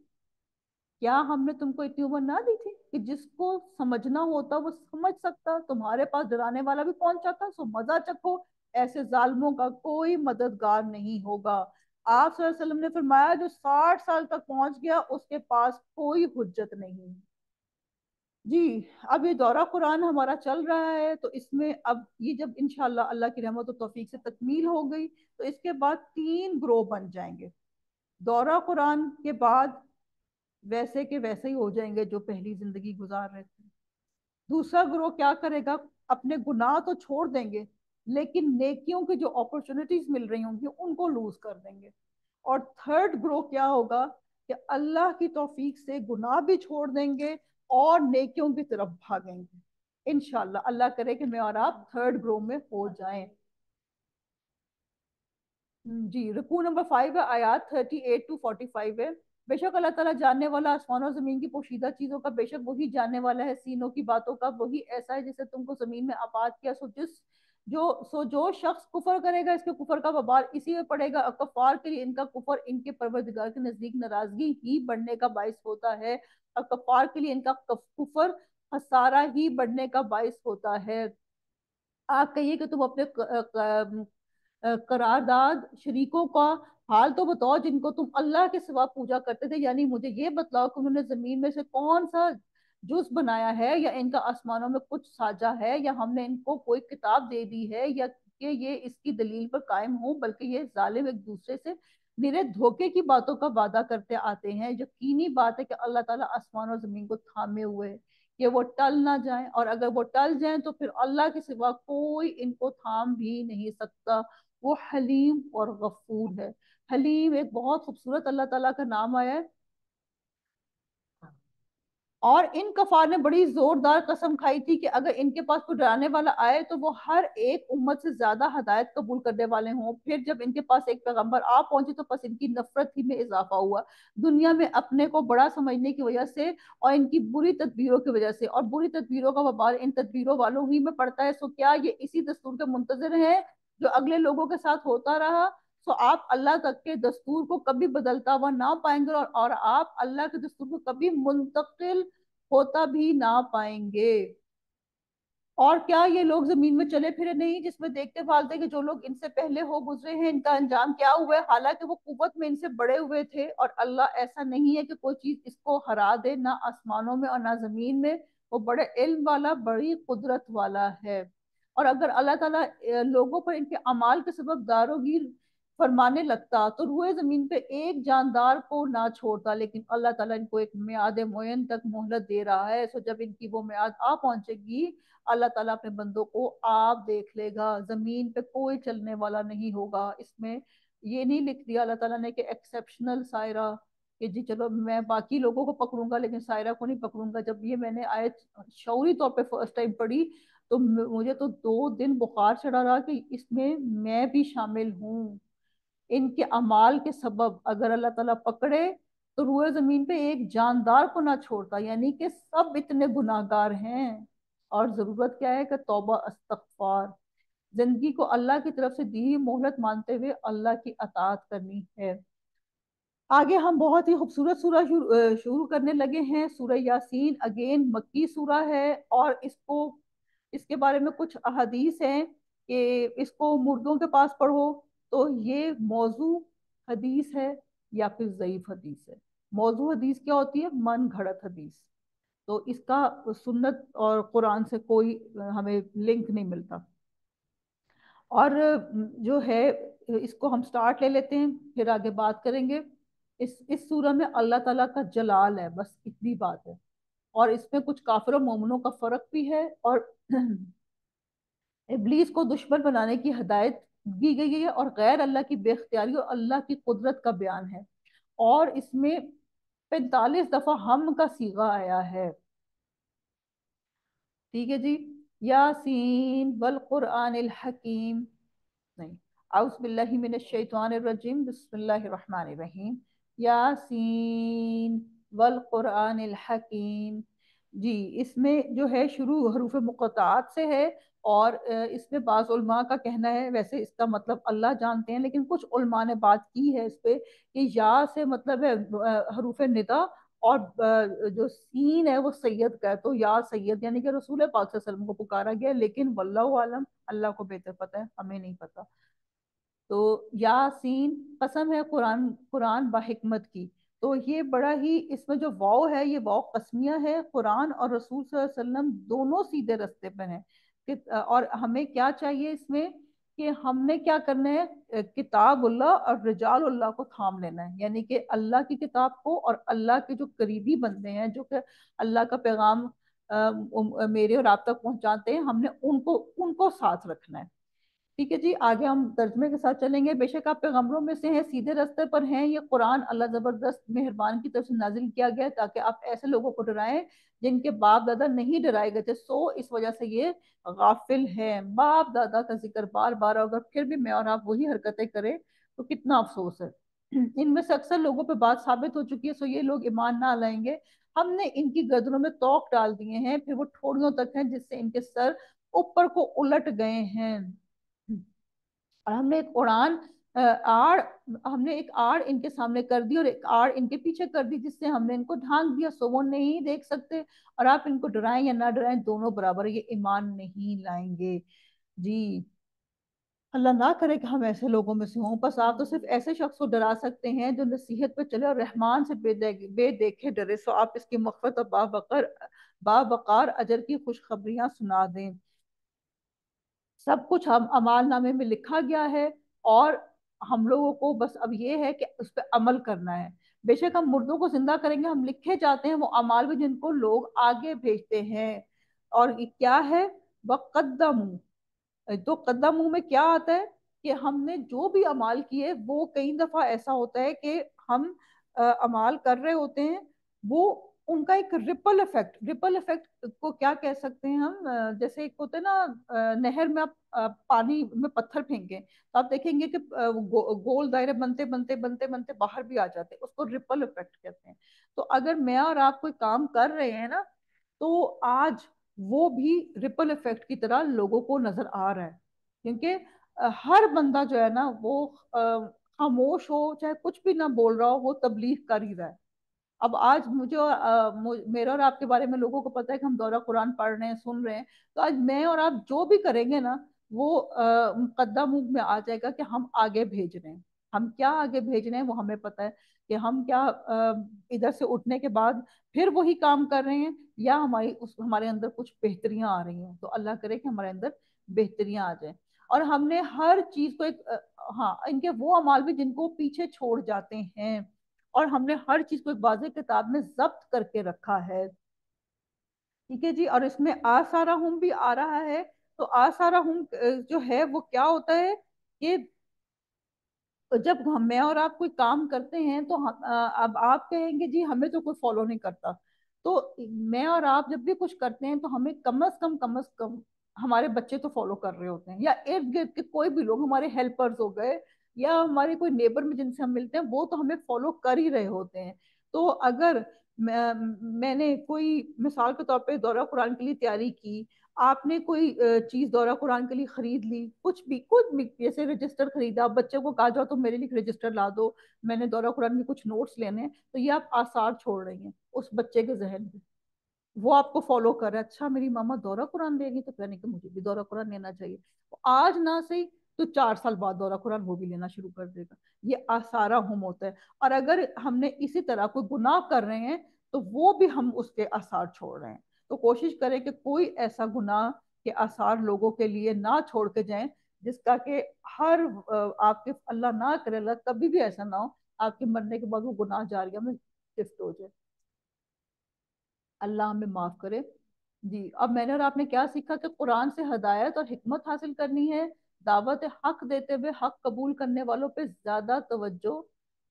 کیا ہم نے تم کو اتنی عمر نہ دی تھی کہ جس کو سمجھنا ہوتا وہ سمجھ سکتا؟ تمہارے پاس ڈرانے والا بھی پہنچا تھا، سو مزہ چکھو، ایسے ظالموں کا کوئی مددگار نہیں ہوگا۔ آپ صلی اللہ علیہ وسلم نے فرمایا جو 60 سال تک پہنچ گیا اس کے پاس کوئی حجت نہیں۔ جی، اب یہ دورہ قرآن ہمارا چل رہا ہے، تو اس میں اب یہ جب انشاءاللہ اللہ کی رحمت و توفیق سے تکمیل ہو گئی تو اس کے بعد 3 گروہ بن جائیں گے۔ دورہ قرآن کے بعد ویسے کے ویسے ہی ہو جائیں گے جو پہلی زندگی گزار رہے تھے۔ دوسرا گروہ کیا کرے گا؟ اپنے گناہ تو چھوڑ دیں گے لیکن نیکیوں کی جو اپرچونٹیز مل رہی ہوں گی ان کو لوز کر دیں گے۔ اور تھرڈ گروہ کیا ہوگا کہ اللہ کی توفیق سے گناہ بھی چھوڑ دیں گے اور نیکیوں کی طرف بھاگیں گے۔ انشاءاللہ اللہ کرے کہ میں اور آپ تھرڈ گروہ میں ہو جائیں۔ جی، رکوع نمبر 5 ہے، آیات 38 to 45 ہے۔ بے شک اللہ تعالیٰ جاننے والا آسمان اور زمین کی پوشیدہ چیزوں کا، بے شک وہی جاننے والا ہے سینوں کی باتوں کا، وہی ایسا ہے جسے تم کو زمین میں آباد کیا۔ جو شخص کفر کرے گا اس کے کفر کا وبال اسی میں پڑے گا، اور کفار کے لیے ان کا کفر ان کے پروردگار کے نزدیک ناراضگی ہی بڑھنے کا باعث ہوتا ہے، اور کفار کے لیے ان کا کفر خسارہ ہی بڑھنے کا باعث ہوتا ہے۔ آپ کہیے کہ تم اپنے قرارداد شریکوں کا حال تو بتاؤ جن کو تم اللہ کے سوا پوجا کرتے تھے، یعنی مجھے یہ بتلاؤ کہ انہوں نے زمین میں سے کون سا جز بنایا ہے، یا ان کا آسمانوں میں کچھ ساجا ہے، یا ہم نے ان کو کوئی کتاب دے دی ہے، یا کہ یہ اس کی دلیل پر قائم ہوں، بلکہ یہ ظالم ایک دوسرے سے میرے دھوکے کی باتوں کا وعدہ کرتے آتے ہیں۔ یقینی بات ہے کہ اللہ تعالیٰ آسمان اور زمین کو تھامے ہوئے کہ وہ ٹل نہ جائیں، اور اگر وہ ٹل جائیں تو پھر اللہ کے سوا کوئی ان کو تھام بھی نہیں سکتا۔ وہ حلیم اور غفور ہے۔ حلیم ایک بہت خوبصورت اللہ تعالیٰ کا نام آیا ہے، اور ان کفار نے بڑی زوردار قسم کھائی تھی کہ اگر ان کے پاس کوئی ڈرانے والا آئے تو وہ ہر ایک امت سے زیادہ ہدایت قبول کرنے والے ہوں۔ پھر جب ان کے پاس ایک پیغمبر آ پہنچے تو پس ان کی نفرت ہی میں اضافہ ہوا، دنیا میں اپنے کو بڑا سمجھنے کی وجہ سے اور ان کی بری تدبیروں کی وجہ سے، اور بری تدبیروں کا وبال ان تدبیروں والوں ہی میں پڑتا ہے۔ سو کیا یہ اسی دستور کے منتظر ہیں جو اگلے لوگوں کے ساتھ ہوتا رہا؟ سو آپ اللہ تک کے دستور کو کبھی بدلتا ہوا نہ پائیں گے، اور آپ اللہ کے دستور کو کبھی منتقل ہوتا بھی نہ پائیں گے۔ اور کیا یہ لوگ زمین میں چلے پھرے نہیں جس میں دیکھتے پھالتے کہ جو لوگ ان سے پہلے ہو گزرے ہیں ان کا انجام کیا ہوا ہے، حالانکہ وہ قوت میں ان سے بڑے ہوئے تھے، اور اللہ ایسا نہیں ہے کہ کوئی چیز اس کو ہرا دے، نہ آسمانوں میں اور نہ زمین میں، وہ بڑے علم والا بڑی قدرت والا ہے۔ اور اگر اللہ تعالیٰ لوگوں پر ان کے اعمال کے سبب داروگیر فرمانے لگتا تو روئے زمین پہ ایک جاندار کو نہ چھوڑتا، لیکن اللہ تعالیٰ ان کو ایک میعاد معین تک مہلت دے رہا ہے۔ سو جب ان کی وہ میعاد آ پہنچے گی اللہ تعالیٰ اپنے بندوں کو آپ دیکھ لے گا، زمین پہ کوئی چلنے والا نہیں ہوگا۔ اس میں یہ نہیں لکھ دیا اللہ تعالیٰ نے کہ ایکسیپشنل سائرہ، کہ جی چلو میں باقی لوگوں کو پکڑوں گا لیکن سائرہ کو نہیں پکڑوں گا۔ جب یہ میں نے آیت شعوری طور پہ فرسٹ ٹائم پڑھی تو مجھے تو 2 دن بخار چڑھا رہا کہ اس میں بھی شامل ہوں۔ ان کے اعمال کے سبب اگر اللہ تعالیٰ پکڑے تو روئے زمین پہ ایک جاندار کو نہ چھوڑتا، یعنی کہ سب اتنے گناہ گار ہیں، اور ضرورت کیا ہے کہ توبہ استغفار، زندگی کو اللہ کی طرف سے دی ہوئی مہلت مانتے ہوئے اللہ کی اطاعت کرنی ہے۔ آگے ہم بہت ہی خوبصورت سورہ شروع کرنے لگے ہیں، سورہ یاسین اگین مکی سورہ ہے، اور اس کے بارے میں کچھ احادیث ہیں کہ اس کو مردوں کے پاس پڑھو تو یہ موضوع حدیث ہے یا پھر ضعیف حدیث ہے۔ موضوع حدیث کیا ہوتی ہے؟ من گھڑت حدیث، تو اس کا سنت اور قرآن سے کوئی ہمیں لنک نہیں ملتا۔ اور جو ہے اس کو ہم سٹارٹ لے لیتے ہیں پھر آگے بات کریں گے۔ اس سورہ میں اللہ تعالیٰ کا جلال ہے، بس اتنی بات ہے۔ اور اس میں کچھ کافر و مومنوں کا فرق بھی ہے، اور ابلیس کو دشمن بنانے کی ہدایت دی گئی ہے، اور غیر اللہ کی بے اختیاری اور اللہ کی قدرت کا بیان ہے۔ اور اس میں 45 دفعہ ہم کا صیغہ آیا ہے، ٹھیک ہے جی۔ یاسین والقرآن الحکیم، نہیں، اعوذ باللہ من الشیطان الرجیم، بسم اللہ الرحمن الرحیم، یاسین والقرآن الحکیم۔ جی، اس میں جو ہے شروع حروف مقطعات سے ہے، اور اس میں بعض علماء کا کہنا ہے، ویسے اس کا مطلب اللہ جانتے ہیں، لیکن کچھ علماء نے بات کی ہے اس پہ کہ یا سے مطلب ہے حروف ندا، اور جو سین ہے وہ سید کا ہے، تو یا سید یعنی کہ رسول پاک صلی اللہ علیہ وسلم کو پکارا گیا، لیکن واللہ عالم، اللہ کو بہتر پتہ ہے، ہمیں نہیں پتہ۔ تو یاسین، قسم ہے قرآن بحکمت کی، تو یہ بڑا ہی، اس میں جو واو ہے یہ واو قسمیہ ہے، قرآن اور رسول صلی اللہ علیہ وسلم دونوں سیدھے رستے پر ہیں۔ اور ہمیں کیا چاہیے اس میں، کہ ہم نے کیا کرنا ہے، کتاب اللہ اور رجال اللہ کو تھام لینا ہے، یعنی کہ اللہ کی کتاب کو، اور اللہ کے جو قریبی بندے ہیں جو کہ اللہ کا پیغام میرے اور آپ تک پہنچاتے ہیں، ہم نے ان کو ساتھ رکھنا ہے۔ ٹھیک ہے جی، آگے ہم ترجمے کے ساتھ چلیں گے۔ بے شک آپ پیغمبروں میں سے ہیں، سیدھے راستے پر ہیں، یہ قرآن اللہ زبردست مہربان کی طرف سے نازل کیا گیا ہے تاکہ آپ ایسے لوگوں کو ڈرائیں جن کے باپ دادا نہیں ڈرائے گئے تھے، سو اس وجہ سے یہ غافل ہیں۔ باپ دادا کا ذکر بار بار، اگر پھر بھی میں اور آپ وہی حرکتیں کریں تو کتنا افسوس ہے۔ ان میں سے اکثر لوگوں پہ بات ثابت ہو چکی ہے، سو یہ لوگ ایمان نہ لائیں گے۔ ہم نے ان کی گردنوں میں توق ڈال دیے ہیں، پھر وہ ٹھوڑیوں تک ہیں جس سے ان کے سر اوپر کو الٹ گئے ہیں۔ اور ہم نے ایک قرآن آڑ ہم نے ایک آڑ ان کے سامنے کر دی اور ایک آڑ ان کے پیچھے کر دی، جس سے ہم نے ان کو ڈھانک دیا، سو وہ نہیں دیکھ سکتے، اور آپ ان کو ڈرائیں یا نہ ڈرائیں دونوں برابر، یہ ایمان نہیں لائیں گے جی۔ اللہ نہ کرے کہ ہم ایسے لوگوں میں سے ہوں، بس آپ تو صرف ایسے شخص کو ڈرا سکتے ہیں جو نصیحت پہ چلے اور رحمان سے بے دیکھے ڈرے، سو آپ اس کی مغفرت اور باوقار اجر کی خوشخبریاں سنا دیں۔ سب کچھ ہم اعمال نامے میں لکھا گیا ہے، اور ہم لوگوں کو بس اب یہ ہے کہ اس پہ عمل کرنا ہے۔ بے شک ہم مردوں کو زندہ کریں گے، ہم لکھے جاتے ہیں وہ اعمال بھی جن کو لوگ آگے بھیجتے ہیں۔ اور یہ کیا ہے، وَقَدَّمُوا، تو قدم منہ میں کیا آتا ہے کہ ہم نے جو بھی اعمال کیے، وہ کئی دفعہ ایسا ہوتا ہے کہ ہم اعمال کر رہے ہوتے ہیں، وہ ان کا ایک ریپل ایفیکٹ کو کیا کہہ سکتے ہیں ہم، جیسے ایک ہوتا ہے نا، نہر میں آپ پانی میں پتھر پھینکیں تو آپ دیکھیں گے کہ گول دائرے بنتے بنتے بنتے بنتے باہر بھی آ جاتے ہیں، اس کو ریپل ایفیکٹ کہتے ہیں۔ تو اگر میں اور آپ کوئی کام کر رہے ہیں نا، تو آج وہ بھی ریپل ایفیکٹ کی طرح لوگوں کو نظر آ رہا ہے، کیونکہ ہر بندہ جو ہے نا وہ خاموش ہو چاہے کچھ بھی نہ بول رہا ہو، وہ تبلیغ کر ہی رہا ہے۔ اب آج مجھے میرے اور آپ کے بارے میں لوگوں کو پتا ہے کہ ہم دورہ قرآن پڑھ رہے ہیں، سن رہے ہیں، تو آج میں اور آپ جو بھی کریں گے نا، وہ مقدم میں آ جائے گا کہ ہم آگے بھیج رہے ہیں۔ ہم کیا آگے بھیج رہے ہیں وہ ہمیں پتا ہے، کہ ہم کیا ادھر سے اٹھنے کے بعد پھر وہی کام کر رہے ہیں، یا ہمارے اندر کچھ بہتریاں آ رہی ہیں، تو اللہ کرے کہ ہمارے اندر بہتریاں آ جائیں۔ اور ہم نے ہر چیز کو ایک ہاں، ان کے وہ اعمال بھی جن کو پیچھے چھوڑ جاتے ہیں، اور ہم نے ہر چیز کو ایک واضح کتاب میں ضبط کر کے رکھا ہے، ٹھیک ہے جی۔ اور اس میں آثارہم بھی آ رہا ہے، تو آثارہم جو ہے وہ کیا ہوتا ہے کہ جب میں اور آپ کوئی کام کرتے ہیں تو اب آپ کہیں گے جی ہمیں تو کوئی فالو نہیں کرتا، تو میں اور آپ جب بھی کچھ کرتے ہیں تو ہمیں کم از کم ہمارے بچے تو فالو کر رہے ہوتے ہیں، یا ارد گرد کے کوئی بھی لوگ، ہمارے ہیلپرز ہو گئے یا ہمارے کوئی نیبر میں جن سے ہم ملتے ہیں، وہ تو ہمیں فالو کر ہی رہے ہوتے ہیں۔ تو اگر میں نے کوئی مثال کے طور پہ دورہ قرآن کے لیے تیاری کی، آپ نے کوئی چیز دورہ قرآن کے لیے خرید لی، کچھ بھی جیسے رجسٹر خریدا، بچے کو کہا جاؤ تو میرے لیے رجسٹر لا دو، میں نے دورہ قرآن میں کچھ نوٹس لینے ہیں، تو یہ آپ آثار چھوڑ رہی ہیں اس بچے کے ذہن میں، وہ آپ کو فالو کر رہا ہے، اچھا میری ماما دورہ قرآن لے گی تو کہنے کہ مجھے بھی دورہ قرآن لینا چاہیے، آج نہ صحیح تو 4 سال بعد دورہ قرآن وہ بھی لینا شروع کر دے گا۔ یہ آثارہ ہم ہوتا ہے، اور اگر ہم نے اسی طرح کوئی گناہ کر رہے ہیں تو وہ بھی ہم اس کے آثار چھوڑ رہے ہیں۔ تو کوشش کریں کہ کوئی ایسا گناہ کے آثار لوگوں کے لیے نہ چھوڑ کے جائیں جس کا کہ ہر آپ کے اللہ نہ کرے، اللہ کبھی بھی ایسا نہ ہو، آپ کے مرنے کے بعد وہ گناہ جاریہ میں شفٹ ہو جائے۔ اللہ ہمیں معاف کرے۔ جی اب میں نے اور آپ نے کیا سیکھا کہ قرآن سے ہدایت اور حکمت حاصل کرنی ہے، دعوت حق دیتے ہوئے حق قبول کرنے والوں پہ زیادہ توجہ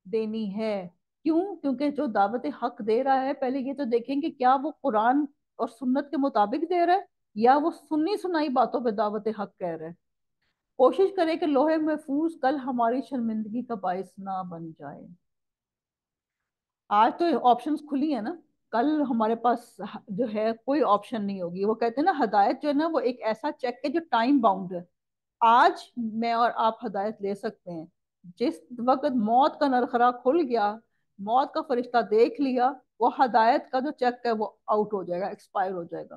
دینی ہے۔ کیوں؟ کیونکہ جو دعوت حق دے رہا ہے پہلے یہ تو دیکھیں کہ کیا وہ قرآن اور سنت کے مطابق دے رہا ہے یا وہ سنی سنائی باتوں پہ دعوت حق کہہ رہا ہے۔ کوشش کرے کہ لوح محفوظ کل ہماری شرمندگی کا باعث نہ بن جائے۔ آج تو آپشنز کھلی ہیں نا، کل ہمارے پاس جو ہے کوئی آپشن نہیں ہوگی۔ وہ کہتے ہیں نا ہدایت جو ہے نا وہ ایک ایسا چیک ہے جو ٹائم باؤنڈ ہے۔ آج میں اور آپ ہدایت لے سکتے ہیں، جس وقت موت کا نرخرا کھل گیا، موت کا فرشتہ دیکھ لیا، وہ ہدایت کا جو چیک ہے وہ آؤٹ ہو جائے گا، ایکسپائر ہو جائے گا۔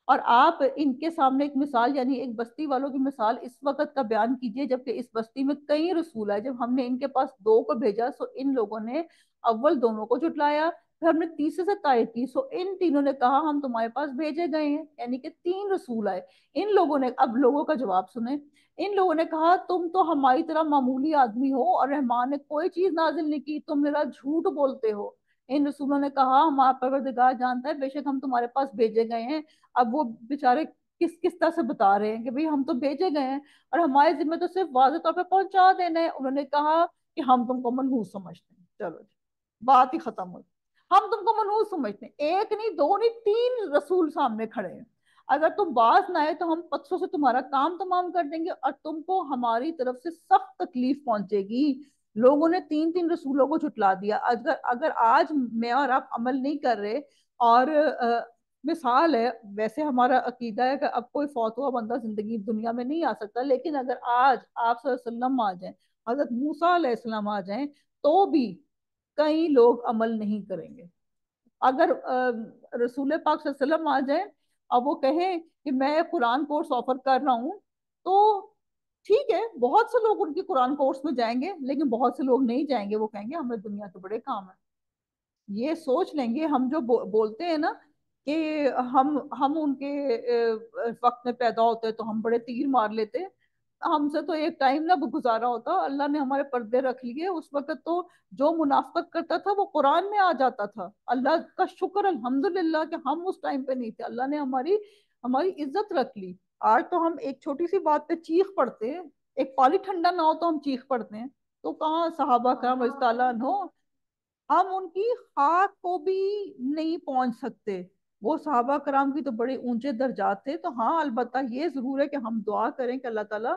اور آپ ان کے سامنے ایک مثال یعنی ایک بستی والوں کی مثال اس وقت کا بیان کیجئے جبکہ اس بستی میں کئی رسول آئے۔ جب ہم نے ان کے پاس دو کو بھیجا سو ان لوگوں نے اول دونوں کو جھٹلایا، پھر ہم نے تیسرے سے تائید کی سو ان تینوں نے کہا ہم تمہارے پاس بھیجے گئے ہیں، یعنی کہ تین رسول آئے۔ ان لوگوں نے، اب لوگوں کا جواب سنیں، ان لوگوں نے کہا تم تو ہماری طرح معمولی آدمی ہو اور رحمان نے کوئی چیز نازل نہیں کی، تم میرا جھوٹ بولتے ہو۔ ان رسولوں نے کہا ہمارا پروردگار جانتا ہے بے شک ہم تمہارے پاس بھیجے گئے ہیں۔ اب وہ بیچارے کس کس طرح سے بتا رہے ہیں کہ بھئی ہم تو بھیجے گئے ہیں اور ہمارے ذمہ تو صرف واضح طور پہ پہنچا دینا ہے۔ انہوں نے کہا کہ ہم تم کو منحوس سمجھتے ہیں۔ چلو جی، بات ہی ختم ہوئی۔ ہم تم کو منحوس سمجھتے ہیں، ایک نہیں دو نہیں تین رسول سامنے کھڑے ہیں، اگر تم باز نہ آئے تو ہم پتھروں سے تمہارا کام تمام کر دیں گے اور تم کو ہماری طرف سے سخت تکلیف پہنچے گی۔ لوگوں نے تین تین رسولوں کو جھٹلا دیا۔ اگر آج میں اور آپ عمل نہیں کر رہے اور مثال ہے، ویسے ہمارا عقیدہ ہے کہ اب کوئی فوت ہوا بندہ زندگی دنیا میں نہیں آ سکتا، لیکن اگر آج آپ صلی اللہ علیہ وسلم آ جائیں، حضرت موسیٰ علیہ السلام آ جائیں تو بھی کئی لوگ عمل نہیں کریں گے۔ اگر رسول پاک صلی اللہ علیہ وسلم آ جائیں اور وہ کہیں کہ میں قرآن کورس آفر کر رہا ہوں تو ٹھیک ہے، بہت سے لوگ ان کی قرآن کورس میں جائیں گے لیکن بہت سے لوگ نہیں جائیں گے، وہ کہیں گے ہمیں دنیا کے بڑے کام ہیں۔ یہ سوچ لیں گے ہم جو بولتے ہیں نا کہ ہم ان کے وقت میں پیدا ہوتے تو ہم بڑے تیر مار لیتے، ہم سے تو ایک ٹائم نہ گزارا ہوتا، اللہ نے ہمارے پردے رکھ لیے، اس وقت تو جو منافقت کرتا تھا وہ قرآن میں آ جاتا تھا۔ اللہ کا شکر الحمدللہ کہ ہم اس ٹائم پہ نہیں تھے، اللہ نے ہماری عزت رکھ لی۔ آج تو ہم ایک چھوٹی سی بات پہ چیخ پڑتے ہیں، ایک پانی ٹھنڈا نہ ہو تو ہم چیخ پڑتے ہیں، تو کہاں صحابہ کرام رضی اللہ عنہ، ہم ان کی خاک کو بھی نہیں پہنچ سکتے۔ وہ صحابہ کرام کی تو بڑے اونچے درجات تھے، تو ہاں البتہ یہ ضرور ہے کہ ہم دعا کریں کہ اللہ تعالیٰ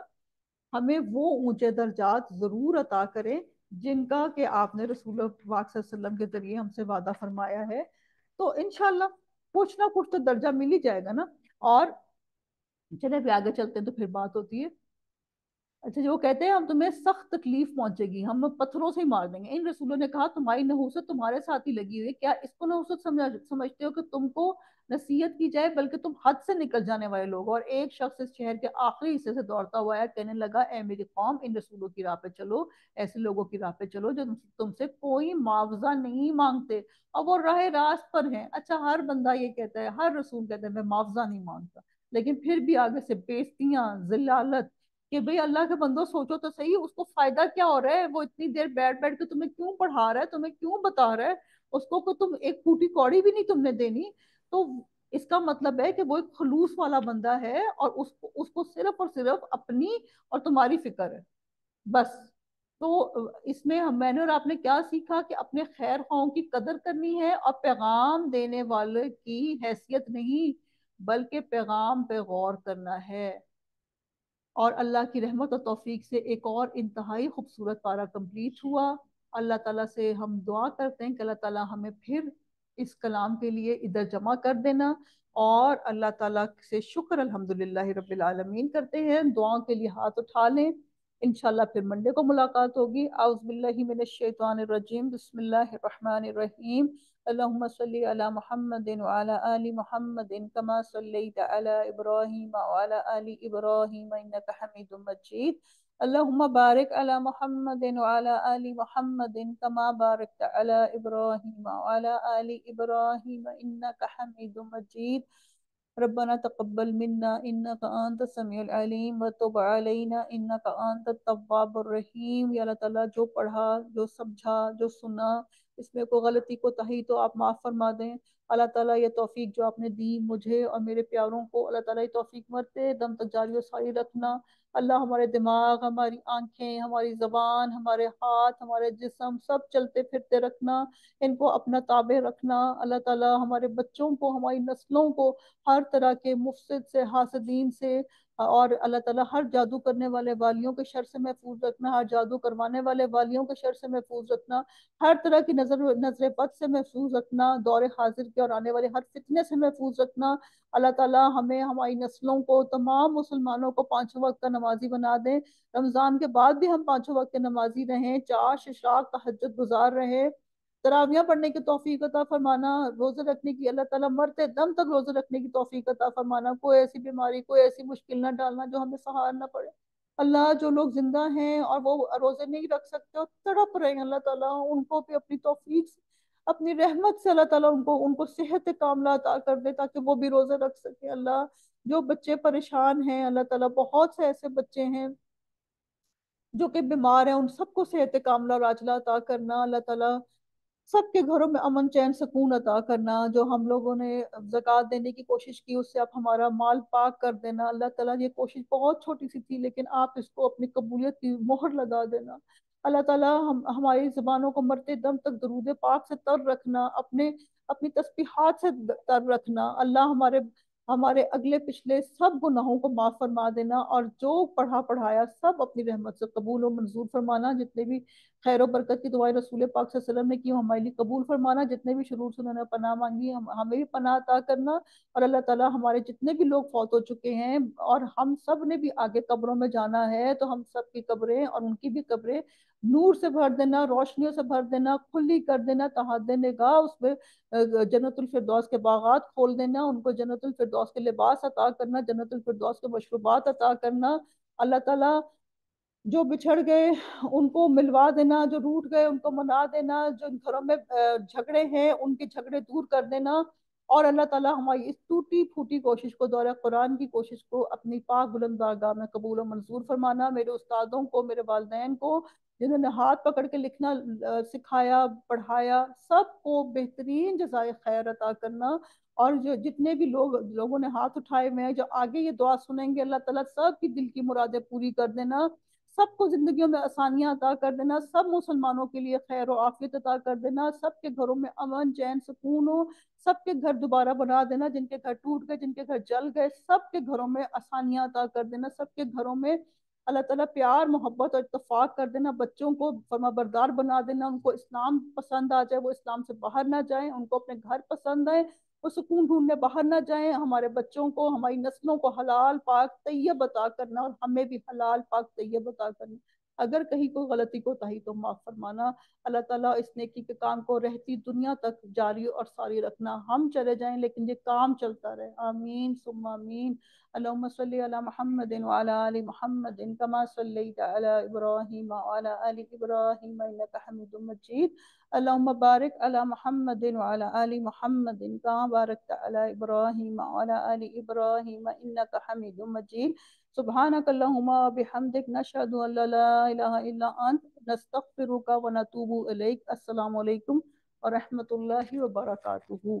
ہمیں وہ اونچے درجات ضرور عطا کرے جن کا کہ آپ نے رسول پاک صلی اللہ علیہ وسلم کے ذریعے ہم سے وعدہ فرمایا ہے۔ تو انشاءاللہ کچھ نہ کچھ تو درجہ مل ہی جائے گا نا۔ اور چلے بھی آگے چلتے ہیں تو پھر بات ہوتی ہے۔ اچھا جو کہتے ہیں ہم تمہیں سخت تکلیف پہنچے گی، ہم پتھروں سے ہی مار دیں گے۔ ان رسولوں نے کہا تمہاری نحوست تمہارے ساتھ ہی لگی ہوئی، کیا اس کو نحوست سمجھتے ہو کہ تم کو نصیحت کی جائے، بلکہ تم حد سے نکل جانے والے لوگ ہو۔ اور ایک شخص اس شہر کے آخری حصے سے دوڑتا ہوا ہے، کہنے لگا اے میری قوم، ان رسولوں کی راہ پہ چلو، ایسے لوگوں کی راہ پہ چلو جو تم سے کوئی معاوضہ نہیں مانگتے اور وہ راہ راست پر ہیں۔ اچھا ہر بندہ یہ کہتا ہے، ہر رسول کہتا ہے میں معاوضہ نہیں مانگتا، لیکن پھر بھی آگے سے بےزتیاں، ذلالت، کہ بھئی اللہ کے بندوں سوچو تو صحیح، اس کو فائدہ کیا ہو رہا ہے؟ وہ اتنی دیر بیٹھ بیٹھ کے تمہیں کیوں پڑھا رہا ہے، تمہیں کیوں بتا رہا ہے؟ اس کو کوئی تم ایک پھوٹی کوڑی بھی نہیں تم نے دینی۔ تو اس کا مطلب ہے کہ وہ ایک خلوص والا بندہ ہے اور اس کو صرف اور صرف اپنی اور تمہاری فکر ہے بس۔ تو اس میں میں نے اور آپ نے کیا سیکھا کہ اپنے خیر خواہوں کی قدر کرنی ہے اور پیغام دینے والے کی حیثیت نہیں بلکہ پیغام پہ غور کرنا ہے۔ اور اللہ کی رحمت اور توفیق سے ایک اور انتہائی خوبصورت پارہ کمپلیٹ ہوا۔ اللہ تعالیٰ سے ہم دعا کرتے ہیں کہ اللہ تعالیٰ ہمیں پھر اس کلام کے لیے ادھر جمع کر دینا، اور اللہ تعالیٰ سے شکر الحمدللہ رب العالمین کرتے ہیں، دعاؤں کے لیے ہاتھ اٹھا لیں۔ انشاءاللہ پھر منڈے کو ملاقات ہوگی۔ اعوذ باللہ من الشیطان الرجیم، بسم اللہ الرحمن الرحیم۔ اللہم صلی علی محمد وعلی آل محمد کما صلیت علی ابراہیم وعلی آل ابراہیم انک حمید مجید۔ اللہم بارک علی محمد وعلی آل محمد کما بارکت علی ابراہیم وعلی آل ابراہیم انک حمید مجید۔ ربنا تقبل منا انك انت السميع العلیم وتب علینا انك انت التواب الرحیم۔ یا اللہ تعالیٰ جو پڑھا، جو سمجھا، جو سنا، اس میں کوئی غلطی کو تہی تو آپ معاف فرما دیں۔ اللہ تعالیٰ یہ توفیق جو آپ نے دی مجھے اور میرے پیاروں کو، اللہ تعالیٰ یہ توفیق مرتے دم تک جاری و ساری رکھنا۔ اللہ ہمارے دماغ، ہماری آنکھیں، ہماری زبان، ہمارے ہاتھ، ہمارے جسم سب چلتے پھرتے رکھنا، ان کو اپنا تابع رکھنا۔ اللہ تعالیٰ ہمارے بچوں کو، ہماری نسلوں کو ہر طرح کے مفسد سے، حاسدین سے، اور اللہ تعالیٰ ہر جادو کرنے والے والیوں کے شر سے محفوظ رکھنا، ہر جادو کروانے والے والیوں کے شر سے محفوظ رکھنا، ہر طرح کی نظر بد سے محفوظ رکھنا، دور حاضر کے اور آنے والے ہر فتنے سے محفوظ رکھنا۔ اللہ تعالیٰ ہمیں، ہماری نسلوں کو، تمام مسلمانوں کو پانچوں وقت کا نمازی بنا دیں۔ رمضان کے بعد بھی ہم پانچوں وقت کے نمازی رہیں، چاش اشراق تہجد گزار رہے، تراویاں پڑھنے کی توفیق عطا فرمانا، روزے رکھنے کی، اللہ تعالیٰ مرتے دم تک روزے رکھنے کی توفیق عطا فرمانا، کوئی ایسی بیماری، کوئی ایسی مشکل نہ ڈالنا جو ہمیں سہار نہ پڑے۔ اللہ جو لوگ زندہ ہیں اور وہ روزے نہیں رکھ سکتے اور تڑپ رہے ہیں، اللہ تعالیٰ ان کو بھی اپنی توفیق سے، اپنی رحمت سے اللہ تعالیٰ ان کو صحت کاملہ عطا کر دے تاکہ وہ بھی روزے رکھ سکے۔ اللہ جو بچے پریشان ہیں، اللہ تعالیٰ بہت سے ایسے بچے ہیں جو کہ بیمار ہیں، ان سب کو صحت کاملہ اور عاجلہ عطا کرنا۔ اللہ تعالیٰ سب کے گھروں میں امن چین سکون عطا کرنا۔ جو ہم لوگوں نے زکوٰۃ دینے کی کوشش کی، اس سے آپ ہمارا مال پاک کر دینا۔ اللہ تعالیٰ یہ کوشش بہت چھوٹی سی تھی لیکن آپ اس کو اپنی قبولیت کی مہر لگا دینا۔ اللہ تعالیٰ ہماری زبانوں کو مرتے دم تک درود پاک سے تر رکھنا، اپنی تسبیحات سے تر رکھنا۔ اللہ ہمارے اگلے پچھلے سب گناہوں کو معاف فرما دینا، اور جو پڑھا پڑھایا سب اپنی رحمت سے قبول و منظور فرمانا۔ جتنے بھی خیر و برکت کی دعائیں رسول پاک صلی اللہ علیہ وسلم نے کی، ہمارے لیے قبول فرمانا۔ جتنے بھی شرور سے انہوں نے پناہ مانگی، ہمیں بھی پناہ عطا کرنا۔ اور اللہ تعالیٰ ہمارے جتنے بھی لوگ فوت ہو چکے ہیں اور ہم سب نے بھی آگے قبروں میں جانا ہے، تو ہم سب کی قبریں اور ان کی بھی قبریں نور سے بھر دینا، روشنیوں سے بھر دینا، کھلی کر دینا، تحت نگاہ اس میں جنت الفردوس کے باغات کھول دینا، ان کو جنت الفردوس کے لباس عطا کرنا، جنت الفردوس کے مشروبات عطا کرنا۔ اللہ تعالیٰ جو بچھڑ گئے ان کو ملوا دینا، جو روٹ گئے ان کو منا دینا، جو ان گھروں میں جھگڑے ہیں ان کے جھگڑے دور کر دینا۔ اور اللہ تعالیٰ ہماری اس ٹوٹی پھوٹی کوشش کو، دورہ قرآن کی کوشش کو اپنی پاک بلند بارگاہ میں قبول و منظور فرمانا۔ میرے استادوں کو، میرے والدین کو، جنہوں نے ہاتھ پکڑ کے لکھنا سکھایا، پڑھایا، سب کو بہترین جزائے خیر عطا کرنا۔ اور جو جتنے بھی لوگوں نے ہاتھ اٹھائے ہوئے ہیں، جو آگے یہ دعا سنیں گے، اللہ تعالیٰ سب کی دل کی مرادیں پوری کر دینا، سب کو زندگیوں میں آسانیاں عطا کر دینا، سب مسلمانوں کے لیے خیر و عافیت عطا کر دینا، سب کے گھروں میں امن چین سکون ہو، سب کے گھر دوبارہ بنا دینا، جن کے گھر ٹوٹ گئے، جن کے گھر جل گئے، سب کے گھروں میں آسانیاں عطا کر دینا، سب کے گھروں میں اللہ تعالیٰ پیار، محبت اور اتفاق کر دینا، بچوں کو فرما بردار بنا دینا، ان کو اسلام پسند آ جائے، وہ اسلام سے باہر نہ جائیں، ان کو اپنے گھر پسند آئے، وہ سکون ڈھونڈنے باہر نہ جائیں۔ ہمارے بچوں کو، ہماری نسلوں کو حلال پاک طیب عطا کرنا، اور ہمیں بھی حلال پاک طیب عطا کرنا۔ اگر کہیں کوئی غلطی کو تہی تو معاف فرمانا۔ اللہ تعالیٰ اس نیکی کے کام کو رہتی دنیا تک جاری اور ساری رکھنا، ہم چلے جائیں لیکن یہ کام چلتا رہے، آمین ثم آمین۔ اللہم صلی علی محمد وعلی آل محمد کما صلیت علی ابراہیم وعلی آل ابراہیم انک حمید مجید۔ اللہم بارک علی محمد وعلی آل محمد کما بارکت علی ابراہیم وعلی آل ابراہیم انک حمید مجید۔ سبحانک اللہم وبحمدک، نشہد ان لا الہ الا انت، نستغفرک ونتوب الیک۔ السلام علیکم ورحمۃ اللہ وبرکاتہ۔